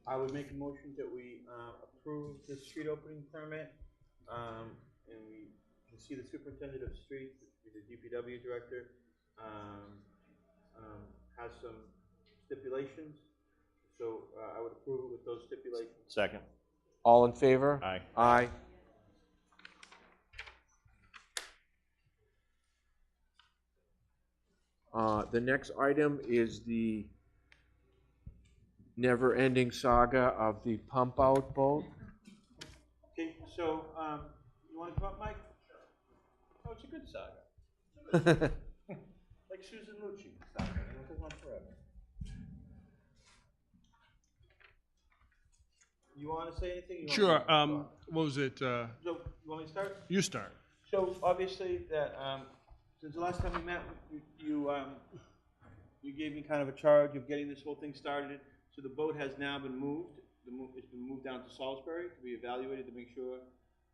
[SPEAKER 4] I would make a motion that we approve the street opening permit, and we can see the superintendent of streets, the DPW director, has some stipulations, so I would approve it with those stipulations.
[SPEAKER 2] Second.
[SPEAKER 1] All in favor?
[SPEAKER 2] Aye.
[SPEAKER 1] Aye. The next item is the never-ending saga of the pump-out boat.
[SPEAKER 4] Okay, so, you wanna come up, Mike? Oh, it's a good saga. Like Susan Lucci saga, it goes on forever. You wanna say anything? You
[SPEAKER 13] Sure,
[SPEAKER 4] want me to
[SPEAKER 13] what was it,
[SPEAKER 4] So, you want me to start?
[SPEAKER 13] you start.
[SPEAKER 4] So obviously that, since the last time we met, you gave me kind of a charge of getting this whole thing started. So the boat has now been moved. It's been moved down to Salisbury to be evaluated to make sure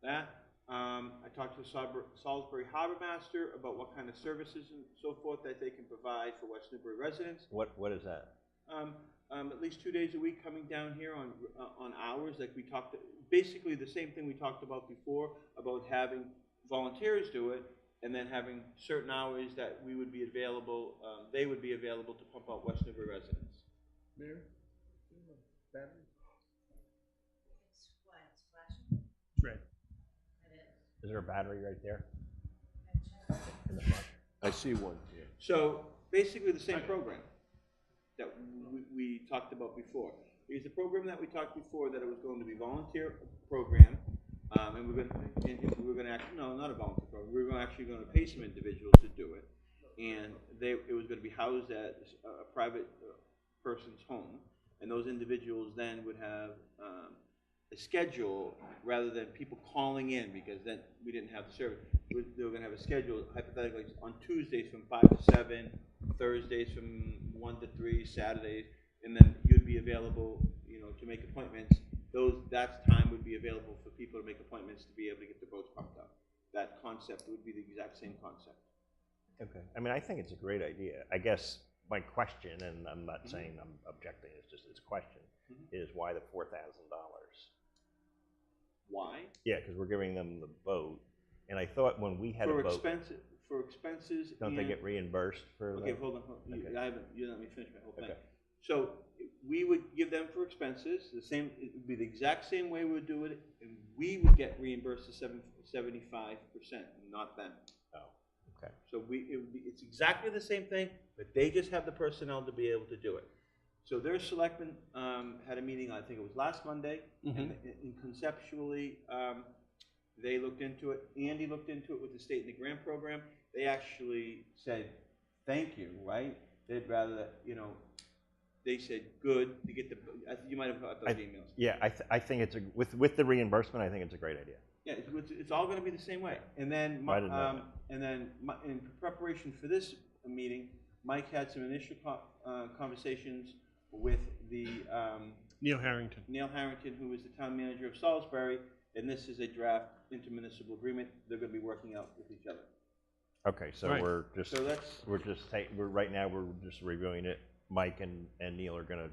[SPEAKER 4] that. I talked to the Salisbury Harbor Master about what kind of services and so forth that they can provide for West Newbury residents.
[SPEAKER 2] What is that?
[SPEAKER 4] At least 2 days a week coming down here on hours, like we talked, basically the same thing we talked about before, about having volunteers do it, and then having certain hours that we would be available, they would be available to pump out West Newbury residents.
[SPEAKER 13] Mayor? Battery?
[SPEAKER 12] It's what, it's flashing?
[SPEAKER 13] It's red.
[SPEAKER 12] It is.
[SPEAKER 2] Is there a battery right there? In the front?
[SPEAKER 1] I see one here.
[SPEAKER 4] So basically the same program that we talked about before. Because the program that we talked before, that it was going to be volunteer program, and we're going to actually, no, not a volunteer program, we're actually going to pay some individuals to do it. And it was going to be housed at a private person's home. And those individuals then would have a schedule rather than people calling in, because then we didn't have the service. They were going to have a schedule, hypothetically, on Tuesdays from 5 to 7, Thursdays from 1 to 3, Saturdays, and then you'd be available, to make appointments. That time would be available for people to make appointments to be able to get the boats pumped up. That concept would be the exact same concept.
[SPEAKER 2] Okay. I mean, I think it's a great idea. I guess my question, and I'm not saying I'm objecting, it's a question, is why the $4,000?
[SPEAKER 4] Why?
[SPEAKER 2] Yeah, because we're giving them the boat, and I thought when we had a boat.
[SPEAKER 4] For expenses.
[SPEAKER 2] Don't they get reimbursed for
[SPEAKER 4] Okay,
[SPEAKER 2] the?
[SPEAKER 4] hold on.
[SPEAKER 2] Okay.
[SPEAKER 4] You let me finish my whole thing.
[SPEAKER 2] Okay.
[SPEAKER 4] So we would give them for expenses, it would be the exact same way we would do it, and we would get reimbursed to 75%, not them.
[SPEAKER 2] Oh, okay.
[SPEAKER 4] So it's exactly the same thing, but they just have the personnel to be able to do it. So their selectmen had a meeting, I think it was last Monday, and conceptually, they looked into it. Andy looked into it with the state and the grant program. They actually said, thank you, right? They'd rather that, they said, good, to get you might have got those emails.
[SPEAKER 2] Yeah, I think it's with the reimbursement, I think it's a great idea.
[SPEAKER 4] Yeah, it's all going to be the same way. And then, in preparation for this meeting, Mike had some initial conversations with the
[SPEAKER 13] Neil Harrington.
[SPEAKER 4] Neil Harrington, who is the town manager of Salisbury, and this is a draft intermunicipal agreement they're going to be working out with each other.
[SPEAKER 2] Okay, so
[SPEAKER 13] Right.
[SPEAKER 2] we're just
[SPEAKER 4] So
[SPEAKER 2] right now we're just reviewing it. Mike and Neil are going to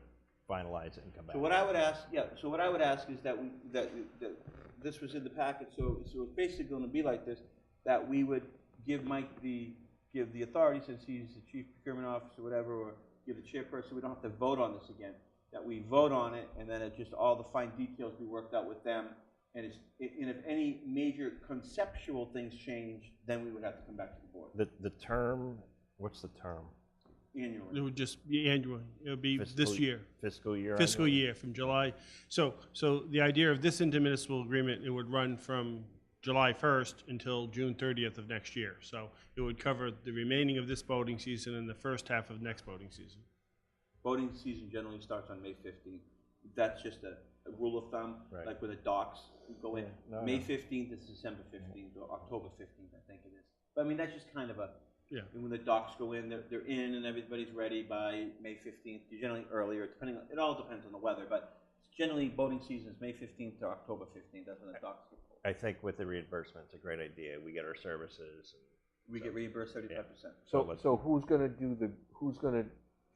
[SPEAKER 2] finalize it and come back.
[SPEAKER 4] So what I would ask, is that this was in the packet, so it's basically going to be like this, that we would give Mike the authority, since he's the chief procurement officer, whatever, or give the chairperson, we don't have to vote on this again, that we vote on it, and then it just, all the fine details be worked out with them, and if any major conceptual things change, then we would have to come back to the board.
[SPEAKER 2] The term, what's the term?
[SPEAKER 4] Annually.
[SPEAKER 13] It would just be annually. It would be this year.
[SPEAKER 2] Fiscal year?
[SPEAKER 13] Fiscal
[SPEAKER 2] annually?
[SPEAKER 13] year from July. So the idea of this intermunicipal agreement, it would run from July 1st until June 30th of next year. So it would cover the remaining of this boating season and the first half of next boating season.
[SPEAKER 4] Boating season generally starts on May 15th. That's just a rule of thumb,
[SPEAKER 2] Right.
[SPEAKER 4] like with the docks. go in.
[SPEAKER 2] No,
[SPEAKER 4] May
[SPEAKER 2] no.
[SPEAKER 4] 15th is December 15th, or October 15th, I think it is. But I mean, that's just kind of a,
[SPEAKER 13] Yeah.
[SPEAKER 4] and when the docs go in, they're in and everybody's ready by May 15th, generally earlier, depending on, it all depends on the weather, but generally boating season is May 15th to October 15th, that's when the docs go.
[SPEAKER 2] I think with the reimbursement, it's a great idea. We get our services. And
[SPEAKER 4] We
[SPEAKER 2] so-
[SPEAKER 4] get reimbursed 35%.
[SPEAKER 2] Yeah.
[SPEAKER 1] So who's gonna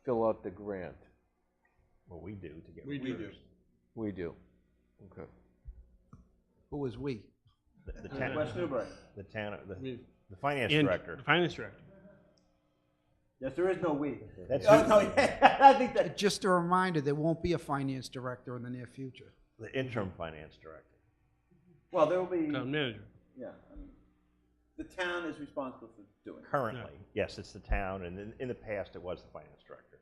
[SPEAKER 1] fill out the grant?
[SPEAKER 2] Well, we do to get
[SPEAKER 13] We do.
[SPEAKER 2] reimbursed.
[SPEAKER 1] We do. Okay.
[SPEAKER 21] Who is we?
[SPEAKER 2] The town,
[SPEAKER 4] West Newbury.
[SPEAKER 2] the town, the finance
[SPEAKER 13] And
[SPEAKER 2] director.
[SPEAKER 13] The finance director.
[SPEAKER 4] Yes, there is no we.
[SPEAKER 2] That's
[SPEAKER 4] Oh,
[SPEAKER 2] who-
[SPEAKER 4] no, yeah, I think that,
[SPEAKER 21] Just a reminder, there won't be a finance director in the near future.
[SPEAKER 2] The interim finance director.
[SPEAKER 4] well, there will be,
[SPEAKER 13] Town manager.
[SPEAKER 4] yeah, I mean, the town is responsible for doing it.
[SPEAKER 2] Currently, yes, it's the town, and in the past, it was the finance director.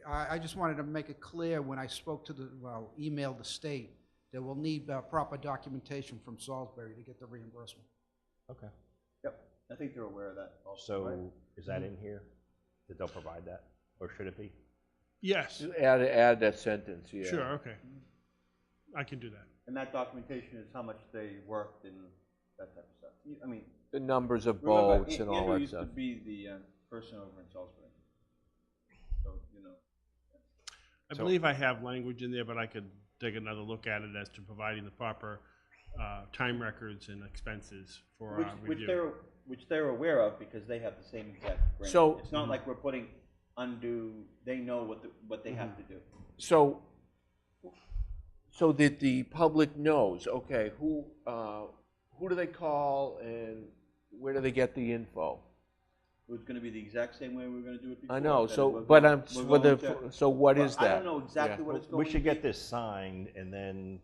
[SPEAKER 21] I just wanted to make it clear when I spoke to emailed the state, that we'll need proper documentation from Salisbury to get the reimbursement.
[SPEAKER 2] Okay.
[SPEAKER 4] Yep, I think they're aware of that also,
[SPEAKER 2] So
[SPEAKER 4] right?
[SPEAKER 2] is that in here? That they'll provide that, or should it be?
[SPEAKER 13] Yes.
[SPEAKER 1] Just add that sentence, yeah.
[SPEAKER 13] Sure, okay. I can do that.
[SPEAKER 4] And that documentation is how much they worked and that type of stuff. I mean,
[SPEAKER 1] The numbers of
[SPEAKER 4] remember,
[SPEAKER 1] boats and all
[SPEAKER 4] Andrew
[SPEAKER 1] that
[SPEAKER 4] used to
[SPEAKER 1] stuff.
[SPEAKER 4] be the person over in Salisbury. So, you know.
[SPEAKER 13] I believe I have language in there, but I could take another look at it as to providing the proper time records and expenses for our review.
[SPEAKER 4] Which they're aware of because they have the same exact grant.
[SPEAKER 1] So-
[SPEAKER 4] It's not like we're putting undue, they know what they have to do.
[SPEAKER 1] So that the public knows, okay, who do they call and where do they get the info?
[SPEAKER 4] It's gonna be the exact same way we're gonna do it before.
[SPEAKER 1] I know,
[SPEAKER 4] that
[SPEAKER 1] so,
[SPEAKER 4] we're
[SPEAKER 1] but
[SPEAKER 4] going-
[SPEAKER 1] I'm,
[SPEAKER 4] we're
[SPEAKER 1] what
[SPEAKER 4] going
[SPEAKER 1] the,
[SPEAKER 4] to-
[SPEAKER 1] so what
[SPEAKER 4] Well,
[SPEAKER 1] is
[SPEAKER 4] I
[SPEAKER 1] that?
[SPEAKER 4] don't know exactly
[SPEAKER 1] Yeah.
[SPEAKER 4] what it's going
[SPEAKER 2] We
[SPEAKER 4] to
[SPEAKER 2] should
[SPEAKER 4] be.
[SPEAKER 2] get this signed and then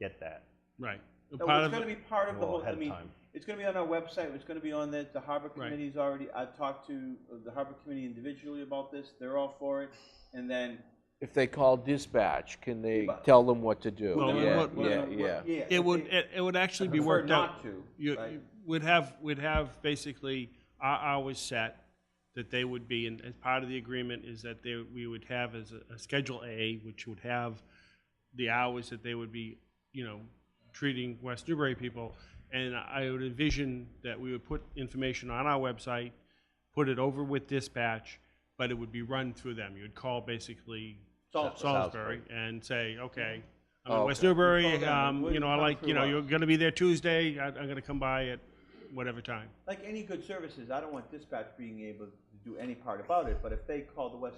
[SPEAKER 2] get that.
[SPEAKER 13] Right.
[SPEAKER 4] No,
[SPEAKER 13] Part
[SPEAKER 4] it's
[SPEAKER 13] of
[SPEAKER 4] gonna
[SPEAKER 13] it-
[SPEAKER 4] be part of the
[SPEAKER 2] Well,
[SPEAKER 4] whole,
[SPEAKER 2] ahead
[SPEAKER 4] I
[SPEAKER 2] of
[SPEAKER 4] mean,
[SPEAKER 2] time.
[SPEAKER 4] it's gonna be on our website, it's gonna be on the Harbor
[SPEAKER 13] Right.
[SPEAKER 4] Committee's already, I've talked to the Harbor Committee individually about this, they're all for it, and then.
[SPEAKER 1] If they call dispatch, can they
[SPEAKER 4] But-
[SPEAKER 1] tell them what to do?
[SPEAKER 13] Well,
[SPEAKER 1] Yeah,
[SPEAKER 13] what-
[SPEAKER 1] yeah.
[SPEAKER 4] Yeah.
[SPEAKER 13] It would, it would actually be
[SPEAKER 4] prefer
[SPEAKER 13] worked out.
[SPEAKER 4] not to,
[SPEAKER 13] You
[SPEAKER 4] right?
[SPEAKER 13] we'd have basically our hours set, that they would be, and as part of the agreement is that we would have as a Schedule A, which would have the hours that they would be, treating West Newbury people. And I would envision that we would put information on our website, put it over with dispatch, but it would be run through them. You would call basically Salisbury and say, okay, I'm in
[SPEAKER 1] Oh,
[SPEAKER 13] West
[SPEAKER 1] okay.
[SPEAKER 13] Newbury,
[SPEAKER 4] We'd call them. It
[SPEAKER 13] I
[SPEAKER 4] wouldn't
[SPEAKER 13] like,
[SPEAKER 4] come through
[SPEAKER 13] you're
[SPEAKER 4] us.
[SPEAKER 13] gonna be there Tuesday, I'm gonna come by at whatever time.
[SPEAKER 4] Like any good services, I don't want dispatch being able to do any part about it, but if they call the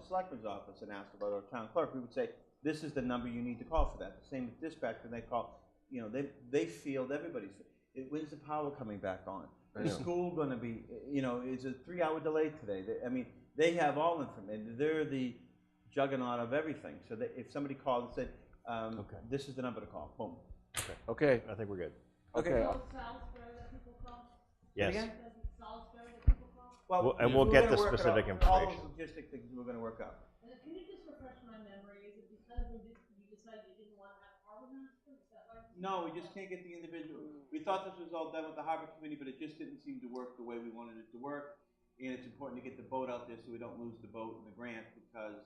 [SPEAKER 4] Selectmen's office and ask about our town clerk, we would say, this is the number you need to call for that. The same with dispatch, when they call, they field everybody's, when's the power coming back on?
[SPEAKER 1] I
[SPEAKER 4] Is
[SPEAKER 1] know.
[SPEAKER 4] school gonna be, is a 3-hour delay today? They have all information, they're the juggernaut of everything, so that if somebody called and said,
[SPEAKER 2] Okay.
[SPEAKER 4] this is the number to call, boom.
[SPEAKER 1] Okay,
[SPEAKER 2] I think we're good.
[SPEAKER 1] okay.
[SPEAKER 2] Yes.
[SPEAKER 4] Again?
[SPEAKER 2] And we'll get the
[SPEAKER 4] we're gonna work it
[SPEAKER 2] specific
[SPEAKER 4] out. All
[SPEAKER 2] information.
[SPEAKER 4] those logistic things we're gonna work out.
[SPEAKER 12] Can you just refresh my memory? Is it because you decided you didn't want to have harbor master? Is that why?
[SPEAKER 4] No, we just can't get the individual, we thought this was all done with the Harbor Committee, but it just didn't seem to work the way we wanted it to work. And it's important to get the boat out there so we don't lose the boat and the grant, because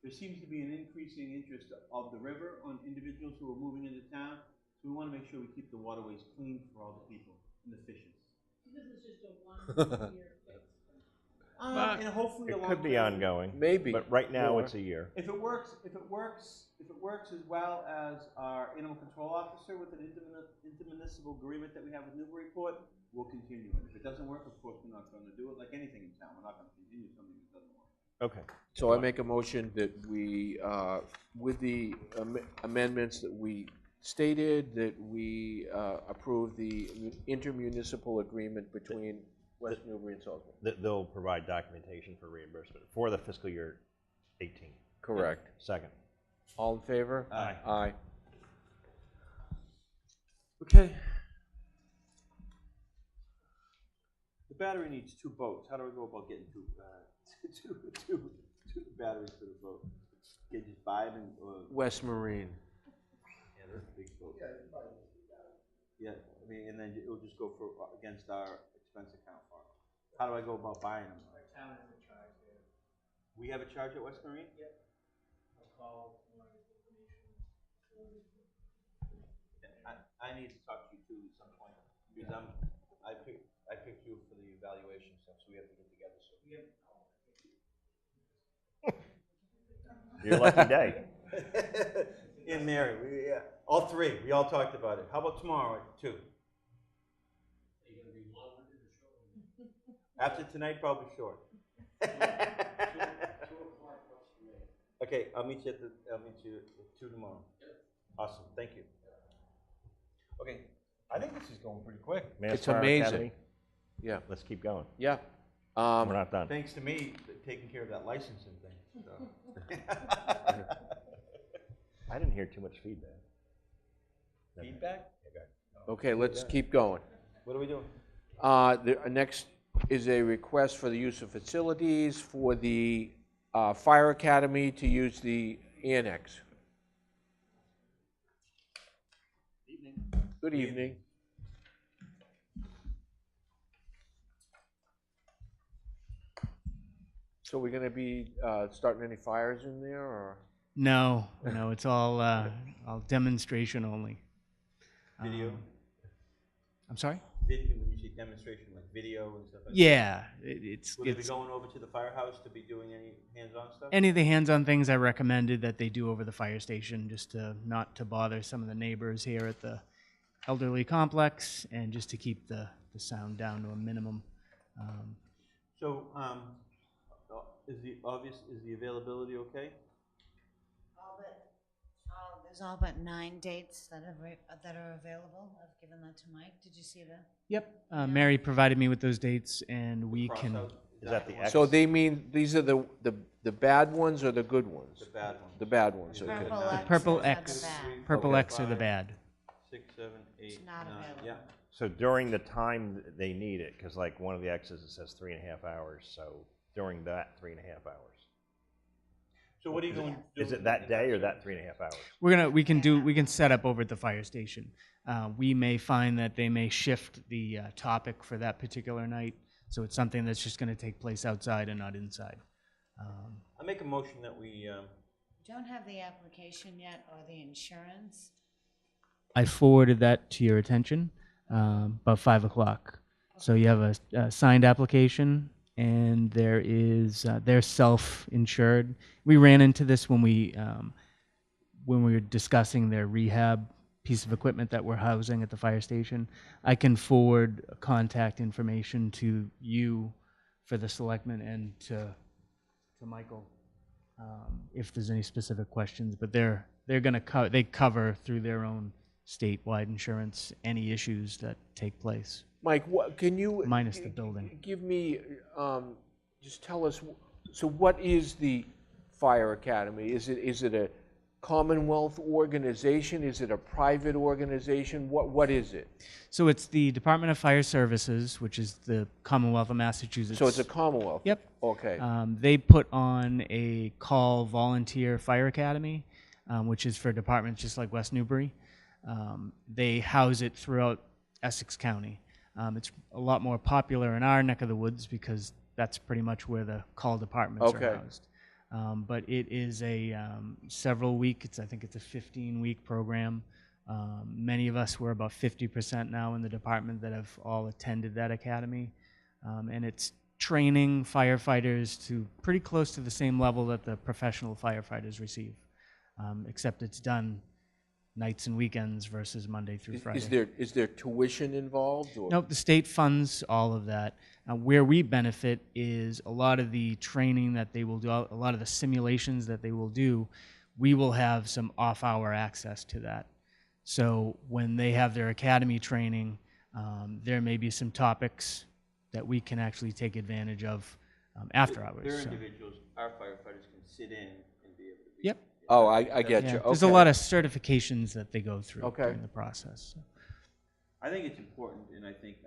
[SPEAKER 4] there seems to be an increasing interest of the river on individuals who are moving into town. So we wanna make sure we keep the waterways clean for all the people and the fishes.
[SPEAKER 12] This is just a one-year fix.
[SPEAKER 4] And hopefully a
[SPEAKER 2] It could be
[SPEAKER 4] long-term-
[SPEAKER 2] ongoing.
[SPEAKER 1] Maybe.
[SPEAKER 2] But right now,
[SPEAKER 1] Or-
[SPEAKER 2] it's a year.
[SPEAKER 4] If it works as well as our animal control officer with an intermunicipal agreement that we have with Newburyport, we'll continue it. If it doesn't work, of course, we're not gonna do it, like anything in town, we're not gonna continue something that doesn't work.
[SPEAKER 2] Okay.
[SPEAKER 1] So I make a motion that we, with the amendments that we stated, that we approve the intermunicipal agreement between West Newbury and Salisbury.
[SPEAKER 2] They'll provide documentation for reimbursement for the fiscal year 18.
[SPEAKER 1] Correct.
[SPEAKER 2] Second.
[SPEAKER 1] All in favor?
[SPEAKER 2] Aye.
[SPEAKER 1] Aye.
[SPEAKER 4] Okay. The battery needs 2 boats. How do we go about getting two batteries for the boat? You just buy them and,
[SPEAKER 1] West Marine.
[SPEAKER 4] yeah, they're big boats. Yeah, I mean, and then it'll just go for, against our expense account for them. How do I go about buying them?
[SPEAKER 15] Our town is in charge there.
[SPEAKER 4] We have a charge at West Marine?
[SPEAKER 15] Yep. I'll call, when I get the information.
[SPEAKER 4] I need to talk to you too at some point, because I picked you for the evaluation stuff, so we have to get together, so.
[SPEAKER 2] Your lucky day.
[SPEAKER 4] In Mary, all three, we all talked about it. How about tomorrow at 2? After tonight, probably short. Okay, I'll meet you at 2 tomorrow. Awesome, thank you. Okay, I think this is going pretty quick.
[SPEAKER 1] It's
[SPEAKER 2] Fire
[SPEAKER 1] amazing.
[SPEAKER 2] Academy,
[SPEAKER 1] Yeah.
[SPEAKER 2] let's keep going.
[SPEAKER 1] Yeah.
[SPEAKER 2] We're not done.
[SPEAKER 4] Thanks to me taking care of that licensing thing. So.
[SPEAKER 2] I didn't hear too much feedback.
[SPEAKER 4] Feedback?
[SPEAKER 1] Okay, let's keep going.
[SPEAKER 4] What are we doing?
[SPEAKER 1] The next is a request for the use of facilities for the Fire Academy to use the annex. Good evening. So we're going to be starting any fires in there, or?
[SPEAKER 3] No, no, it's all demonstration only.
[SPEAKER 4] Video?
[SPEAKER 3] I'm sorry?
[SPEAKER 4] Video, when you say demonstration, like video and stuff like that?
[SPEAKER 3] Yeah,
[SPEAKER 4] Will they be going over to the firehouse to be doing any hands-on stuff?
[SPEAKER 3] Any of the hands-on things I recommended that they do over the fire station, just to not to bother some of the neighbors here at the elderly complex, and just to keep the sound down to a minimum.
[SPEAKER 4] So, is the availability okay?
[SPEAKER 22] There's all but 9 dates that are available. I've given that to Mike. Did you see that?
[SPEAKER 3] Yep, Mary provided me with those dates, and we
[SPEAKER 4] Cross
[SPEAKER 3] can.
[SPEAKER 4] out
[SPEAKER 2] Is that the X?
[SPEAKER 1] So they mean these are the bad ones or the good ones?
[SPEAKER 4] The bad ones.
[SPEAKER 1] The bad ones, okay.
[SPEAKER 22] Purple
[SPEAKER 3] The
[SPEAKER 22] X.
[SPEAKER 3] purple
[SPEAKER 22] X
[SPEAKER 3] X are the bad.
[SPEAKER 4] 6, 7, 8,
[SPEAKER 22] It's not
[SPEAKER 4] 9.
[SPEAKER 22] available.
[SPEAKER 4] Yeah.
[SPEAKER 2] So during the time they need it, because like one of the X's, it says 3.5 hours, so during that 3.5 hours.
[SPEAKER 4] So what are you going to do?
[SPEAKER 2] Is it that day or that 3.5 hours?
[SPEAKER 3] We can set up over at the fire station. We may find that they may shift the topic for that particular night, so it's something that's just going to take place outside and not inside.
[SPEAKER 4] I make a motion that we,
[SPEAKER 22] Don't have the application yet or the insurance.
[SPEAKER 3] I forwarded that to your attention about 5 o'clock. So you have a signed application, and there is they're self-insured. We ran into this when we were discussing their rehab piece of equipment that we're housing at the fire station. I can forward contact information to you for the selectmen and to Michael if there's any specific questions. But they're going to they cover through their own statewide insurance any issues that take place.
[SPEAKER 1] Mike, can you
[SPEAKER 3] minus the building?
[SPEAKER 1] Give me, just tell us. So, what is the Fire Academy? Is it a Commonwealth organization? Is it a private organization? What is it?
[SPEAKER 3] So it's the Department of Fire Services, which is the Commonwealth of Massachusetts.
[SPEAKER 1] So it's a Commonwealth.
[SPEAKER 3] Yep.
[SPEAKER 1] Okay.
[SPEAKER 3] They put on a call volunteer fire academy, which is for departments just like West Newbury. They house it throughout Essex County. It's a lot more popular in our neck of the woods because that's pretty much where the call departments are housed. But it is a several week. I think it's a 15-week program. Many of us, we're about 50% now in the department that have all attended that academy, and it's training firefighters to pretty close to the same level that the professional firefighters receive, except it's done nights and weekends versus Monday through Friday.
[SPEAKER 1] Is there tuition involved? Or?
[SPEAKER 3] Nope, the state funds all of that. Where we benefit is a lot of the training that they will do, a lot of the simulations that they will do, we will have some off-hour access to that. So when they have their academy training, there may be some topics that we can actually take advantage of after hours.
[SPEAKER 4] There are individuals, our firefighters can sit in and be able to be.
[SPEAKER 3] Yep.
[SPEAKER 1] Oh, I get you. Okay.
[SPEAKER 3] There's a lot of certifications that they go through
[SPEAKER 1] Okay.
[SPEAKER 3] in the process.
[SPEAKER 4] I think it's important, and I think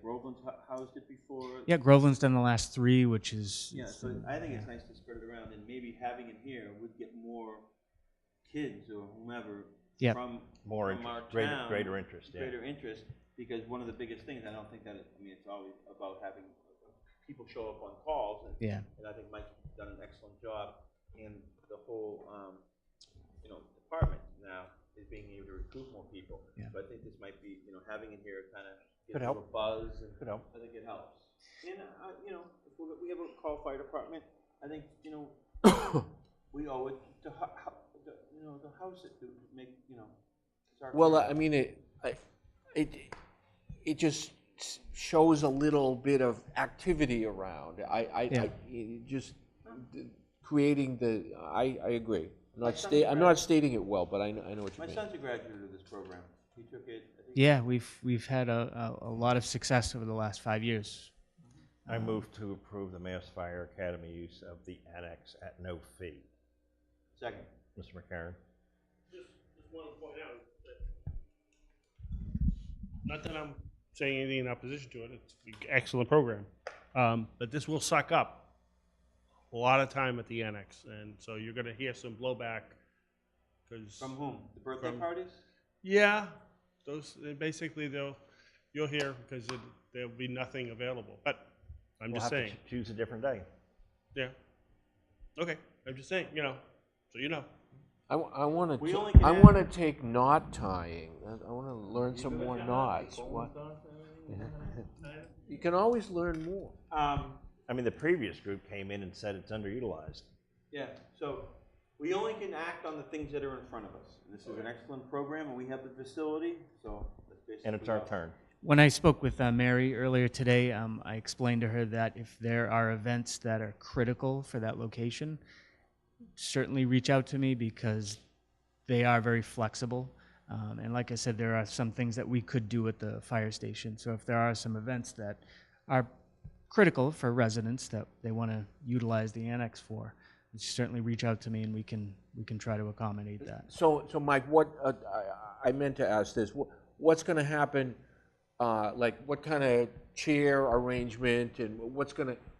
[SPEAKER 4] Groveland's housed it before.
[SPEAKER 3] Yeah, Groveland's done the last 3, which is.
[SPEAKER 4] Yeah, so I think it's nice to spread it around, and maybe having it here would get more kids or whomever from our town.
[SPEAKER 2] Greater interest. Yeah.
[SPEAKER 4] Greater interest, because one of the biggest things, I don't think that it's always about having people show up on calls, and,
[SPEAKER 3] yeah.
[SPEAKER 4] And I think Mike's done an excellent job in the whole department now. is being able to recruit more people.
[SPEAKER 3] Yeah.
[SPEAKER 4] So I think this might be, having it here kind of
[SPEAKER 2] Could
[SPEAKER 4] get a little
[SPEAKER 2] help.
[SPEAKER 4] buzz, and
[SPEAKER 2] Could help.
[SPEAKER 4] I think it helps. And, if we have a call fire department, I think, we owe it to, to house it, to make, it's our.
[SPEAKER 1] Well,
[SPEAKER 4] park.
[SPEAKER 1] I mean, it just shows a little bit of activity around. It just creating I agree. I'm not stating it well, but I know what you
[SPEAKER 4] My
[SPEAKER 1] mean.
[SPEAKER 4] son's a graduate of this program. He took it, I think.
[SPEAKER 3] Yeah, we've had a lot of success over the last 5 years.
[SPEAKER 2] I move to approve the Mass Fire Academy use of the annex at no fee.
[SPEAKER 4] Second.
[SPEAKER 2] Mr. McCarron?
[SPEAKER 13] Just want to point out that, not that I'm saying anything in opposition to it, it's an excellent program, but this will suck up a lot of time at the annex, and so you're going to hear some blowback, because
[SPEAKER 4] From whom? The birthday parties?
[SPEAKER 13] Yeah, those basically you'll hear because there'll be nothing available. But I'm
[SPEAKER 2] We'll
[SPEAKER 13] just
[SPEAKER 2] have to
[SPEAKER 13] saying.
[SPEAKER 2] choose a different day.
[SPEAKER 13] Yeah. Okay. I'm just saying. So you know.
[SPEAKER 1] I want
[SPEAKER 4] We
[SPEAKER 1] to.
[SPEAKER 4] only can
[SPEAKER 1] I
[SPEAKER 4] add-
[SPEAKER 1] want to take knot tying. I want to learn some more knots. What? You can always learn more.
[SPEAKER 2] I mean, the previous group came in and said it's underutilized.
[SPEAKER 4] Yeah, so we only can act on the things that are in front of us. This is an excellent program, and we have the facility, so that's basically.
[SPEAKER 2] And it's our
[SPEAKER 4] all.
[SPEAKER 2] turn.
[SPEAKER 3] When I spoke with Mary earlier today, I explained to her that if there are events that are critical for that location, certainly reach out to me because they are very flexible. And like I said, there are some things that we could do at the fire station. So if there are some events that are critical for residents that they want to utilize the annex for, certainly reach out to me and we can try to accommodate that.
[SPEAKER 1] So Mike, what I meant to ask this: what's going to happen? Like, what kind of chair arrangement, and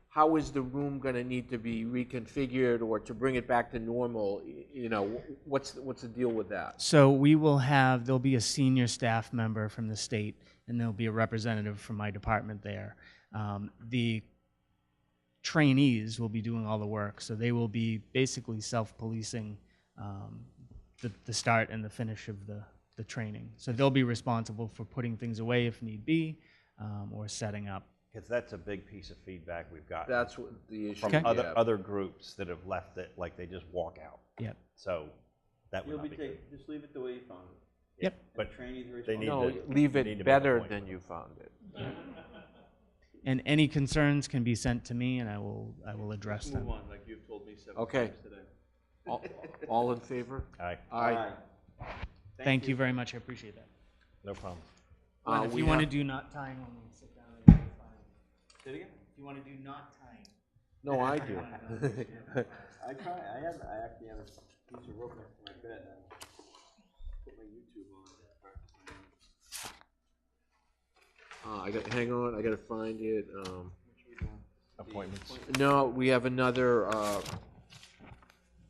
[SPEAKER 1] how is the room going to need to be reconfigured, or to bring it back to normal? What's the deal with that?
[SPEAKER 3] So there'll be a senior staff member from the state, and there'll be a representative from my department there. The trainees will be doing all the work, so they will be basically self-policing the start and the finish of the training. So they'll be responsible for putting things away if need be, or setting up.
[SPEAKER 2] Because that's a big piece of feedback we've gotten.
[SPEAKER 1] That's what the issue.
[SPEAKER 2] From other groups that have left it, like they just walk out.
[SPEAKER 3] Yep.
[SPEAKER 2] So that would
[SPEAKER 4] You'll
[SPEAKER 2] not
[SPEAKER 4] be
[SPEAKER 2] be good.
[SPEAKER 4] just leave it the way you found it.
[SPEAKER 3] Yep.
[SPEAKER 4] And the trainees are
[SPEAKER 2] they need
[SPEAKER 4] responsible.
[SPEAKER 1] No, leave
[SPEAKER 2] they need
[SPEAKER 1] it
[SPEAKER 2] to make a
[SPEAKER 1] better
[SPEAKER 2] point.
[SPEAKER 1] than you found it.
[SPEAKER 3] And any concerns can be sent to me, and I will address
[SPEAKER 4] Move
[SPEAKER 3] them.
[SPEAKER 4] on, like you've told me several
[SPEAKER 1] Okay.
[SPEAKER 4] times today.
[SPEAKER 1] All in favor?
[SPEAKER 2] Aye.
[SPEAKER 1] Aye.
[SPEAKER 3] Thank you very much. I appreciate that.
[SPEAKER 2] No problem.
[SPEAKER 3] Well, if
[SPEAKER 1] we
[SPEAKER 3] you want to
[SPEAKER 1] have-
[SPEAKER 3] do knot tying, when we sit down, it's fine.
[SPEAKER 4] Say it again?
[SPEAKER 3] If you want to do knot tying.
[SPEAKER 1] No, I do.
[SPEAKER 4] I try, I actually have a piece of rope next to my bed, and I put my YouTube on.
[SPEAKER 1] Hang on, I got to find it.
[SPEAKER 2] Appointments.
[SPEAKER 1] No, we have another.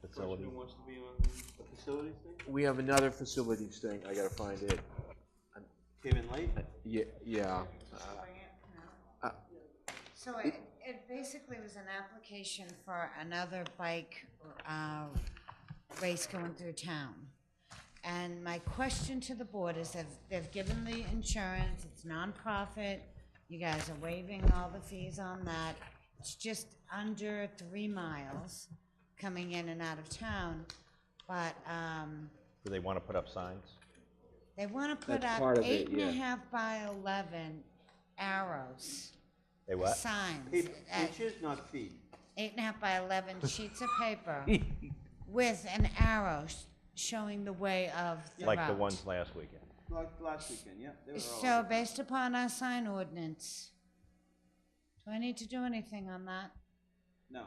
[SPEAKER 2] Facility.
[SPEAKER 4] Who wants to be on the facilities thing?
[SPEAKER 1] We have another facilities thing. I got to find it.
[SPEAKER 4] Came in late?
[SPEAKER 1] Yeah.
[SPEAKER 22] So it basically was an application for another bike race going through town. And my question to the board is, they've given the insurance, it's nonprofit, you guys are waiving all the fees on that. It's just under 3 miles coming in and out of town, but
[SPEAKER 2] Do they want to put up signs?
[SPEAKER 22] they want to put
[SPEAKER 1] That's
[SPEAKER 22] up
[SPEAKER 1] part of it,
[SPEAKER 22] 8.5 by 11 arrows.
[SPEAKER 2] They what?
[SPEAKER 22] Signs.
[SPEAKER 4] Inches, not feet.
[SPEAKER 22] 8.5 by 11 sheets of paper with an arrow showing the way of the
[SPEAKER 2] Like the
[SPEAKER 22] route.
[SPEAKER 2] ones last weekend.
[SPEAKER 4] Like last weekend, yeah. They were all
[SPEAKER 22] So
[SPEAKER 4] over.
[SPEAKER 22] based upon our sign ordinance, do I need to do anything on that?
[SPEAKER 4] No.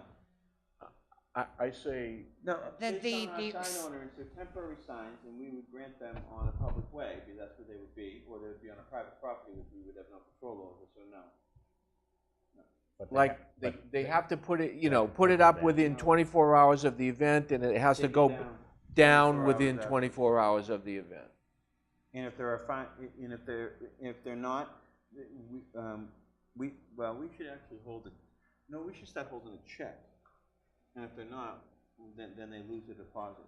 [SPEAKER 1] I say.
[SPEAKER 4] No,
[SPEAKER 22] The-
[SPEAKER 4] based on
[SPEAKER 22] the-
[SPEAKER 4] our sign ordinance, they're temporary signs, and we would grant them on a public way, because that's where they would be, or they would be on a private property, which we would have no control over, so no.
[SPEAKER 2] But
[SPEAKER 1] Like,
[SPEAKER 2] but
[SPEAKER 1] they have to put it up within 24 hours of the event, and it has to
[SPEAKER 4] Take it
[SPEAKER 1] go down
[SPEAKER 4] 24
[SPEAKER 1] within
[SPEAKER 4] hours after.
[SPEAKER 1] 24 hours of the event.
[SPEAKER 4] And if there are and if they're not, we should actually hold it. No, we should start holding a check. And if they're not, then they lose the deposit.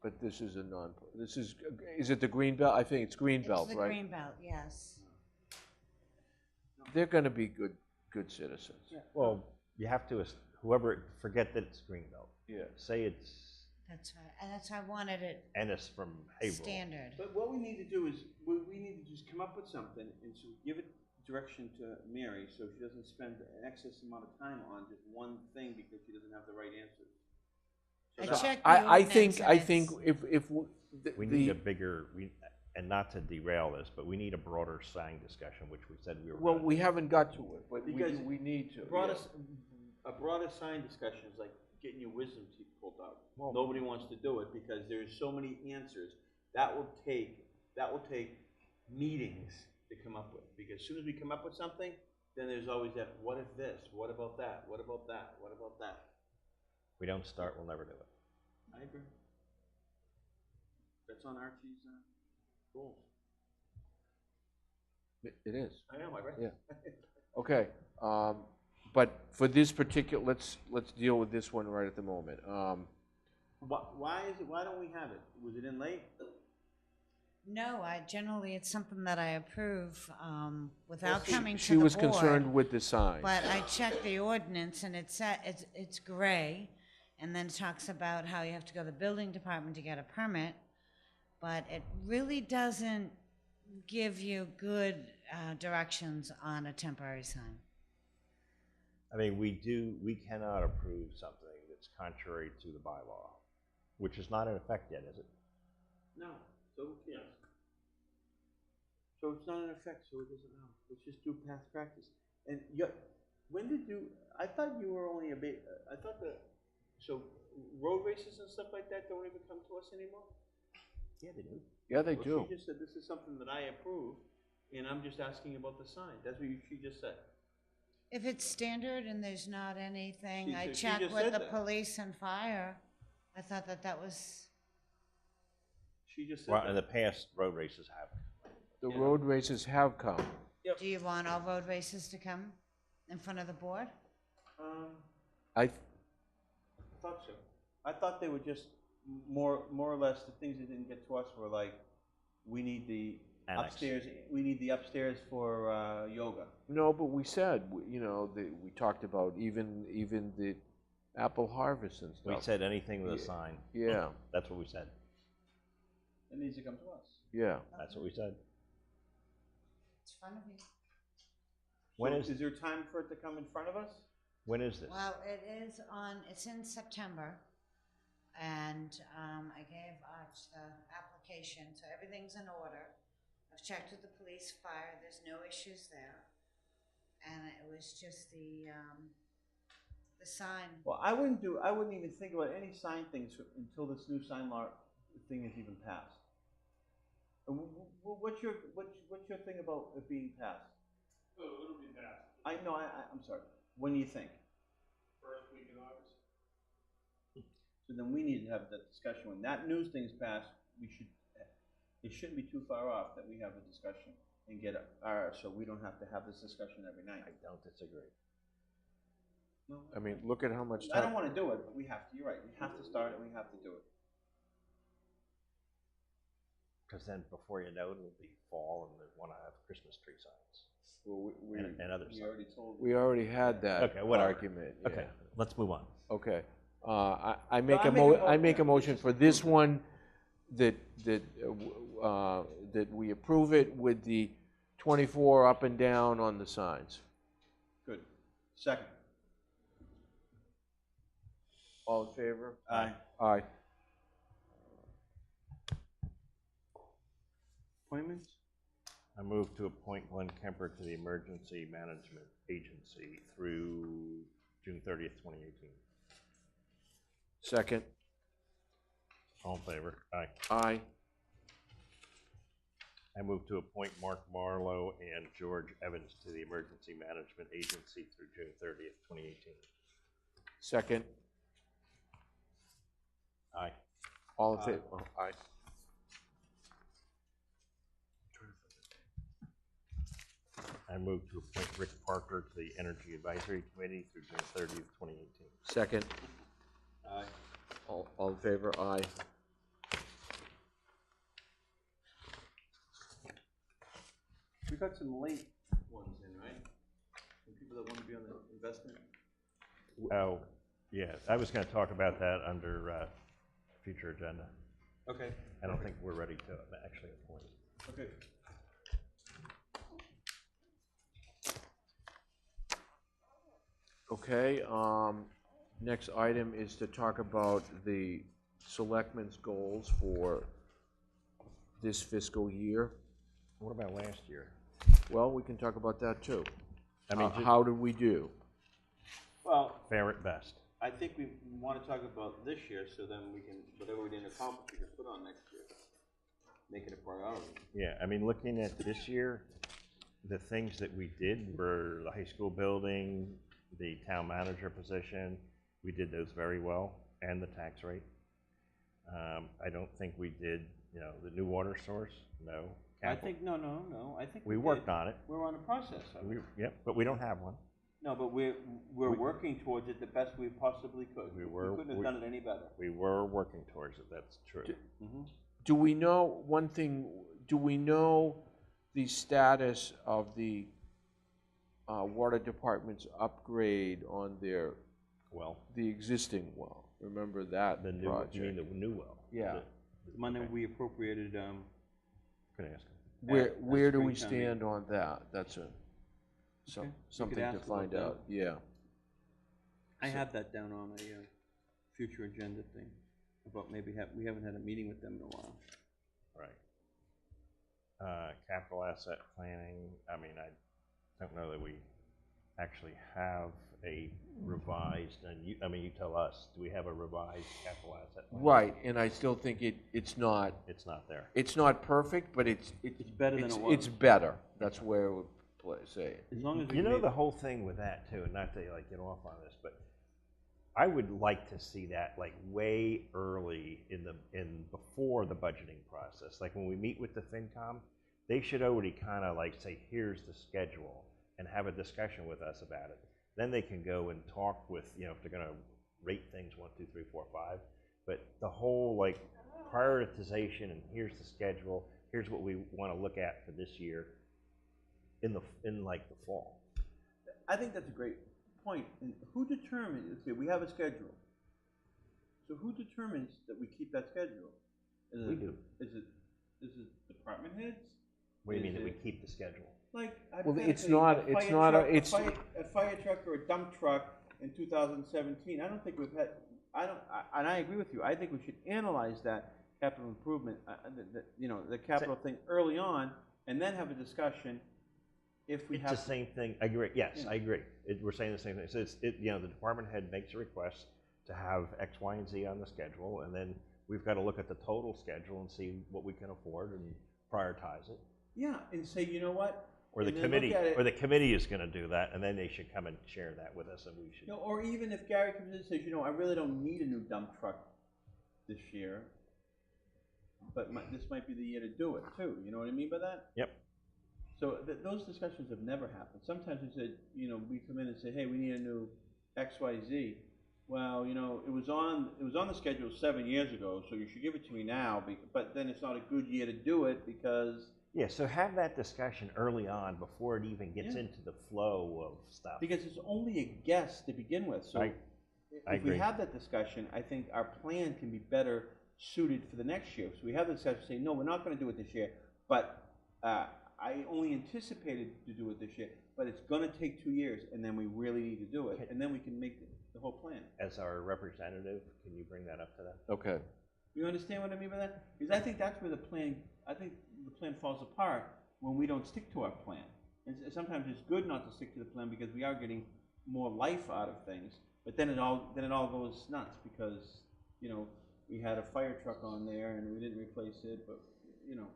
[SPEAKER 1] But this is a non, this is it the Greenbelt? I think it's Greenbelt,
[SPEAKER 22] It's the
[SPEAKER 1] right?
[SPEAKER 22] Greenbelt, yes.
[SPEAKER 1] They're gonna be good citizens.
[SPEAKER 2] Well, you have to, whoever, forget that it's Greenbelt.
[SPEAKER 1] Yeah.
[SPEAKER 2] Say it's
[SPEAKER 22] That's right, and that's why I wanted it
[SPEAKER 2] Ennis from Haverhill.
[SPEAKER 22] standard.
[SPEAKER 4] But what we need to do is, we need to just come up with something, and so give it direction to Mary, so she doesn't spend an excess amount of time on just one thing because she doesn't have the right answers.
[SPEAKER 22] I
[SPEAKER 4] So
[SPEAKER 22] checked the
[SPEAKER 1] I think
[SPEAKER 22] ordinance,
[SPEAKER 1] if
[SPEAKER 2] We need a bigger, and not to derail this, but we need a broader sign discussion, which we said we were.
[SPEAKER 1] well,
[SPEAKER 2] gonna
[SPEAKER 1] we
[SPEAKER 2] do.
[SPEAKER 1] haven't got to it, but
[SPEAKER 4] Because
[SPEAKER 1] we need to.
[SPEAKER 4] a broader sign discussion is like getting your wisdom teeth pulled out.
[SPEAKER 2] Well-
[SPEAKER 4] Nobody wants to do it because there's so many answers. That will take meetings to come up with. Because as soon as we come up with something, then there's always that, what if this, what about that, what about that, what about that?
[SPEAKER 2] We don't start, we'll never do it.
[SPEAKER 4] I agree. That's on Archie's rules.
[SPEAKER 1] It is.
[SPEAKER 4] I know, I read
[SPEAKER 1] Yeah.
[SPEAKER 4] it.
[SPEAKER 1] Okay, but for this particular, let's deal with this one right at the moment.
[SPEAKER 4] Why don't we have it? Was it in late?
[SPEAKER 22] no, generally, it's something that I approve, without coming to
[SPEAKER 1] She
[SPEAKER 22] the board.
[SPEAKER 1] was concerned with the signs.
[SPEAKER 22] But I checked the ordinance, and it's gray, and then it talks about how you have to go to the building department to get a permit, but it really doesn't give you good directions on a temporary sign.
[SPEAKER 2] I mean, we cannot approve something that's contrary to the bylaw, which is not in effect yet, is it?
[SPEAKER 4] No, so who cares? So it's not in effect, so it doesn't know. Let's just do past practice. And when did you, I thought you were only I thought so road races and stuff like that don't even come to us anymore?
[SPEAKER 2] Yeah, they do.
[SPEAKER 1] Yeah, they
[SPEAKER 4] Well,
[SPEAKER 1] do.
[SPEAKER 4] She just said this is something that I approve, and I'm just asking about the sign. That's what she just said.
[SPEAKER 22] If it's standard and there's not anything, I
[SPEAKER 4] She
[SPEAKER 22] checked
[SPEAKER 4] just
[SPEAKER 22] with
[SPEAKER 4] said
[SPEAKER 22] the
[SPEAKER 4] that.
[SPEAKER 22] police and fire. I thought that was,
[SPEAKER 4] She just said
[SPEAKER 2] Well,
[SPEAKER 4] that.
[SPEAKER 2] in the past, road races have.
[SPEAKER 1] The road races have come.
[SPEAKER 22] do you want all road races to come in front of the board?
[SPEAKER 1] I
[SPEAKER 4] thought so. I thought they were just more or less the things that didn't get to us were like, we need the
[SPEAKER 2] Annex.
[SPEAKER 4] upstairs for yoga.
[SPEAKER 1] No, but we said, we talked about even the apple harvest and stuff.
[SPEAKER 2] We said anything with a sign.
[SPEAKER 1] Yeah.
[SPEAKER 2] That's what we said.
[SPEAKER 4] It needs to come to us.
[SPEAKER 1] Yeah.
[SPEAKER 2] That's what we said.
[SPEAKER 22] It's front of you.
[SPEAKER 2] When
[SPEAKER 4] Is there time for it to come in front of us?
[SPEAKER 2] When is this?
[SPEAKER 22] Well, it's in September, and I gave Arch the application, so everything's in order. I've checked with the police, fire, there's no issues there. And it was just the sign.
[SPEAKER 4] Well, I wouldn't even think about any sign things until this new sign law thing is even passed. What's your thing about it being passed?
[SPEAKER 13] Oh, it'll be passed.
[SPEAKER 4] I'm sorry. When do you think?
[SPEAKER 13] First week in August.
[SPEAKER 4] So then we need to have that discussion. When that news thing's passed, it shouldn't be too far off that we have a discussion and get so we don't have to have this discussion every night.
[SPEAKER 2] I don't disagree.
[SPEAKER 4] No,
[SPEAKER 1] I mean, look at how much
[SPEAKER 4] I
[SPEAKER 1] time.
[SPEAKER 4] don't want to do it, but we have to. You're right. We have to start and we have to do it.
[SPEAKER 2] Because then before you know it, it'll be fall and they want to have Christmas tree signs.
[SPEAKER 1] Well,
[SPEAKER 2] and other stuff.
[SPEAKER 1] We already had that
[SPEAKER 2] Okay, whatever.
[SPEAKER 1] argument.
[SPEAKER 2] Okay, let's move on.
[SPEAKER 1] Okay. I make a motion for this one that we approve it with the 24 up and down on the signs.
[SPEAKER 4] Good. Second.
[SPEAKER 1] All in favor?
[SPEAKER 4] Aye.
[SPEAKER 1] Aye.
[SPEAKER 4] Appointments?
[SPEAKER 2] I move to appoint Glenn Kemper to the Emergency Management Agency through June 30th, 2018.
[SPEAKER 1] Second.
[SPEAKER 2] All in favor? Aye.
[SPEAKER 1] Aye.
[SPEAKER 2] I move to appoint Mark Marlowe and George Evans to the Emergency Management Agency through June 30th, 2018.
[SPEAKER 1] Second.
[SPEAKER 2] Aye.
[SPEAKER 1] All in favor? Aye.
[SPEAKER 2] I move to appoint Rick Parker to the Energy Advisory Committee through June 30th, 2018.
[SPEAKER 1] Second.
[SPEAKER 4] Aye.
[SPEAKER 1] All in favor? Aye.
[SPEAKER 4] We got some late ones in, right? Some people that want to be on the investment.
[SPEAKER 2] Oh, yeah, I was gonna talk about that under, future agenda.
[SPEAKER 4] Okay.
[SPEAKER 2] I don't think we're ready to actually appoint.
[SPEAKER 4] Okay.
[SPEAKER 1] Okay, next item is to talk about the selectmen's goals for this fiscal year.
[SPEAKER 2] What about last year?
[SPEAKER 1] Well, we can talk about that too.
[SPEAKER 2] I mean,
[SPEAKER 1] how did we do?
[SPEAKER 4] Well,
[SPEAKER 2] fair at best.
[SPEAKER 4] I think we want to talk about this year, so then we can, whatever we didn't accomplish, we can put on next year. Make it a priority.
[SPEAKER 2] Yeah, I mean, looking at this year, the things that we did were the high school building, the town manager position. We did those very well, and the tax rate. I don't think we did, the new water source, no.
[SPEAKER 4] I think, no, I think
[SPEAKER 2] we worked on it.
[SPEAKER 4] We're on a process of it.
[SPEAKER 2] Yep, but we don't have one.
[SPEAKER 4] No, but we're working towards it the best we possibly could. We couldn't have done it any better.
[SPEAKER 2] We were working towards it, that's true.
[SPEAKER 1] Do we know, one thing, do we know the status of the water department's upgrade on their
[SPEAKER 2] well,
[SPEAKER 1] the existing well? Remember that
[SPEAKER 2] the new
[SPEAKER 1] project?
[SPEAKER 2] You mean the new well?
[SPEAKER 1] Yeah.
[SPEAKER 4] The money we appropriated.
[SPEAKER 2] Could ask
[SPEAKER 1] him. Where do we
[SPEAKER 4] springtime
[SPEAKER 1] stand on that? That's something to find out. Yeah.
[SPEAKER 4] I have that down on a future agenda thing about maybe we haven't had a meeting with them in a while.
[SPEAKER 2] Right. Capital asset planning. I mean, I don't know that we actually have a revised, and you tell us, do we have a revised capital asset plan?
[SPEAKER 1] Right, and I still think it's not.
[SPEAKER 2] It's not there.
[SPEAKER 1] It's not perfect, but it's
[SPEAKER 4] better than it was.
[SPEAKER 1] It's better. That's where I would say it.
[SPEAKER 4] As long as
[SPEAKER 2] the whole thing with that too, and not to get off on this, but I would like to see that way early before the budgeting process. Like when we meet with the FinCom, they should already kind of say, here's the schedule, and have a discussion with us about it. Then they can go and talk with, if they're going to rate things 1, 2, 3, 4, 5. But the whole prioritization, and here's the schedule, here's what we want to look at for this year in the fall.
[SPEAKER 4] I think that's a great point. And who determines? Okay, we have a schedule. So who determines that we keep that schedule?
[SPEAKER 2] We do.
[SPEAKER 4] Is it department heads?
[SPEAKER 2] What do you mean that we keep the schedule?
[SPEAKER 1] It's not
[SPEAKER 4] a fire truck or a dump truck in 2017. I don't think we've had. And I agree with you. I think we should analyze that capital improvement, the capital thing early on, and then have a discussion. If we have
[SPEAKER 2] the same thing. I agree. Yes, I agree. We're saying the same thing. So the department head makes a request to have X, Y, and Z on the schedule, and then we've got to look at the total schedule and see what we can afford and prioritize it.
[SPEAKER 4] Yeah, and say, you know what?
[SPEAKER 2] Or the committee is going to do that, and then they should come and share that with us, and we should.
[SPEAKER 4] Or even if Gary comes in and says, I really don't need a new dump truck this year, but this might be the year to do it too. You know what I mean by that?
[SPEAKER 2] Yep.
[SPEAKER 4] So those discussions have never happened. Sometimes we said, we come in and say, hey, we need a new X, Y, Z. Well, it was on the schedule 7 years ago, so you should give it to me now. But then it's not a good year to do it because.
[SPEAKER 2] Yeah, so have that discussion early on before it even gets into the flow of stuff.
[SPEAKER 4] Because it's only a guess to begin with. So if we have that discussion, I think our plan can be better suited for the next year. So we have the discussion, say, no, we're not going to do it this year, but I only anticipated to do it this year, but it's going to take 2 years, and then we really need to do it, and then we can make the whole plan.
[SPEAKER 2] As our representative, can you bring that up to them?
[SPEAKER 1] Okay.
[SPEAKER 4] You understand what I mean by that? Because I think that's where the plan falls apart when we don't stick to our plan. And sometimes it's good not to stick to the plan because we are getting more life out of things, but then it all goes nuts because, we had a fire truck on there and we didn't replace it, but, I don't know.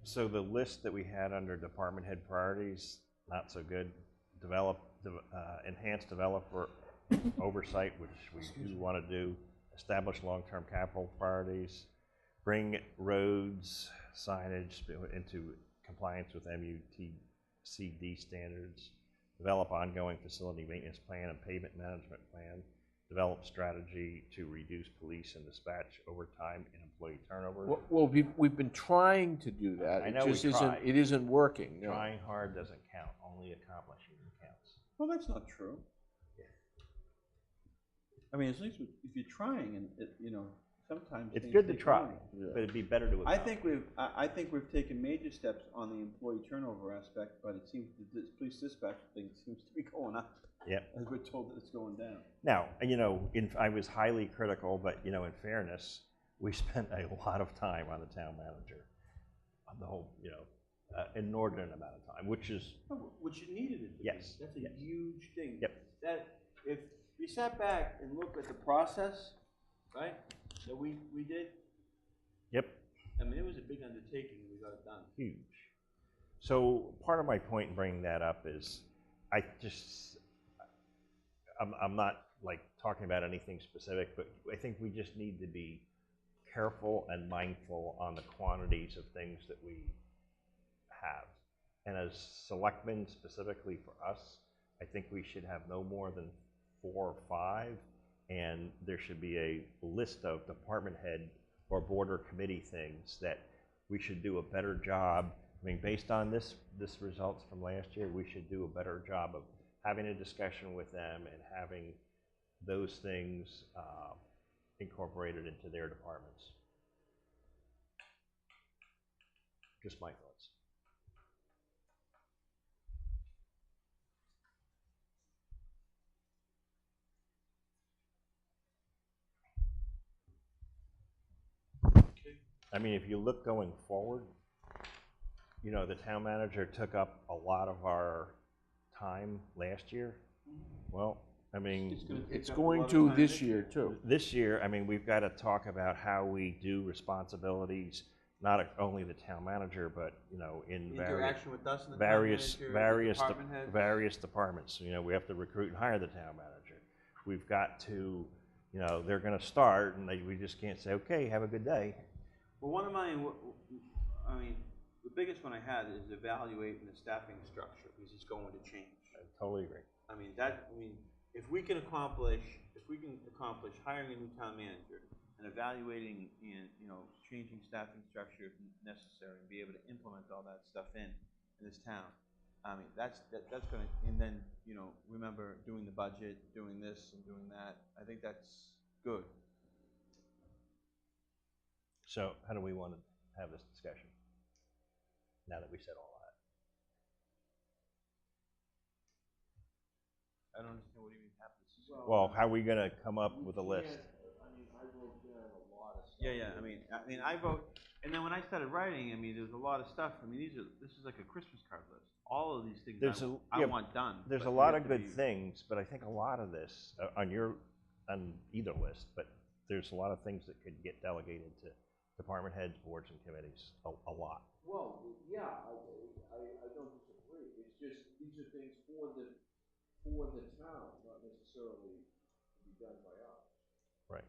[SPEAKER 2] So the list that we had under department head priorities, not so good. Enhance developer oversight, which we do want to do. Establish long-term capital priorities. Bring roads signage into compliance with MUTCD standards. Develop ongoing facility maintenance plan and pavement management plan. develop strategy to reduce police and dispatch overtime and employee turnover.
[SPEAKER 1] Well, we've been trying to do that.
[SPEAKER 2] I know
[SPEAKER 1] It just
[SPEAKER 2] we
[SPEAKER 1] isn't,
[SPEAKER 2] tried.
[SPEAKER 1] it isn't working, no.
[SPEAKER 2] Trying hard doesn't count, only accomplishing counts.
[SPEAKER 4] Well, that's not true. I mean, at least if you're trying, and sometimes
[SPEAKER 2] It's
[SPEAKER 4] things
[SPEAKER 2] good to
[SPEAKER 4] take
[SPEAKER 2] try,
[SPEAKER 4] longer.
[SPEAKER 2] but it'd be better to accomplish.
[SPEAKER 4] I think we've taken major steps on the employee turnover aspect, but it seems the police dispatch thing seems to be going up.
[SPEAKER 2] Yep.
[SPEAKER 4] As we're told that it's going down.
[SPEAKER 2] Now, I was highly critical, but, in fairness, we spent a lot of time on the town manager, on the whole, inordinate amount of time, which is.
[SPEAKER 4] Which you needed it to be.
[SPEAKER 2] Yes.
[SPEAKER 4] That's a huge thing.
[SPEAKER 2] Yep.
[SPEAKER 4] That, if we sat back and looked at the process, right, that we did,
[SPEAKER 2] Yep.
[SPEAKER 4] I mean, it was a big undertaking, and we got it done.
[SPEAKER 2] Huge. So part of my point in bringing that up is, I'm not like talking about anything specific, but I think we just need to be careful and mindful on the quantities of things that we have. And as selectmen, specifically for us, I think we should have no more than 4 or 5, and there should be a list of department head or board or committee things that we should do a better job. I mean, based on this results from last year, we should do a better job of having a discussion with them and having those things incorporated into their departments. Just my thoughts. I mean, if you look going forward, the town manager took up a lot of our time last year. Well, I mean,
[SPEAKER 1] It's going to this year, too.
[SPEAKER 2] This year, I mean, we've got to talk about how we do responsibilities, not only the town manager, but, in
[SPEAKER 4] Interaction with us and the town manager, department heads.
[SPEAKER 2] various departments. We have to recruit and hire the town manager. We've got to, they're going to start, and we just can't say, okay, have a good day.
[SPEAKER 4] Well, the biggest one I had is evaluating the staffing structure, because it's going to change.
[SPEAKER 2] I totally agree.
[SPEAKER 4] If we can accomplish hiring a new town manager and evaluating and, changing staffing structure if necessary, and be able to implement all that stuff in this town, that's gonna, and then, remember doing the budget, doing this and doing that, I think that's good.
[SPEAKER 2] So how do we want to have this discussion now that we said all that?
[SPEAKER 4] I don't understand what you mean have this discussion.
[SPEAKER 2] Well, how are we going to come up with a list?
[SPEAKER 1] I wrote down a lot of stuff.
[SPEAKER 4] Yeah, I vote, and then when I started writing, there's a lot of stuff. This is like a Christmas card list. All of these things I want done.
[SPEAKER 2] There's a lot of good things, but I think a lot of this on either list, but there's a lot of things that could get delegated to department heads, boards, and committees. A lot.
[SPEAKER 1] Well, yeah, I don't disagree. It's just, these are things for the town, not necessarily to be done by us.
[SPEAKER 2] Right.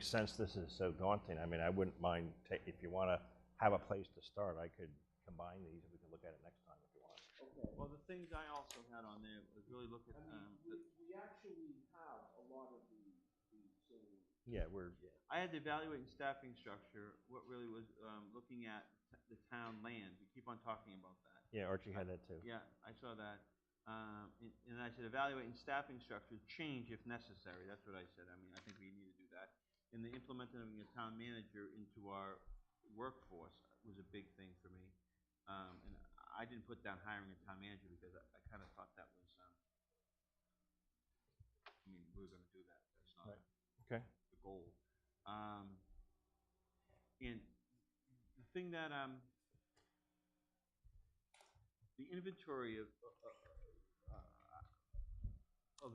[SPEAKER 2] Since this is so daunting, I wouldn't mind, if you want to have a place to start, I could combine these and we can look at it next time if you want.
[SPEAKER 1] Okay.
[SPEAKER 4] Well, the things I also had on there was really look at.
[SPEAKER 1] We actually have a lot of the
[SPEAKER 2] Yeah,
[SPEAKER 4] I had to evaluate and staffing structure. What really was looking at the town land. We keep on talking about that.
[SPEAKER 2] Yeah, Archie had that too.
[SPEAKER 4] Yeah, I saw that. And I said evaluating staffing structure, change if necessary. That's what I said. I think we need to do that. And the implementing of a town manager into our workforce was a big thing for me. And I didn't put down hiring a town manager because I kind of thought that was, we were going to do that. That's not
[SPEAKER 2] right. Okay.
[SPEAKER 4] the goal. And the thing that the inventory of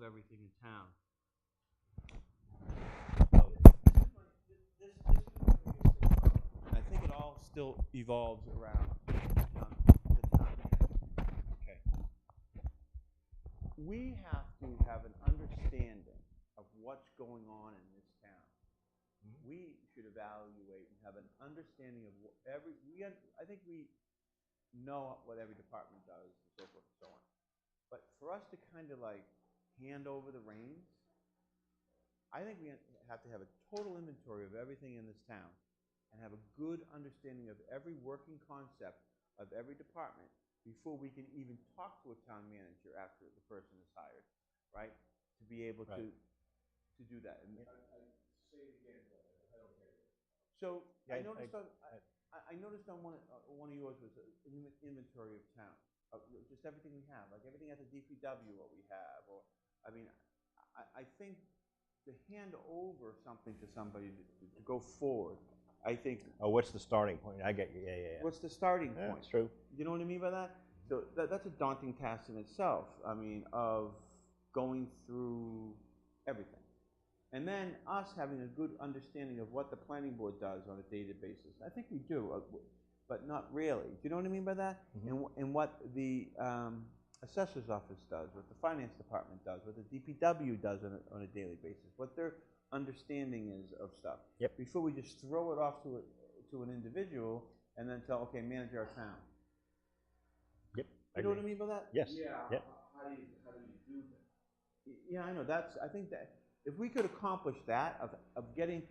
[SPEAKER 4] everything in town. I think it all still evolves around the town manager. Okay. We have to have an understanding of what's going on in this town. We should evaluate and have an understanding of I think we know what every department does and so forth and so on. But for us to kind of like hand over the reins. I think we have to have a total inventory of everything in this town and have a good understanding of every working concept of every department before we can even talk to a town manager after the person is hired, right? To be able to do that. And
[SPEAKER 1] Say it again, I don't get it.
[SPEAKER 4] so
[SPEAKER 2] Yeah,
[SPEAKER 4] I noticed on one of yours was an inventory of town, of just everything we have, like everything at the DPW, what we have, or, I mean, I think to hand over something to somebody to go forward, I think.
[SPEAKER 2] Oh, what's the starting point? I get you. Yeah.
[SPEAKER 4] What's the starting
[SPEAKER 2] Yeah,
[SPEAKER 4] point?
[SPEAKER 2] that's true.
[SPEAKER 4] You know what I mean by that? So that's a daunting task in itself. I mean, of going through everything. And then us having a good understanding of what the planning board does on a daily basis. I think we do, but not really. Do you know what I mean by that?
[SPEAKER 2] Mm-hmm.
[SPEAKER 4] And what the assessor's office does, what the finance department does, what the DPW does on a daily basis, what their understanding is of stuff.
[SPEAKER 2] Yep.
[SPEAKER 4] Before we just throw it off to an individual and then tell, okay, manage our town.
[SPEAKER 2] Yep.
[SPEAKER 4] You know what I mean by that?
[SPEAKER 2] Yes.
[SPEAKER 1] Yeah,
[SPEAKER 2] Yep.
[SPEAKER 1] how do you do that?
[SPEAKER 4] Yeah, I know. I think that if we could accomplish that of getting,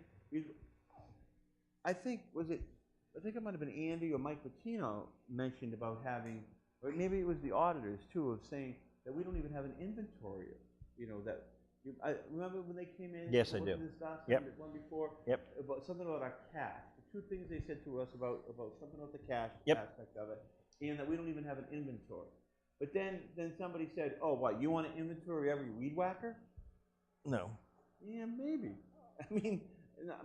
[SPEAKER 4] I think it might have been Andy or Mike Patino mentioned about having, or maybe it was the auditors too, of saying that we don't even have an inventory, that. I remember when they came in.
[SPEAKER 2] Yes, I do.
[SPEAKER 4] This last
[SPEAKER 2] Yep.
[SPEAKER 4] one before.
[SPEAKER 2] Yep.
[SPEAKER 4] About something about our cash. The two things they said to us about something about the cash
[SPEAKER 2] Yep.
[SPEAKER 4] aspect of it, and that we don't even have an inventory. But then somebody said, "Oh, what? You want an inventory every weed whacker?"
[SPEAKER 2] No.
[SPEAKER 4] Yeah, maybe. I mean,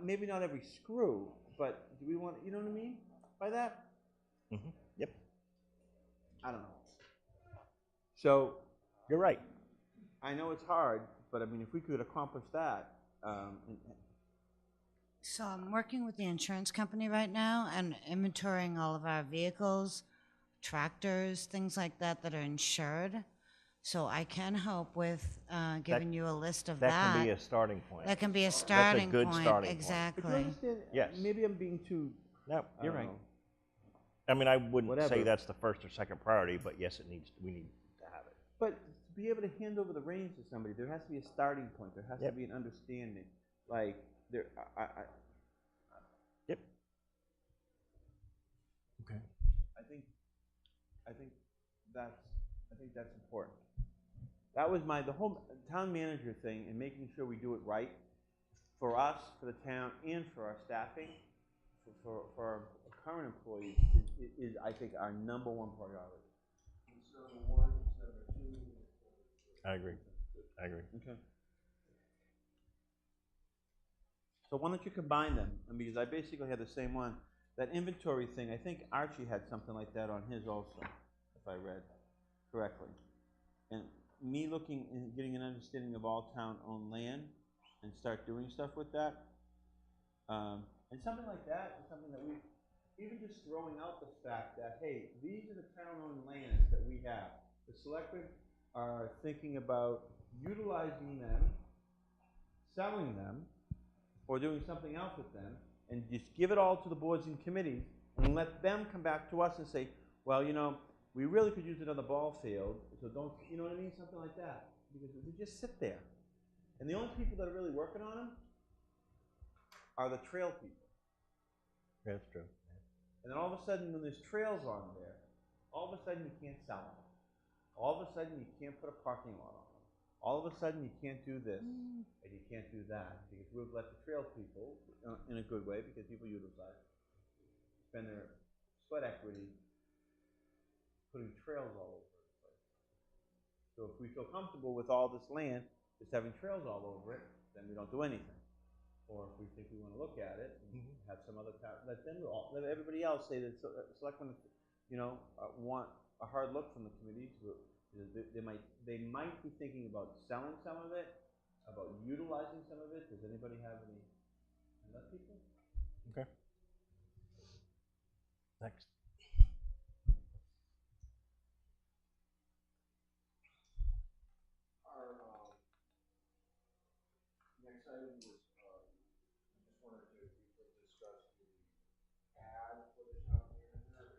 [SPEAKER 4] maybe not every screw, but do we want? You know what I mean by that?
[SPEAKER 2] Mm-hmm. Yep.
[SPEAKER 4] I don't know. So
[SPEAKER 2] you're right.
[SPEAKER 4] I know it's hard, but I mean, if we could accomplish that.
[SPEAKER 22] So I'm working with the insurance company right now and inventorying all of our vehicles, tractors, things like that that are insured. So I can help with giving you a list of that.
[SPEAKER 2] That can be a starting point.
[SPEAKER 22] That can be a starting
[SPEAKER 2] That's a good
[SPEAKER 22] point.
[SPEAKER 2] starting
[SPEAKER 22] Exactly.
[SPEAKER 4] But you understand?
[SPEAKER 2] Yes.
[SPEAKER 4] Maybe I'm being too.
[SPEAKER 2] No, you're
[SPEAKER 4] I don't
[SPEAKER 2] right.
[SPEAKER 4] know.
[SPEAKER 2] I mean, I wouldn't
[SPEAKER 4] Whatever.
[SPEAKER 2] say that's the first or second priority, but yes, we need to have it.
[SPEAKER 4] But to be able to hand over the reins to somebody, there has to be a starting point. There has to be an understanding. Like there,
[SPEAKER 2] Yep. Okay.
[SPEAKER 4] I think that's important. That was the whole town manager thing, and making sure we do it right for us, for the town, and for our staffing, for our current employees is I think our number one priority.
[SPEAKER 1] It's number one, it's number two.
[SPEAKER 2] I agree.
[SPEAKER 4] Okay. So why don't you combine them? Because I basically had the same one. That inventory thing, I think Archie had something like that on his also, if I read correctly. And me looking and getting an understanding of all town-owned land and start doing stuff with that. And something like that is something that even just throwing out the fact that, hey, these are the town-owned lands that we have. The selectmen are thinking about utilizing them, selling them, or doing something else with them, and just give it all to the boards and committees, and let them come back to us and say, well, we really could use it on the ball field, so don't, you know what I mean? Something like that. Because they just sit there. And the only people that are really working on them are the trail people.
[SPEAKER 2] That's true.
[SPEAKER 4] And then all of a sudden, when there's trails on there, all of a sudden you can't sell them. All of a sudden you can't put a parking lot on them. All of a sudden you can't do this, and you can't do that, because we've let the trail people, in a good way, because people utilize, spend their sweat equity putting trails all over the place. So if we feel comfortable with all this land, just having trails all over it, then we don't do anything. Or if we think we want to look at it and have some other town, let everybody else say that selectmen, want a hard look from the committees. They might be thinking about selling some of it, about utilizing some of it. Does anybody have any other people?
[SPEAKER 2] Okay. Next.
[SPEAKER 1] Our next item was, I just wanted to briefly discuss the ad for the town manager.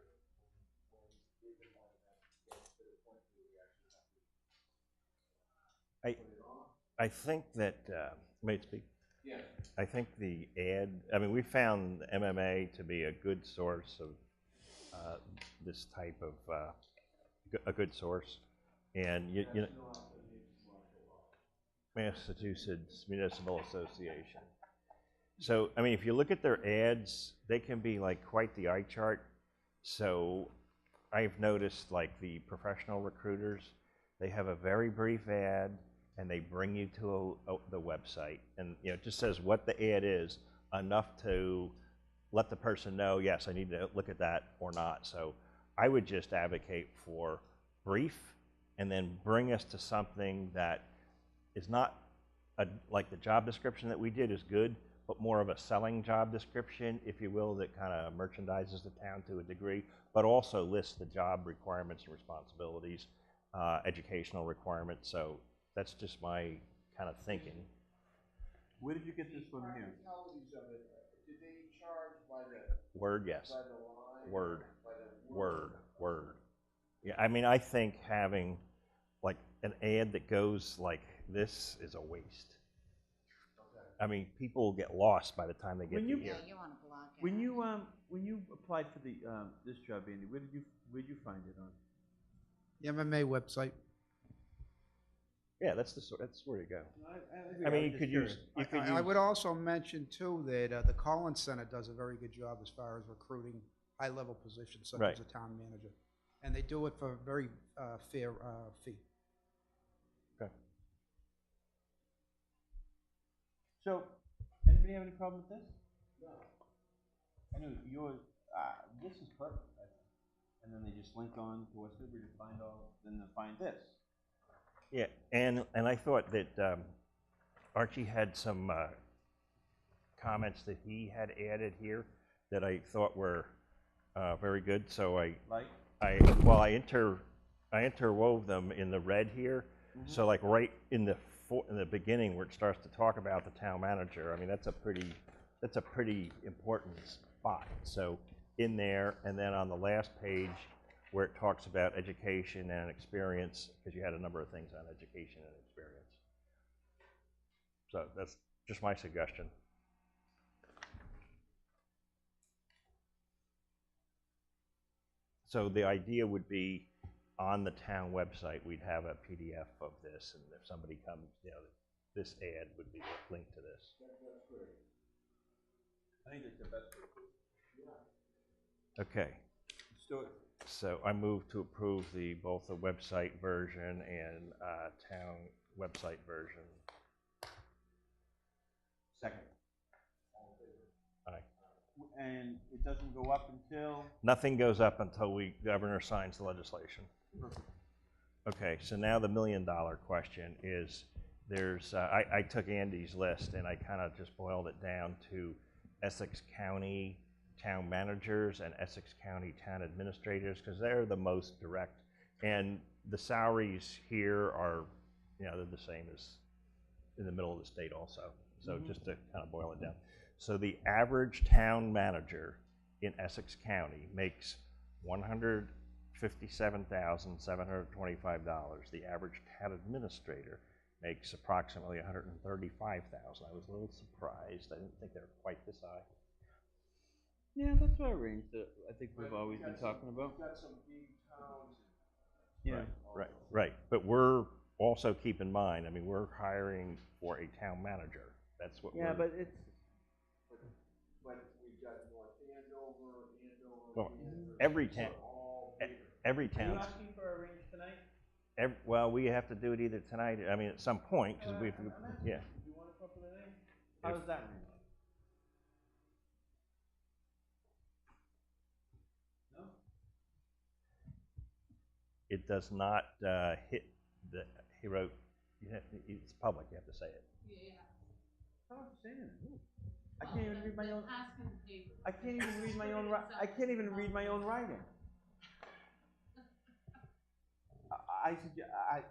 [SPEAKER 1] When given one that gets to the point where we actually have to put it
[SPEAKER 2] I think that, may I speak?
[SPEAKER 1] Yes.
[SPEAKER 2] I think the ad, I mean, we found MMA to be a good source of this type of, a good source. And you know, Massachusetts Municipal Association. So, I mean, if you look at their ads, they can be like quite the eye chart. So I've noticed like the professional recruiters, they have a very brief ad and they bring you to the website. And you know, it just says what the ad is, enough to let the person know, yes, I need to look at that or not. So I would just advocate for brief and then bring us to something that is not like the job description that we did is good, but more of a selling job description, if you will, that kind of merchandises the town to a degree, but also lists the job requirements and responsibilities, educational requirements. So that's just my kind of thinking.
[SPEAKER 4] Where did you get this from here?
[SPEAKER 1] Practicalities of it, did they charge by the?
[SPEAKER 2] Word, yes.
[SPEAKER 1] By the line?
[SPEAKER 2] Word,
[SPEAKER 1] By the word?
[SPEAKER 2] word. Yeah, I mean, I think having like an ad that goes like this is a waste. I mean, people will get lost by the time they get
[SPEAKER 4] When
[SPEAKER 2] to
[SPEAKER 4] you,
[SPEAKER 2] here.
[SPEAKER 22] You want to block it.
[SPEAKER 4] when you applied for the this job, Andy, where'd you find it on?
[SPEAKER 21] The MMA website.
[SPEAKER 2] Yeah, that's where to go.
[SPEAKER 4] I
[SPEAKER 2] I mean, you could use.
[SPEAKER 21] I would also mention too that the Collins Center does a very good job as far as recruiting high-level positions such
[SPEAKER 2] Right.
[SPEAKER 21] as a town manager, and they do it for a very fair fee.
[SPEAKER 2] Okay.
[SPEAKER 4] So, anybody have any problem with this? No. I know yours. This is perfect, I think. And then they just link on to West Newbury to find all. Then they find this.
[SPEAKER 2] Yeah, and I thought that Archie had some comments that he had added here that I thought were very good. So I interwove them in the red here.
[SPEAKER 4] Mm-hmm.
[SPEAKER 2] So like right in the beginning where it starts to talk about the town manager. I mean, that's a pretty important spot. So in there, and then on the last page where it talks about education and experience, because you had a number of things on education and experience. So that's just my suggestion. So the idea would be on the town website, we'd have a PDF of this, and if somebody comes, you know, this ad would be linked to this.
[SPEAKER 1] That's great.
[SPEAKER 4] I think it's the best.
[SPEAKER 1] Yeah.
[SPEAKER 2] Okay.
[SPEAKER 4] Let's do it.
[SPEAKER 2] So I move to approve both the website version and town website version.
[SPEAKER 4] Second.
[SPEAKER 2] Aye.
[SPEAKER 4] And it doesn't go up until?
[SPEAKER 2] Nothing goes up until governor signs the legislation.
[SPEAKER 4] Perfect.
[SPEAKER 2] Okay, so now the $1 million question is, I took Andy's list and I kind of just boiled it down to Essex County town managers and Essex County town administrators, because they're the most direct. And the salaries here are, you know, they're the same as in the middle of the state also. So just to kind of boil it down. So the average town manager in Essex County makes $157,725. The average town administrator makes approximately $135,000. I was a little surprised. I didn't think they were quite this high.
[SPEAKER 4] Yeah, that's our range that I think we've always been talking about.
[SPEAKER 1] We've got some big towns.
[SPEAKER 4] Yeah.
[SPEAKER 2] Right. But we're also, keep in mind, I mean, we're hiring for a town manager. That's what
[SPEAKER 4] Yeah,
[SPEAKER 2] we're.
[SPEAKER 4] but it's.
[SPEAKER 1] But we've got North Andover,
[SPEAKER 2] Well,
[SPEAKER 1] Kansas,
[SPEAKER 2] every
[SPEAKER 1] these
[SPEAKER 2] town,
[SPEAKER 1] are all bigger.
[SPEAKER 2] every
[SPEAKER 4] Are you
[SPEAKER 2] town.
[SPEAKER 4] asking for a range tonight?
[SPEAKER 2] Well, we have to do it either tonight, I mean, at some point, because we've, yeah.
[SPEAKER 4] Do you want to come up with a name? How does that range? No?
[SPEAKER 2] It does not hit he wrote, it's public, you have to say it.
[SPEAKER 12] Yeah.
[SPEAKER 4] How am I saying it? I can't even read my own.
[SPEAKER 12] Asking the paper.
[SPEAKER 4] I can't even read my own. I can't even read my own writing.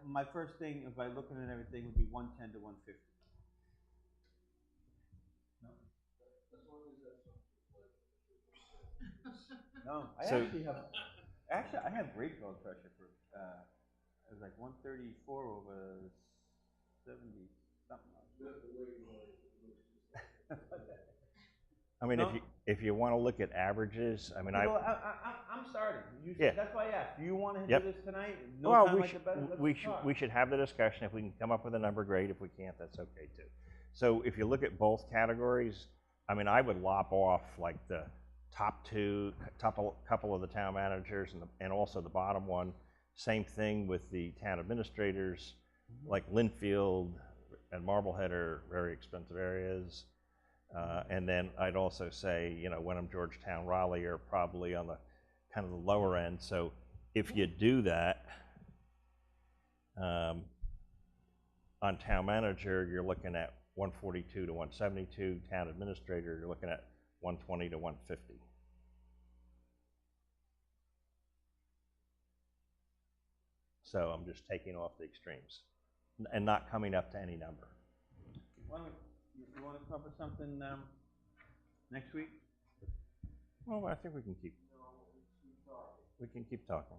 [SPEAKER 4] My first thing, if I looking at everything, would be 110 to 150. No. No, I
[SPEAKER 2] So-
[SPEAKER 4] actually I have great blood pressure for. It was like 134 over 70.
[SPEAKER 2] I mean,
[SPEAKER 4] No?
[SPEAKER 2] if you want to look at averages, I mean,
[SPEAKER 4] I'm starting.
[SPEAKER 2] Yeah.
[SPEAKER 4] That's why I asked. Do you want to
[SPEAKER 2] Yep.
[SPEAKER 4] do this tonight? No
[SPEAKER 2] well,
[SPEAKER 4] time
[SPEAKER 2] we
[SPEAKER 4] like
[SPEAKER 2] should,
[SPEAKER 4] the better? Let's
[SPEAKER 2] we should,
[SPEAKER 4] talk.
[SPEAKER 2] we should have the discussion. If we can come up with a number, great. If we can't, that's okay too. So if you look at both categories, I mean, I would lop off like the top two, couple of the town managers and also the bottom one. Same thing with the town administrators, like Linfield and Marblehead are very expensive areas. And then I'd also say, you know, Wenham, Georgetown, Raleigh are probably on the kind of the lower end. So if you do that, on town manager, you're looking at 142 to 172. Town administrator, you're looking at 120 to 150. So I'm just taking off the extremes and not coming up to any number.
[SPEAKER 4] You want to cover something next week?
[SPEAKER 2] Well, I think we can keep talking.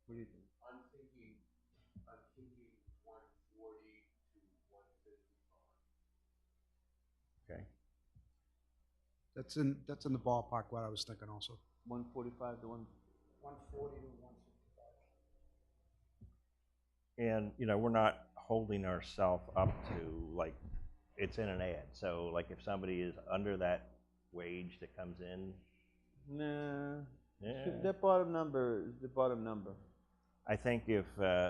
[SPEAKER 4] What do you think?
[SPEAKER 1] I'm thinking 140 to 155.
[SPEAKER 2] Okay.
[SPEAKER 21] That's in the ballpark what I was thinking also.
[SPEAKER 4] 145 to
[SPEAKER 21] 140 to 155.
[SPEAKER 2] And, you know, we're not holding ourselves up to, like, it's in an ad. So, like, if somebody is under that wage that comes in.
[SPEAKER 4] Nah.
[SPEAKER 2] Yeah.
[SPEAKER 4] That bottom number is the bottom number.
[SPEAKER 2] I think if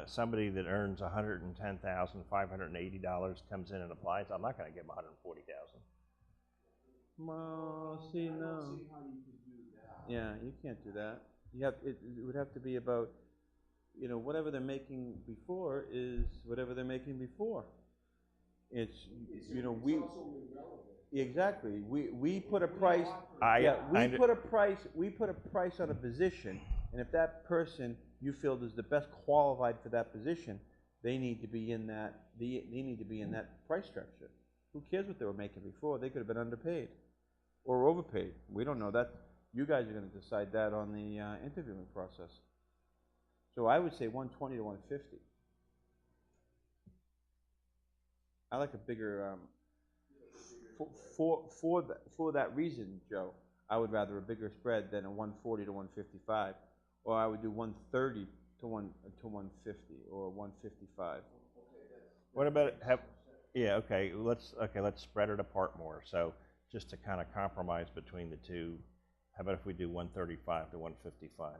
[SPEAKER 2] somebody that earns $110,580 comes in and applies, I'm not going to give them $140,000.
[SPEAKER 4] Well, see, no.
[SPEAKER 1] I don't see how you could do that.
[SPEAKER 4] Yeah, you can't do that. It would have to be about, you know, whatever they're making before is whatever they're making before. It's you know,
[SPEAKER 1] It's also irrelevant.
[SPEAKER 4] exactly. We put a price. We put a price on a position, and if that person you feel is the best qualified for that position, they need to be in that. They need to be in that price structure. Who cares what they were making before? They could have been underpaid or overpaid. We don't know that. You guys are going to decide that on the interviewing process. So I would say 120 to 150. I like a bigger, for that reason, Joe, I would rather a bigger spread than a 140 to 155, or I would do 130 to 150 or 155.
[SPEAKER 2] What about let's spread it apart more. So just to kind of compromise between the two, how about if we do 135 to 155?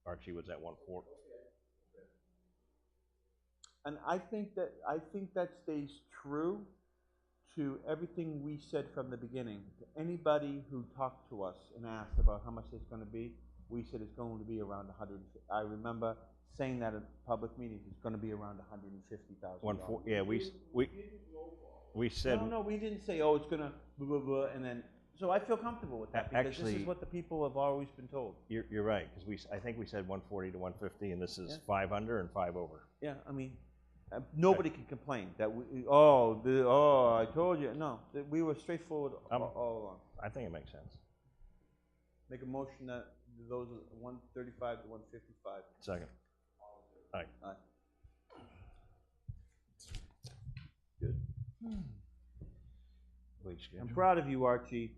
[SPEAKER 2] Archie was at 140.
[SPEAKER 4] And I think that stays true to everything we said from the beginning. To anybody who talked to us and asked about how much it's going to be, we said it's going to be around 100. I remember saying that at public meetings. It's going to be around $150,000.
[SPEAKER 2] Yeah, we said.
[SPEAKER 4] No, we didn't say, oh, it's going to blah blah blah, and then. So I feel comfortable with that because
[SPEAKER 2] Actually,
[SPEAKER 4] this is what the people have always been told.
[SPEAKER 2] You're right, because I think we said 140 to 150, and this is 5 under and 5 over.
[SPEAKER 4] Yeah, I mean, nobody can complain that I told you. No, we were straightforward all along.
[SPEAKER 2] I think it makes sense.
[SPEAKER 4] Make a motion that those are 135 to 155.
[SPEAKER 2] Second. Aye.
[SPEAKER 4] Aye. Good. I'm proud of you, Archie.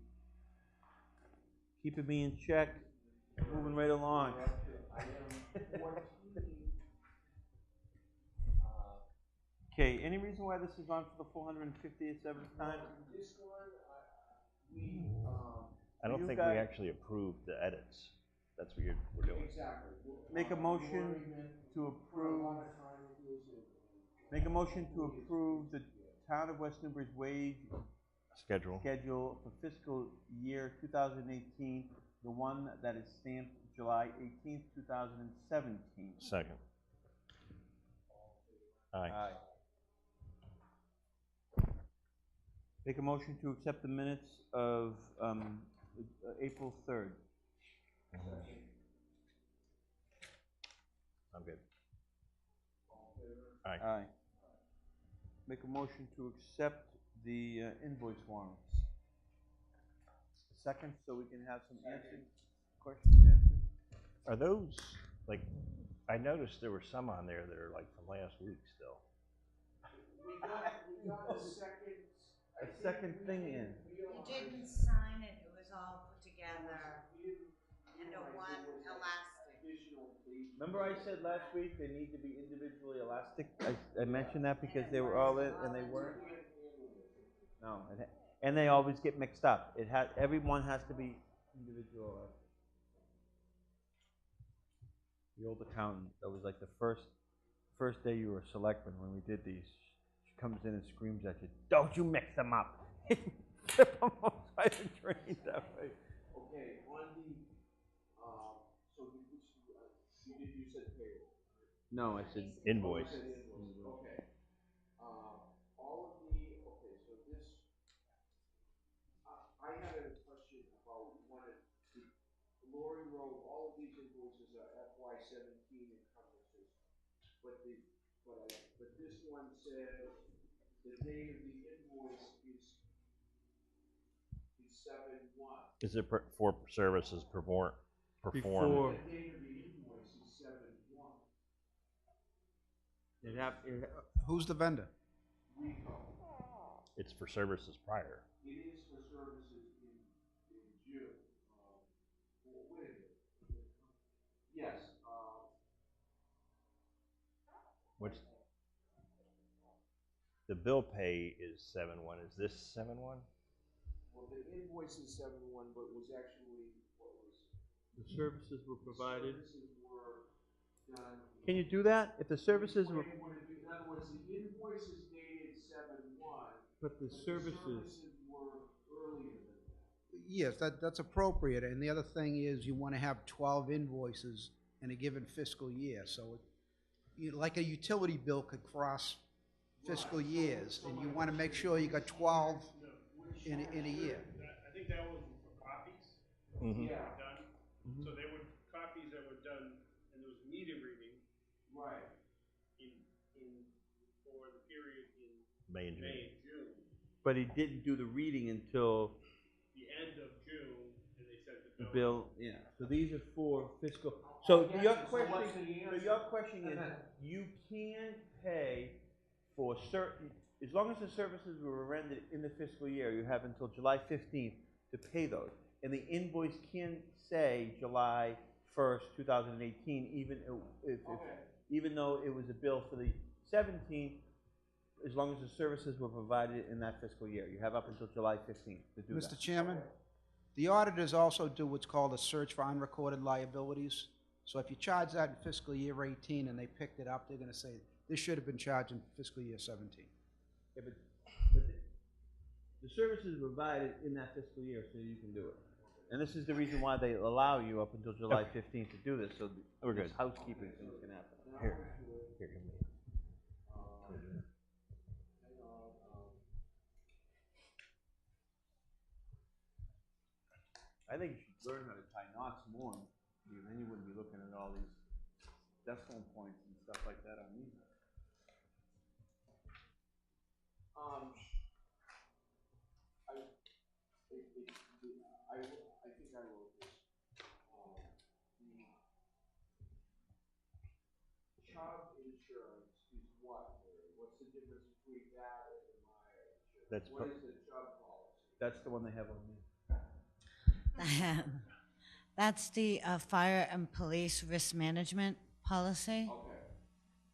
[SPEAKER 4] Keeping me in check, moving right along. Okay, any reason why this is on for the 457th time?
[SPEAKER 1] This one,
[SPEAKER 2] I don't think we actually approved the edits. That's what we're doing.
[SPEAKER 1] Exactly.
[SPEAKER 4] Make a motion to approve. Make a motion to approve the Town of West Newbury's wage
[SPEAKER 2] schedule
[SPEAKER 4] for fiscal year 2018, the one that is stamped July 18th, 2017.
[SPEAKER 2] Second. Aye.
[SPEAKER 4] Aye. Make a motion to accept the minutes of April 3rd.
[SPEAKER 2] I'm good. Aye.
[SPEAKER 4] Aye. Make a motion to accept the invoice warrants. second so we can have some answers, questions answered?
[SPEAKER 2] Are those, like, I noticed there were some on there that are like from last week still.
[SPEAKER 1] We got
[SPEAKER 4] A second thing in.
[SPEAKER 22] You didn't sign it, it was all put together into one elastic.
[SPEAKER 4] Remember I said last week they need to be individually elastic? I mentioned that because they were all in and they weren't? No, and they always get mixed up. Everyone has to be individual elastic. The old accountant, that was like the first day you were a selectman when we did these. She comes in and screams at you, "Don't you mix them up!" Flip them outside the drain that way.
[SPEAKER 1] Okay, on the, so you said payroll.
[SPEAKER 4] No, I said
[SPEAKER 2] invoice.
[SPEAKER 1] Okay. All of the, okay, so this, I had a question about one of the, Lori Road, all of these invoices are FY 17 encumbrances. But this one says the date of the invoice is 7/1.
[SPEAKER 2] Is it for services performed?
[SPEAKER 4] Before.
[SPEAKER 1] The date of the invoice is 7/1.
[SPEAKER 21] Who's the vendor?
[SPEAKER 1] Rico.
[SPEAKER 2] It's for services prior.
[SPEAKER 1] It is for services in June. Wait a minute. Yes.
[SPEAKER 2] Which the bill pay is 7/1. Is this 7/1?
[SPEAKER 1] Well, the invoice is 7/1, but it was actually, what was?
[SPEAKER 4] The services were provided.
[SPEAKER 1] Services were done.
[SPEAKER 4] Can you do that? If the services were.
[SPEAKER 1] In other words, the invoice is dated 7/1.
[SPEAKER 4] But the services
[SPEAKER 1] were earlier than that.
[SPEAKER 21] Yes, that's appropriate, and the other thing is you want to have 12 invoices in a given fiscal year, so like a utility bill could cross fiscal years, and you want to make sure you got 12 in a year.
[SPEAKER 13] I think that was for copies.
[SPEAKER 2] Mm-hmm.
[SPEAKER 1] Yeah.
[SPEAKER 13] Done.
[SPEAKER 1] Mm-hmm.
[SPEAKER 13] So they were copies that were done, and there was meter reading.
[SPEAKER 1] Right.
[SPEAKER 13] For the period in
[SPEAKER 2] May and
[SPEAKER 13] June.
[SPEAKER 4] But he didn't do the reading until
[SPEAKER 13] The end of June, and they sent
[SPEAKER 4] the
[SPEAKER 13] the
[SPEAKER 4] bill. Yeah. So these are for fiscal. So your question is, you can pay for certain, as long as the services were rendered in the fiscal year, you have until July 15th to pay those. And the invoice can say July 1st, 2018, even though it was a bill for the 17th, as long as the services were provided in that fiscal year. You have up until July 15th to do that.
[SPEAKER 21] Mr. Chairman, the auditors also do what's called a search for unrecorded liabilities. So if you charge that in fiscal year 18 and they picked it up, they're going to say, this should have been charged in fiscal year 17.
[SPEAKER 4] Yeah, but the services were provided in that fiscal year, so you can do it. And this is the reason why they allow you up until July 15th to do this, so
[SPEAKER 2] we're good.
[SPEAKER 4] Housekeeping things can happen.
[SPEAKER 2] Here, come here.
[SPEAKER 4] I think you should learn how to tie knots more, because then you wouldn't be looking at all these decimal points and stuff like that on these. I think I wrote this. The child insurance is what? What's the difference between that and the Maya insurance? What is the child policy? That's the one they have on me.
[SPEAKER 22] That's the fire and police risk management policy.
[SPEAKER 4] Okay.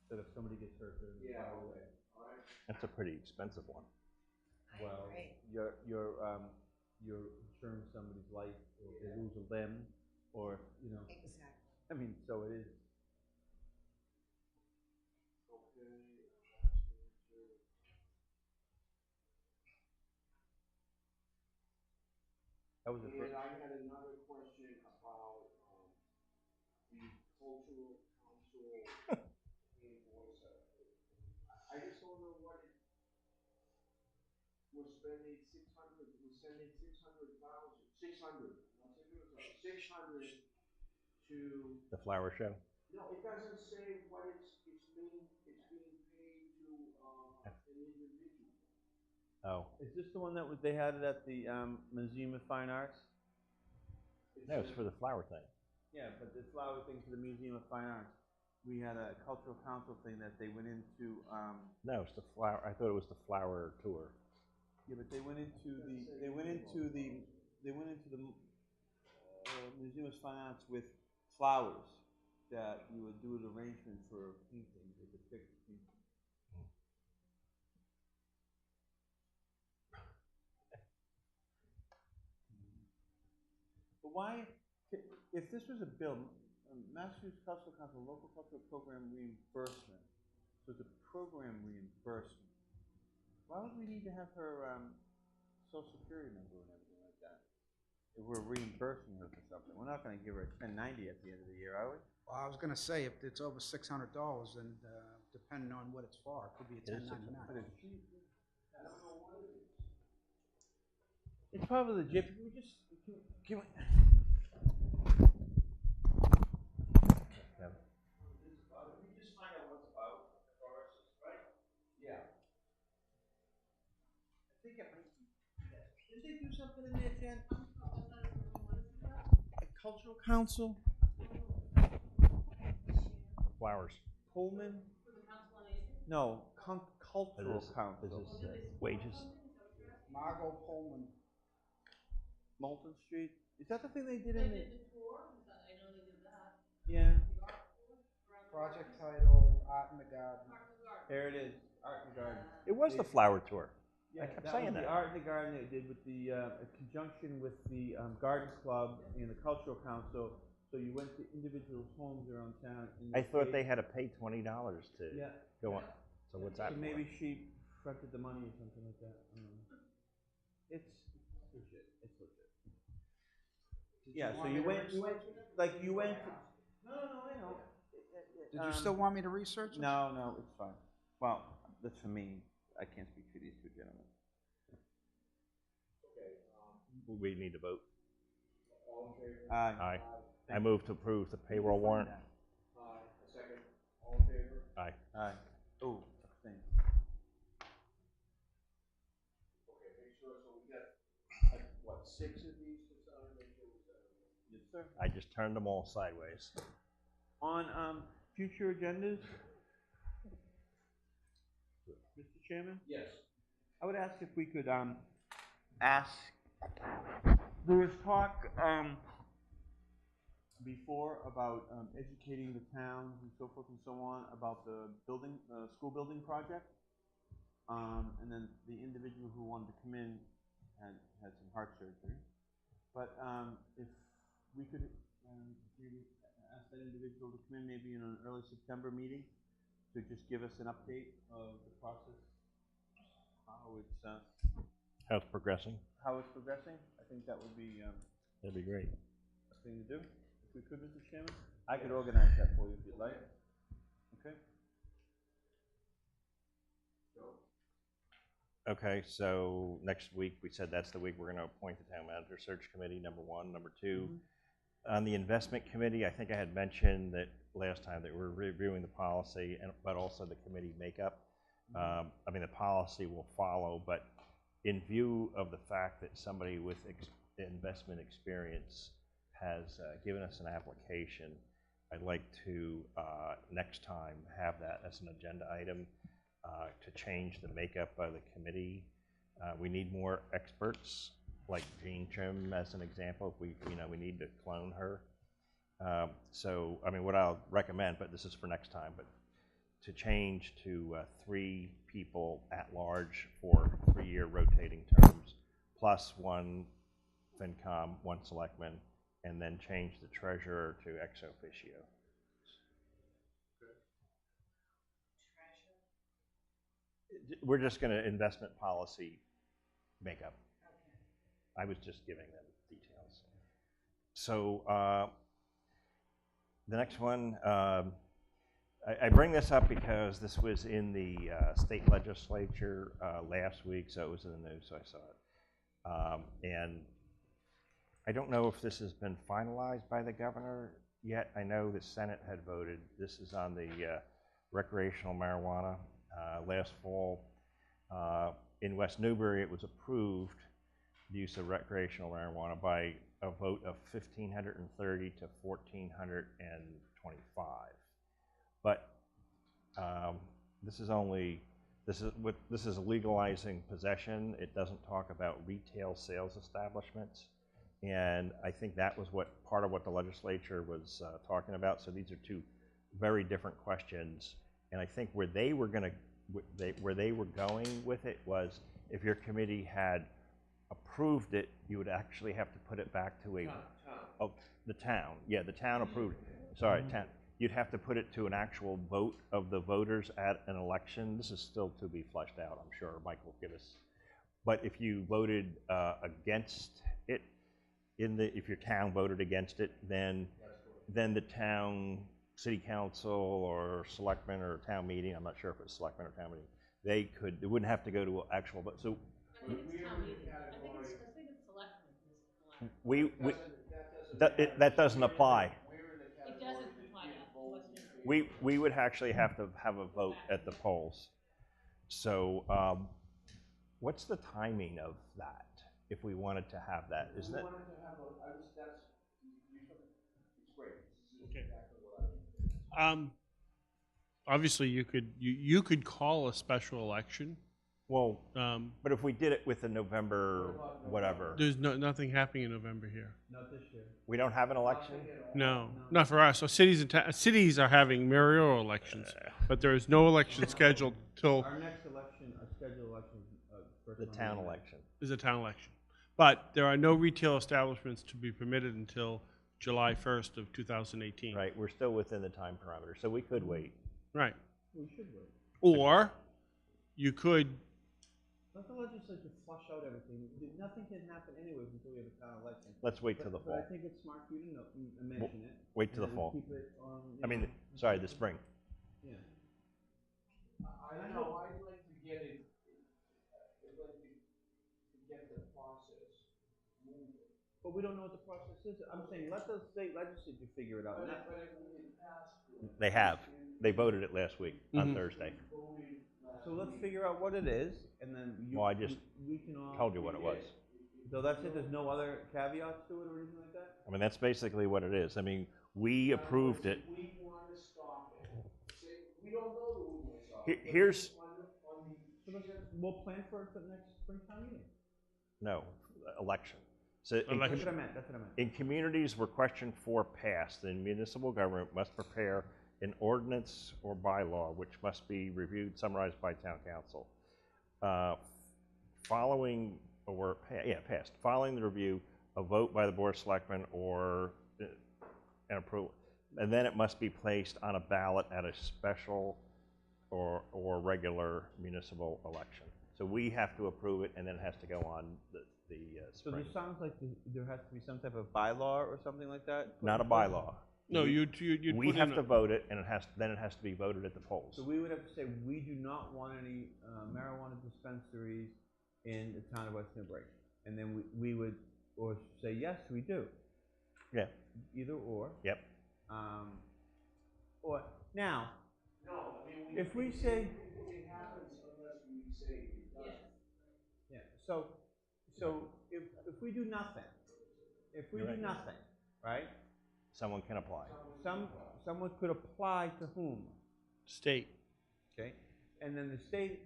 [SPEAKER 4] So if somebody gets hurt, they're in the fire away. All right.
[SPEAKER 2] That's a pretty expensive one.
[SPEAKER 4] Well, you're insuring somebody's life, or if they lose a limb, or, you know.
[SPEAKER 22] Exactly.
[SPEAKER 4] I mean, so it is. That was the first.
[SPEAKER 1] And I had another question about the cultural council invoice. I just don't know what it. We're spending 600. We're sending 600,000. 600. Not 600 to.
[SPEAKER 2] The flower show.
[SPEAKER 1] No, it doesn't say what it's being paid to an individual.
[SPEAKER 2] Oh.
[SPEAKER 4] Is this the one that they had it at the Museum of Fine Arts?
[SPEAKER 2] No, it's for the flower thing.
[SPEAKER 4] Yeah, but the flower thing for the Museum of Fine Arts, we had a cultural council thing that they went into,
[SPEAKER 2] No, it's the flower, I thought it was the flower tour.
[SPEAKER 4] yeah, but they went into the Museum of Fine Arts with flowers that you would do an arrangement for painting, they could pick painting. But why, if this was a bill, Massachusetts Cultural Council, local cultural program reimbursement, so it's a program reimbursement. Why would we need to have her social security number and everything like that? If we're reimbursing her for something, we're not going to give her a 1090 at the end of the year, are we?
[SPEAKER 21] Well, I was gonna say, if it's over $600, and depending on what it's for, it could be a 1099.
[SPEAKER 4] It's probably legit. Can we just can we? Just find out what's about for us, right? Yeah. I think it might be. Did they do something in there, Jen? A cultural council?
[SPEAKER 2] Flowers.
[SPEAKER 4] Pullman? No, cultural council.
[SPEAKER 2] Is this wages?
[SPEAKER 21] Margot Pullman.
[SPEAKER 4] Moulton Street? Is that the thing they did in the?
[SPEAKER 12] I know they did that.
[SPEAKER 4] Yeah.
[SPEAKER 21] Project title, Art in the Garden.
[SPEAKER 4] There it is, Art in the Garden.
[SPEAKER 2] It was the flower tour.
[SPEAKER 4] Yeah,
[SPEAKER 2] I kept
[SPEAKER 4] that
[SPEAKER 2] saying
[SPEAKER 4] was
[SPEAKER 2] that.
[SPEAKER 4] the Art in the Garden they did with the, in conjunction with the Garden Club and the Cultural Council. So you went to individual homes around town. And
[SPEAKER 2] I thought they had to pay $20 to go on. So what's that
[SPEAKER 4] So
[SPEAKER 2] for?
[SPEAKER 4] maybe she fronted the money or something like that. It's legit. It's legit. Yeah. So you went. You went. No, I know.
[SPEAKER 21] Did you still want me to research it?
[SPEAKER 4] No, it's fine. Well, that's for me. I can't speak for these two gentlemen.
[SPEAKER 2] We need to vote.
[SPEAKER 4] Aye.
[SPEAKER 2] Aye. I move to approve the payroll warrant.
[SPEAKER 1] Aye. Second. All in favor?
[SPEAKER 2] Aye.
[SPEAKER 4] Aye. Oh, abstain.
[SPEAKER 1] Okay, make sure, so we got, what, 6 of these to sign, make sure we got them.
[SPEAKER 4] Yes, sir.
[SPEAKER 2] I just turned them all sideways.
[SPEAKER 4] On future agendas, Mr. Chairman?
[SPEAKER 1] Yes.
[SPEAKER 4] I would ask if we could ask, there was talk before about educating the towns and so forth and so on about the building, school building project. And then the individual who wanted to come in had some heart surgery. But if we could maybe ask that individual to come in maybe in an early September meeting to just give us an update of the process, how it's
[SPEAKER 2] progressing.
[SPEAKER 4] How it's progressing. I think that would be
[SPEAKER 2] That'd be great.
[SPEAKER 4] a thing to do. If we could, Mr. Chairman, I could organize that for you if you'd like. Okay.
[SPEAKER 2] Okay, so next week, we said that's the week we're going to appoint the town manager search committee, number one. Number two, on the investment committee, I think I had mentioned that last time that we're reviewing the policy, but also the committee makeup. I mean, the policy will follow, but in view of the fact that somebody with investment experience has given us an application, I'd like to, next time, have that as an agenda item to change the makeup of the committee. We need more experts, like Jean Trim as an example. If we need to clone her. So, I mean, what I'll recommend, but this is for next time, but to change to 3 people at large for 3-year rotating terms, plus 1 FinCom, 1 Selectman, and then change the treasurer to ex officio. We're just going to investment policy makeup. I was just giving them details. So the next one, I bring this up because this was in the state legislature last week, so it was in the news, so I saw it. And I don't know if this has been finalized by the governor yet. I know the Senate had voted. This is on the recreational marijuana. Last fall in West Newbury, it was approved, the use of recreational marijuana by a vote of 1,530 to 1,425. But this is legalizing possession. It doesn't talk about retail sales establishments. And I think that was part of what the legislature was talking about. So these are two very different questions. And I think where they were going with it was, if your committee had approved it, you would actually have to put it back to the town. Yeah, the town approved it. Sorry, town. You'd have to put it to an actual vote of the voters at an election. This is still to be fleshed out, I'm sure. Mike will give us. But if you voted against it, if your town voted against it, then the town, city council or selectmen or town meeting, I'm not sure if it's selectmen or town meeting, they wouldn't have to go to actual vote. So
[SPEAKER 12] I think it's town meeting. I think it's selectmen.
[SPEAKER 2] that doesn't apply.
[SPEAKER 12] It doesn't apply to West Newbury.
[SPEAKER 2] We would actually have to have a vote at the polls. So what's the timing of that if we wanted to have that? Isn't it?
[SPEAKER 13] Okay. Obviously, you could call a special election.
[SPEAKER 2] Well, but if we did it with the November whatever,
[SPEAKER 13] There's nothing happening in November here.
[SPEAKER 4] Not this year.
[SPEAKER 2] we don't have an election.
[SPEAKER 13] No, not for us. So cities are having mayoral elections, but there is no election scheduled till
[SPEAKER 4] Our next election, our scheduled election, first
[SPEAKER 2] The
[SPEAKER 4] Monday
[SPEAKER 2] town
[SPEAKER 4] in May.
[SPEAKER 2] election.
[SPEAKER 13] is a town election. But there are no retail establishments to be permitted until July 1st of 2018.
[SPEAKER 2] Right, we're still within the time parameter, so we could wait.
[SPEAKER 13] Right.
[SPEAKER 4] We should wait.
[SPEAKER 13] Or you could,
[SPEAKER 4] Let the legislature flush out everything. Nothing can happen anyways until we have a town election.
[SPEAKER 2] Let's wait till the
[SPEAKER 4] But I
[SPEAKER 2] fall.
[SPEAKER 4] think it's smart for you to mention it.
[SPEAKER 2] Wait till the
[SPEAKER 4] and
[SPEAKER 2] fall.
[SPEAKER 4] Keep it on.
[SPEAKER 2] I mean, sorry, the spring.
[SPEAKER 4] Yeah.
[SPEAKER 1] I don't know, I'd like to get it, I'd like to get the process moving.
[SPEAKER 4] But we don't know what the process is. I'm saying let the state legislature figure it out.
[SPEAKER 1] But if we can pass.
[SPEAKER 2] They have. They voted it last week on
[SPEAKER 13] Mhm.
[SPEAKER 2] Thursday.
[SPEAKER 4] So let's figure out what it is, and then
[SPEAKER 2] Well, I just
[SPEAKER 4] we can all.
[SPEAKER 2] told you what it was.
[SPEAKER 4] So that's it, there's no other caveats to it or anything like that?
[SPEAKER 2] I mean, that's basically what it is. I mean, we approved it.
[SPEAKER 1] We want to stop it. Say, we don't know that we will stop it.
[SPEAKER 2] Here's,
[SPEAKER 4] We'll plan for it for the next springtime meeting.
[SPEAKER 2] no, election. So
[SPEAKER 4] That's what I meant, that's what I meant.
[SPEAKER 2] in communities where question 4 passed, the municipal government must prepare an ordinance or bylaw which must be reviewed, summarized by town council. Following the review, a vote by the board of selectmen or an approval, and then it must be placed on a ballot at a special or regular municipal election. So we have to approve it, and then it has to go on the
[SPEAKER 4] So
[SPEAKER 2] spring.
[SPEAKER 4] this sounds like there has to be some type of bylaw or something like that?
[SPEAKER 2] Not a bylaw.
[SPEAKER 13] no, you'd
[SPEAKER 2] We
[SPEAKER 13] put
[SPEAKER 2] have
[SPEAKER 13] in
[SPEAKER 2] to vote it, and then it has to be voted at the polls.
[SPEAKER 4] So we would have to say, we do not want any marijuana dispensaries in the town of West Newbury. And then we would, or say, yes, we do.
[SPEAKER 2] Yeah.
[SPEAKER 4] Either or.
[SPEAKER 2] Yep.
[SPEAKER 4] Or, now,
[SPEAKER 1] No, I mean,
[SPEAKER 4] if we say,
[SPEAKER 1] it happens unless we say it doesn't.
[SPEAKER 4] yeah, so if we do nothing,
[SPEAKER 2] Right.
[SPEAKER 4] nothing, right?
[SPEAKER 2] Someone can apply.
[SPEAKER 4] Someone could apply to whom?
[SPEAKER 13] state.
[SPEAKER 4] Okay, and then the state,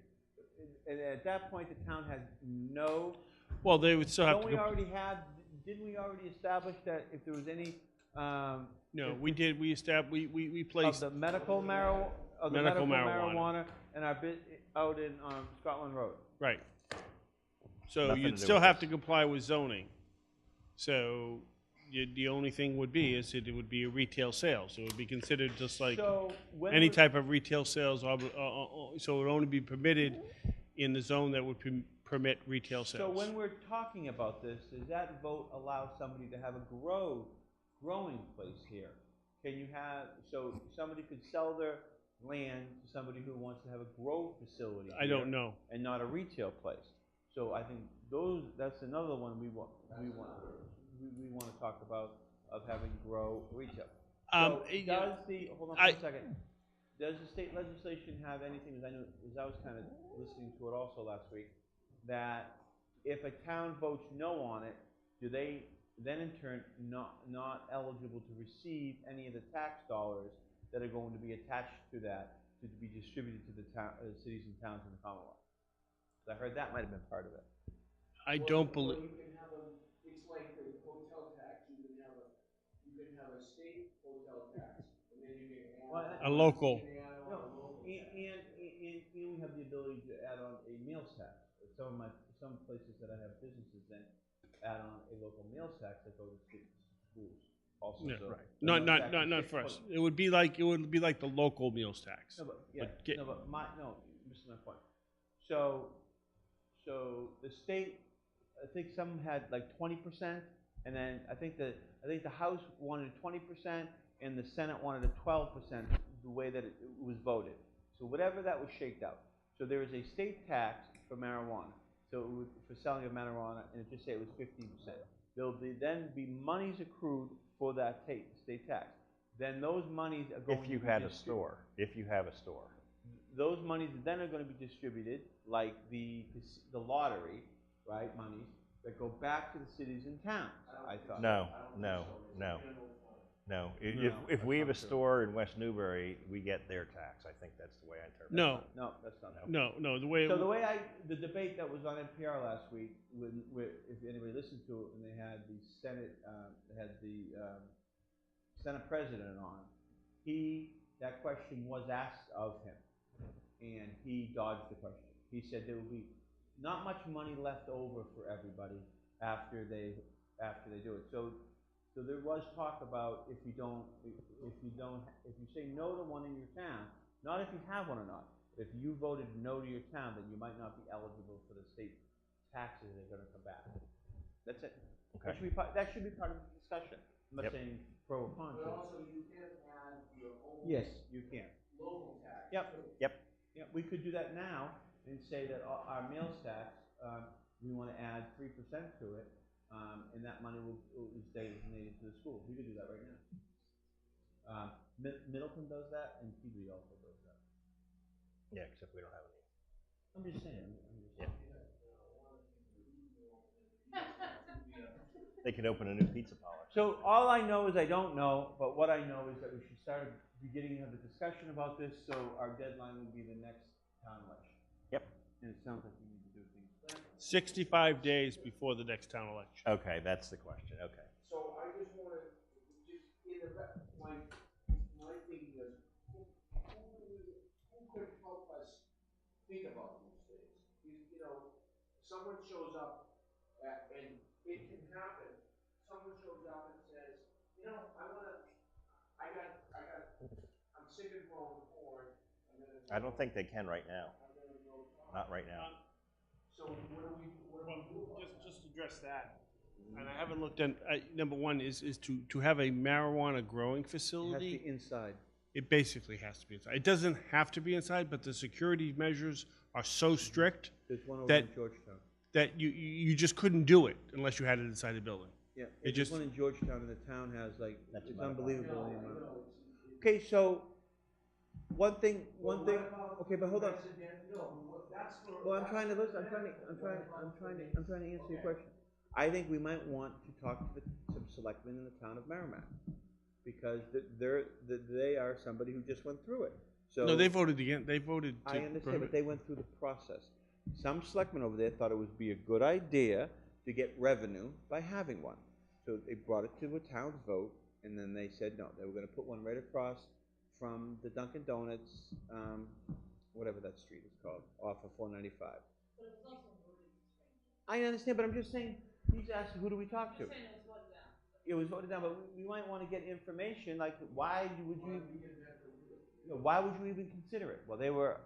[SPEAKER 4] and at that point, the town has no.
[SPEAKER 13] Well, they would still have
[SPEAKER 4] Don't
[SPEAKER 13] to.
[SPEAKER 4] we already have? Didn't we already establish that if there was any?
[SPEAKER 13] No, we did. We established. We
[SPEAKER 4] Of
[SPEAKER 13] placed
[SPEAKER 4] the medical marijuana,
[SPEAKER 13] Medical marijuana.
[SPEAKER 4] and our bit out in Scotland Road.
[SPEAKER 13] right. So
[SPEAKER 2] Nothing to
[SPEAKER 13] you'd
[SPEAKER 2] do
[SPEAKER 13] still
[SPEAKER 2] with
[SPEAKER 13] have
[SPEAKER 2] this.
[SPEAKER 13] to comply with zoning. So the only thing would be is it would be a retail sales. It would be considered just like
[SPEAKER 4] So when
[SPEAKER 13] any
[SPEAKER 4] would-
[SPEAKER 13] type of retail sales. So it would only be permitted in the zone that would permit retail sales.
[SPEAKER 4] So when we're talking about this, does that vote allow somebody to have a growing place here? Can you have, so somebody could sell their land to somebody who wants to have a grow facility
[SPEAKER 13] I
[SPEAKER 4] here
[SPEAKER 13] don't know.
[SPEAKER 4] and not a retail place? So I think that's another one we want to talk about, of having grow retail. So does hold on for a second. Does the state legislation have anything, as I was kind of listening to it also last week, that if a town votes no on it, do they then in turn not eligible to receive any of the tax dollars that are going to be attached to that to be distributed to the town, cities and towns in the Commonwealth? 'Cause I heard that might have been part of it.
[SPEAKER 13] I don't believe.
[SPEAKER 1] You can have it's like the hotel tax, you can have a state hotel tax, and then you can add.
[SPEAKER 13] A local.
[SPEAKER 1] You can add on a local tax.
[SPEAKER 4] And we have the ability to add on a meals tax. Some places that I have businesses in add on a local meals tax that go to schools also.
[SPEAKER 13] Yeah,
[SPEAKER 4] So
[SPEAKER 13] right.
[SPEAKER 4] the
[SPEAKER 13] Not
[SPEAKER 4] meals tax is
[SPEAKER 13] not
[SPEAKER 4] 6
[SPEAKER 13] for us.
[SPEAKER 4] point-
[SPEAKER 13] It would be like the local meals tax.
[SPEAKER 4] No, but, yeah,
[SPEAKER 13] But get-
[SPEAKER 4] this is my point. So the state, I think some had like 20%, and then I think the House wanted 20%, and the Senate wanted a 12%. The way that it was voted. So whatever that was shaked out. So there is a state tax for marijuana. So it would, for selling of marijuana, and it just say it was 15%. There'll then be monies accrued for that state tax. Then those monies are going
[SPEAKER 2] If you
[SPEAKER 4] to be
[SPEAKER 2] had a store, if you have a store.
[SPEAKER 4] Those monies then are going to be distributed like the lottery, right, monies that go back to the cities and towns, I thought.
[SPEAKER 2] No. If we have a store in West Newbury, we get their tax. I think that's the way I interpret it.
[SPEAKER 4] No, that's not.
[SPEAKER 13] No.
[SPEAKER 4] The debate that was on NPR last week, if anybody listened to it, when they had the Senate President on, that question was asked of him, and he dodged the question. He said there will be not much money left over for everybody after they do it. So there was talk about if you say no to one in your town, not if you have one or not. If you voted no to your town, then you might not be eligible for the state taxes that are going to come back. That's it.
[SPEAKER 2] Okay.
[SPEAKER 4] That should be part of the discussion. I'm not saying pro or con.
[SPEAKER 1] But also you can add your own.
[SPEAKER 4] Yes, you can.
[SPEAKER 1] Local tax.
[SPEAKER 4] Yep. We could do that now and say that our meals tax, we want to add 3% to it, and that money will stay designated to the school. We could do that right now. Middleton does that, and Peabody also does that.
[SPEAKER 2] Yeah, except we don't have any.
[SPEAKER 4] I'm just saying.
[SPEAKER 2] They could open a new pizza parlor.
[SPEAKER 4] So all I know is I don't know, but what I know is that we should start beginning to have a discussion about this, so our deadline will be the next town election.
[SPEAKER 2] Yep.
[SPEAKER 4] And it sounds like we need to do things.
[SPEAKER 13] 65 days before the next town election.
[SPEAKER 2] Okay, that's the question. Okay.
[SPEAKER 1] So I just want to, my thinking is, who could help us think about these things? Someone shows up and it can happen. Someone shows up and says, I'm sick of growing corn.
[SPEAKER 2] I don't think they can right now. Not right now.
[SPEAKER 1] So what do we do?
[SPEAKER 13] Just address that. And I haven't looked at, number one is to have a marijuana growing facility.
[SPEAKER 4] It has to be inside.
[SPEAKER 13] It basically has to be inside. It doesn't have to be inside, but the security measures are so strict
[SPEAKER 4] There's one over
[SPEAKER 13] that
[SPEAKER 4] in Georgetown.
[SPEAKER 13] that you just couldn't do it unless you had it inside the building.
[SPEAKER 4] Yeah,
[SPEAKER 13] It
[SPEAKER 4] there's
[SPEAKER 13] just
[SPEAKER 4] one in Georgetown, and the town has it's
[SPEAKER 2] about
[SPEAKER 4] unbelievable. the amount. Okay, so one thing. Okay, but hold on. Well, I'm trying to listen. I'm trying to answer your question. I think we might want to talk to some selectmen in the town of Merrimack, because they are somebody who just went through it. So
[SPEAKER 13] No, they voted again. They voted to
[SPEAKER 4] I understand,
[SPEAKER 13] prohibit.
[SPEAKER 4] but they went through the process. Some selectmen over there thought it would be a good idea to get revenue by having one. So they brought it to a town's vote, and then they said no. They were going to put one right across from the Dunkin' Donuts, whatever that street is called, off of 495.
[SPEAKER 12] But it was also voted
[SPEAKER 4] I understand, but I'm just saying, he's asking, who do we talk to?
[SPEAKER 12] I'm saying it was voted down.
[SPEAKER 4] It was voted down, but we might want to get information, like why would you even consider it? Well, they were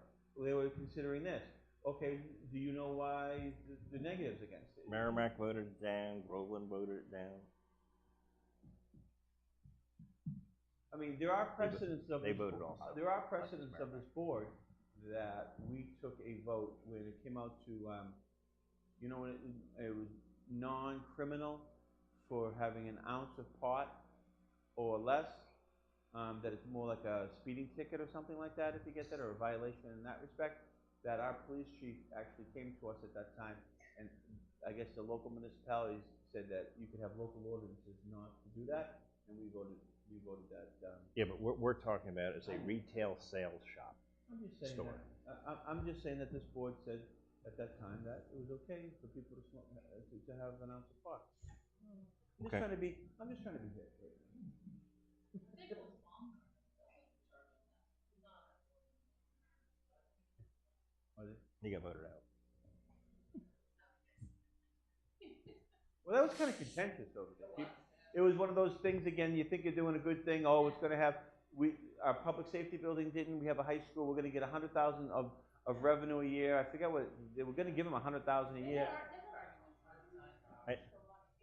[SPEAKER 4] considering this. Okay, do you know why the negatives against it?
[SPEAKER 2] Merrimack voted it down. Groveland voted it down.
[SPEAKER 4] I mean, there are precedents of
[SPEAKER 2] They
[SPEAKER 4] this,
[SPEAKER 2] voted also.
[SPEAKER 4] there are precedents of this board that we took a vote when it came out to, when it was non-criminal for having an ounce of pot or less, that it's more like a speeding ticket or something like that, if you get that, or a violation in that respect, that our police chief actually came to us at that time, and I I guess the local municipalities said that you could have local ordinances not to do that, and we voted that down.
[SPEAKER 2] Yeah, but we're talking about is a retail sales shop.
[SPEAKER 4] I'm just saying
[SPEAKER 2] store.
[SPEAKER 4] that, I'm just saying that this board said at that time that it was okay for people to smoke, to have an ounce of pot. I'm just
[SPEAKER 2] Okay.
[SPEAKER 4] trying to be, I'm just trying to be fair.
[SPEAKER 2] You got voted out.
[SPEAKER 4] Well, that was kind of contentious over there. It was one of those things, again, you think you're doing a good thing, oh, it's gonna have, our public safety building didn't, we have a high school, we're gonna get 100,000 of revenue a year, I forget what, they were gonna give them 100,000 a year.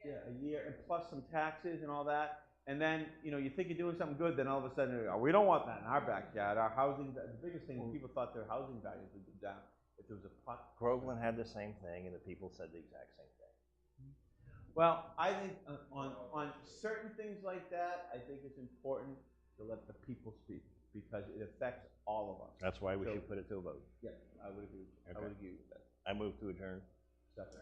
[SPEAKER 4] Yeah, a year, and plus some taxes and all that, and then, you know, you think you're doing something good, then all of a sudden, oh, we don't want that in our backyard, our housing, the biggest thing, people thought their housing values would go down if there was a pot.
[SPEAKER 2] Groveland had the same thing, and the people said the exact same thing.
[SPEAKER 4] Well, I think on certain things like that, I think it's important to let the people speak, because it affects all of us.
[SPEAKER 2] That's why we should put it to a vote.
[SPEAKER 4] Yeah, I would agree, I
[SPEAKER 2] Okay.
[SPEAKER 4] would agree with that.
[SPEAKER 2] I move to adjourn.
[SPEAKER 4] Second.